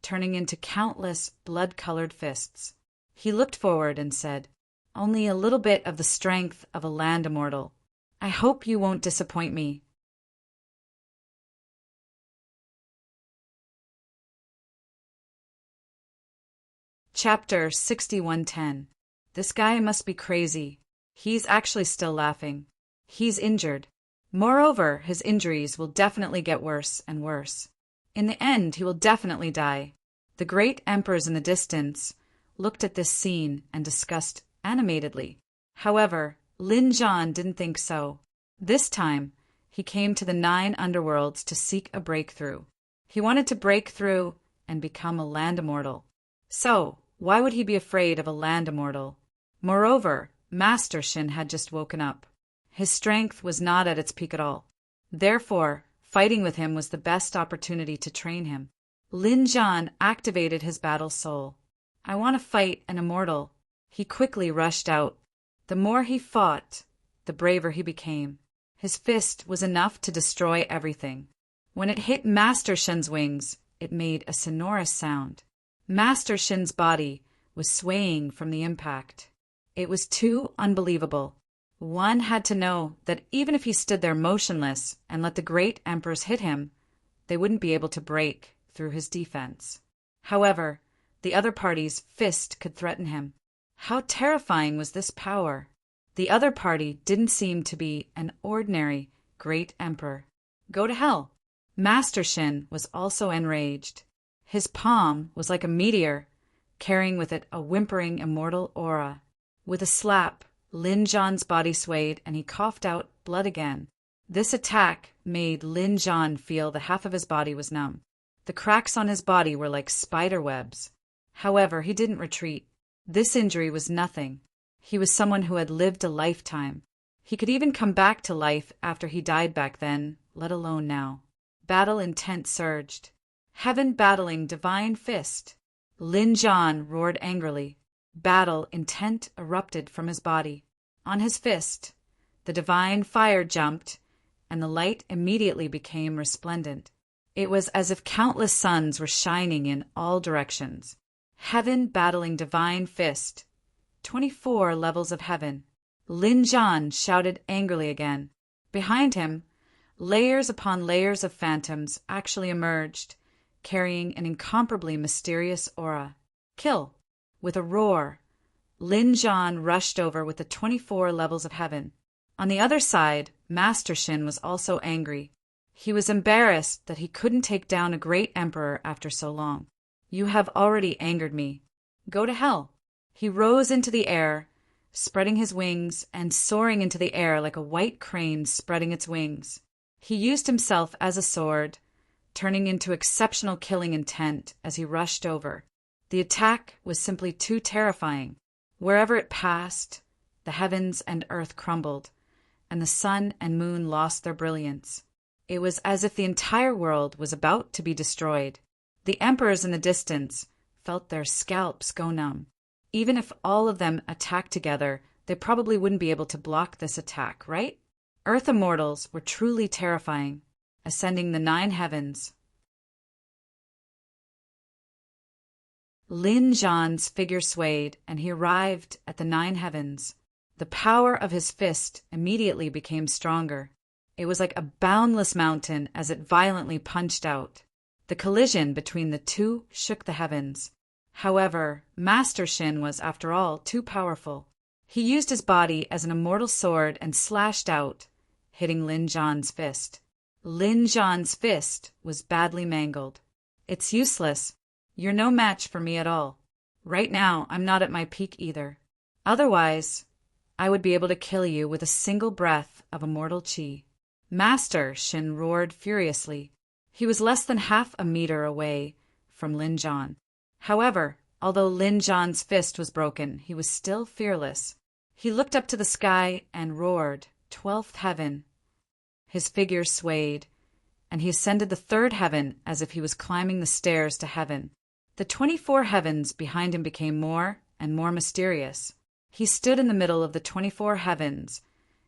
turning into countless blood-colored fists. He looked forward and said, "Only a little bit of the strength of a land immortal. I hope you won't disappoint me." Chapter 6110. This guy must be crazy. He's actually still laughing. He's injured. Moreover, his injuries will definitely get worse and worse. In the end, he will definitely die. The great emperors in the distance looked at this scene and discussed animatedly. However, Lin Jan didn't think so. This time, he came to the 9 underworlds to seek a breakthrough. He wanted to break through and become a land immortal. So, why would he be afraid of a land immortal? Moreover, Master Shin had just woken up. His strength was not at its peak at all. Therefore, fighting with him was the best opportunity to train him. Lin Jan activated his battle soul. "I want to fight an immortal." He quickly rushed out. The more he fought, the braver he became. His fist was enough to destroy everything. When it hit Master Shin's wings, it made a sonorous sound. Master Shin's body was swaying from the impact. It was too unbelievable. One had to know that even if he stood there motionless and let the great emperors hit him, they wouldn't be able to break through his defense. However, the other party's fist could threaten him. How terrifying was this power? The other party didn't seem to be an ordinary great emperor. Go to hell. Master Shin was also enraged. His palm was like a meteor, carrying with it a whimpering immortal aura. With a slap, Lin Jan's body swayed and he coughed out blood again. This attack made Lin Jan feel the half of his body was numb. The cracks on his body were like spider webs. However, he didn't retreat. This injury was nothing. He was someone who had lived a lifetime. He could even come back to life after he died back then, let alone now. Battle intent surged. Heaven battling divine fist. Lin Jan roared angrily. Battle intent erupted from his body. On his fist, the divine fire jumped, and the light immediately became resplendent. It was as if countless suns were shining in all directions. Heaven battling divine fist. 24 levels of heaven. Lin Jan shouted angrily again. Behind him, layers upon layers of phantoms actually emerged, carrying an incomparably mysterious aura. Kill! With a roar, Lin Jan rushed over with the 24 levels of heaven. On the other side, Master Shin was also angry. He was embarrassed that he couldn't take down a great emperor after so long. You have already angered me. Go to hell. He rose into the air, spreading his wings and soaring into the air like a white crane spreading its wings. He used himself as a sword, turning into exceptional killing intent as he rushed over. The attack was simply too terrifying. Wherever it passed, the heavens and earth crumbled, and the sun and moon lost their brilliance. It was as if the entire world was about to be destroyed. The emperors in the distance felt their scalps go numb. Even if all of them attacked together, they probably wouldn't be able to block this attack, right? Earth immortals were truly terrifying, ascending the 9 heavens. Lin Zhan's figure swayed, and he arrived at the 9 heavens. The power of his fist immediately became stronger. It was like a boundless mountain as it violently punched out. The collision between the two shook the heavens. However, Master Shin was, after all, too powerful. He used his body as an immortal sword and slashed out, hitting Lin Zhan's fist. Lin Zhan's fist was badly mangled. It's useless. You're no match for me at all. Right now, I'm not at my peak either. Otherwise, I would be able to kill you with a single breath of immortal chi. Master, Shin roared furiously. He was less than half a meter away from Lin Zhan. However, although Lin Zhan's fist was broken, he was still fearless. He looked up to the sky and roared, 12th heaven. His figure swayed, and he ascended the 3rd heaven as if he was climbing the stairs to heaven. The 24 heavens behind him became more and more mysterious. He stood in the middle of the 24 heavens,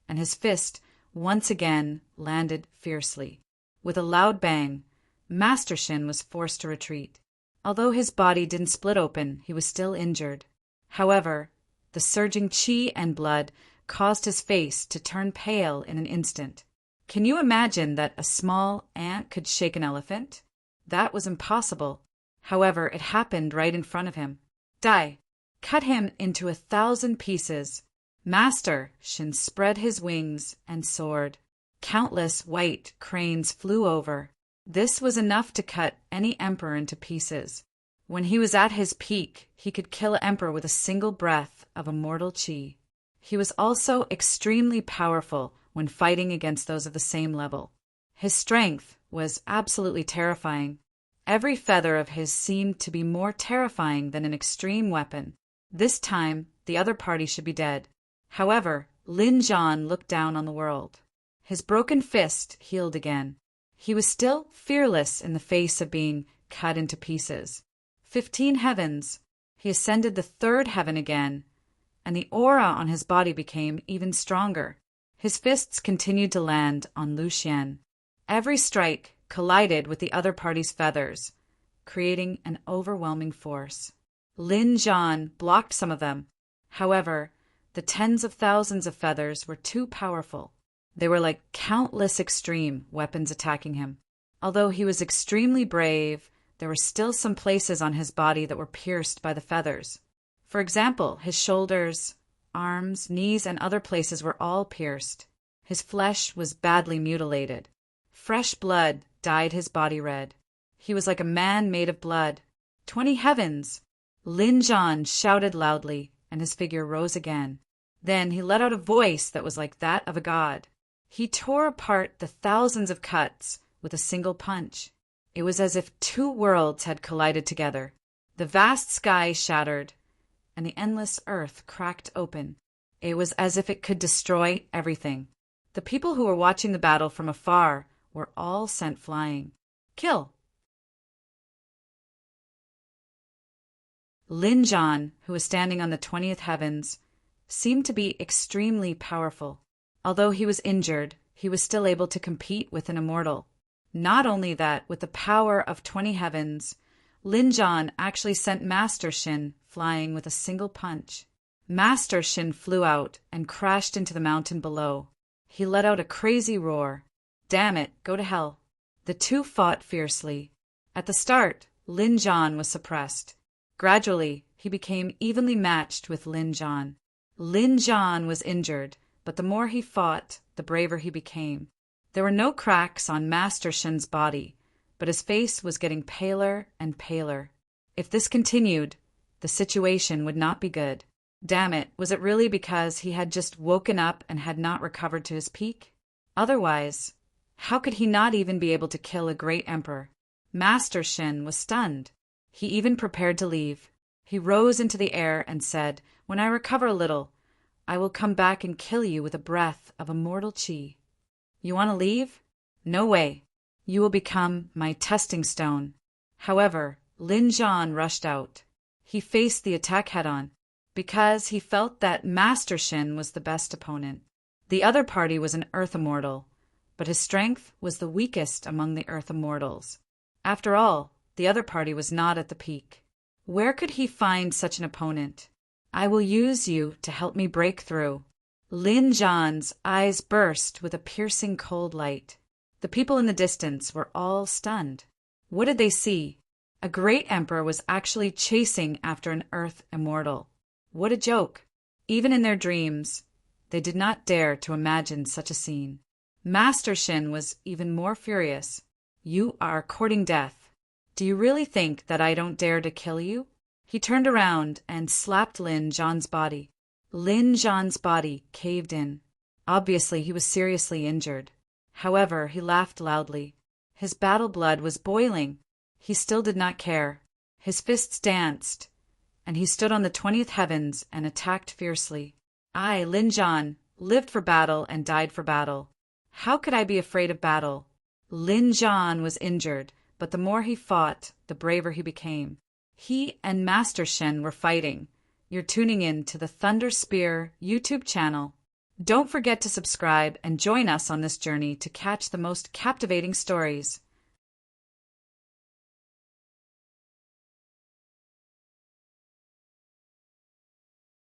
and his fist once again landed fiercely. With a loud bang, Master Shin was forced to retreat. Although his body didn't split open, he was still injured. However, the surging chi and blood caused his face to turn pale in an instant. Can you imagine that a small ant could shake an elephant? That was impossible. However, it happened right in front of him. Die! Cut him into 1,000 pieces. Master Shin spread his wings and soared. Countless white cranes flew over. This was enough to cut any emperor into pieces. When he was at his peak, he could kill an emperor with a single breath of immortal chi. He was also extremely powerful when fighting against those of the same level. His strength was absolutely terrifying. Every feather of his seemed to be more terrifying than an extreme weapon. This time, the other party should be dead. However, Lin Zhan looked down on the world. His broken fist healed again. He was still fearless in the face of being cut into pieces. 15 heavens. He ascended the 3rd heaven again, and the aura on his body became even stronger. His fists continued to land on Lu Xian. Every strike collided with the other party's feathers, creating an overwhelming force. Lin Zhan blocked some of them. However, the tens of thousands of feathers were too powerful. They were like countless extreme weapons attacking him. Although he was extremely brave, there were still some places on his body that were pierced by the feathers. For example, his shoulders, arms, knees, and other places were all pierced. His flesh was badly mutilated. Fresh blood dyed his body red. He was like a man made of blood. 20 heavens! Lin Zhan shouted loudly, and his figure rose again. Then he let out a voice that was like that of a god. He tore apart the thousands of cuts with a single punch. It was as if 2 worlds had collided together. The vast sky shattered, and the endless earth cracked open. It was as if it could destroy everything. The people who were watching the battle from afar were all sent flying. Kill! Lin Zhan, who was standing on the 20th heavens, seemed to be extremely powerful. Although he was injured, he was still able to compete with an immortal. Not only that, with the power of 20 heavens, Lin Zhan actually sent Master Shin flying with a single punch. Master Shin flew out and crashed into the mountain below. He let out a crazy roar. Damn it, go to hell. The two fought fiercely. At the start, Lin Zhan was suppressed. Gradually, he became evenly matched with Lin Zhan. Lin Zhan was injured, but the more he fought, the braver he became. There were no cracks on Master Shen's body, but his face was getting paler and paler. If this continued, the situation would not be good. Damn it, was it really because he had just woken up and had not recovered to his peak? Otherwise, how could he not even be able to kill a great emperor? Master Shen was stunned. He even prepared to leave. He rose into the air and said, "When I recover a little, I will come back and kill you with a breath of immortal qi." You want to leave? No way. You will become my testing stone. However, Lin Zhan rushed out. He faced the attack head-on, because he felt that Master Shen was the best opponent. The other party was an Earth Immortal, but his strength was the weakest among the Earth Immortals. After all, the other party was not at the peak. Where could he find such an opponent? I will use you to help me break through. Lin Zhan's eyes burst with a piercing cold light. The people in the distance were all stunned. What did they see? A great emperor was actually chasing after an Earth Immortal. What a joke! Even in their dreams, they did not dare to imagine such a scene. Master Shen was even more furious. You are courting death. Do you really think that I don't dare to kill you? He turned around and slapped Lin Zhan's body. Lin Zhan's body caved in. Obviously, he was seriously injured. However, he laughed loudly. His battle blood was boiling. He still did not care. His fists danced, and he stood on the 20th heavens and attacked fiercely. I, Lin Zhan, lived for battle and died for battle. How could I be afraid of battle? Lin Zhan was injured, but the more he fought, the braver he became. He and Master Shen were fighting. You're tuning in to the Thunder Spear YouTube channel. Don't forget to subscribe and join us on this journey to catch the most captivating stories.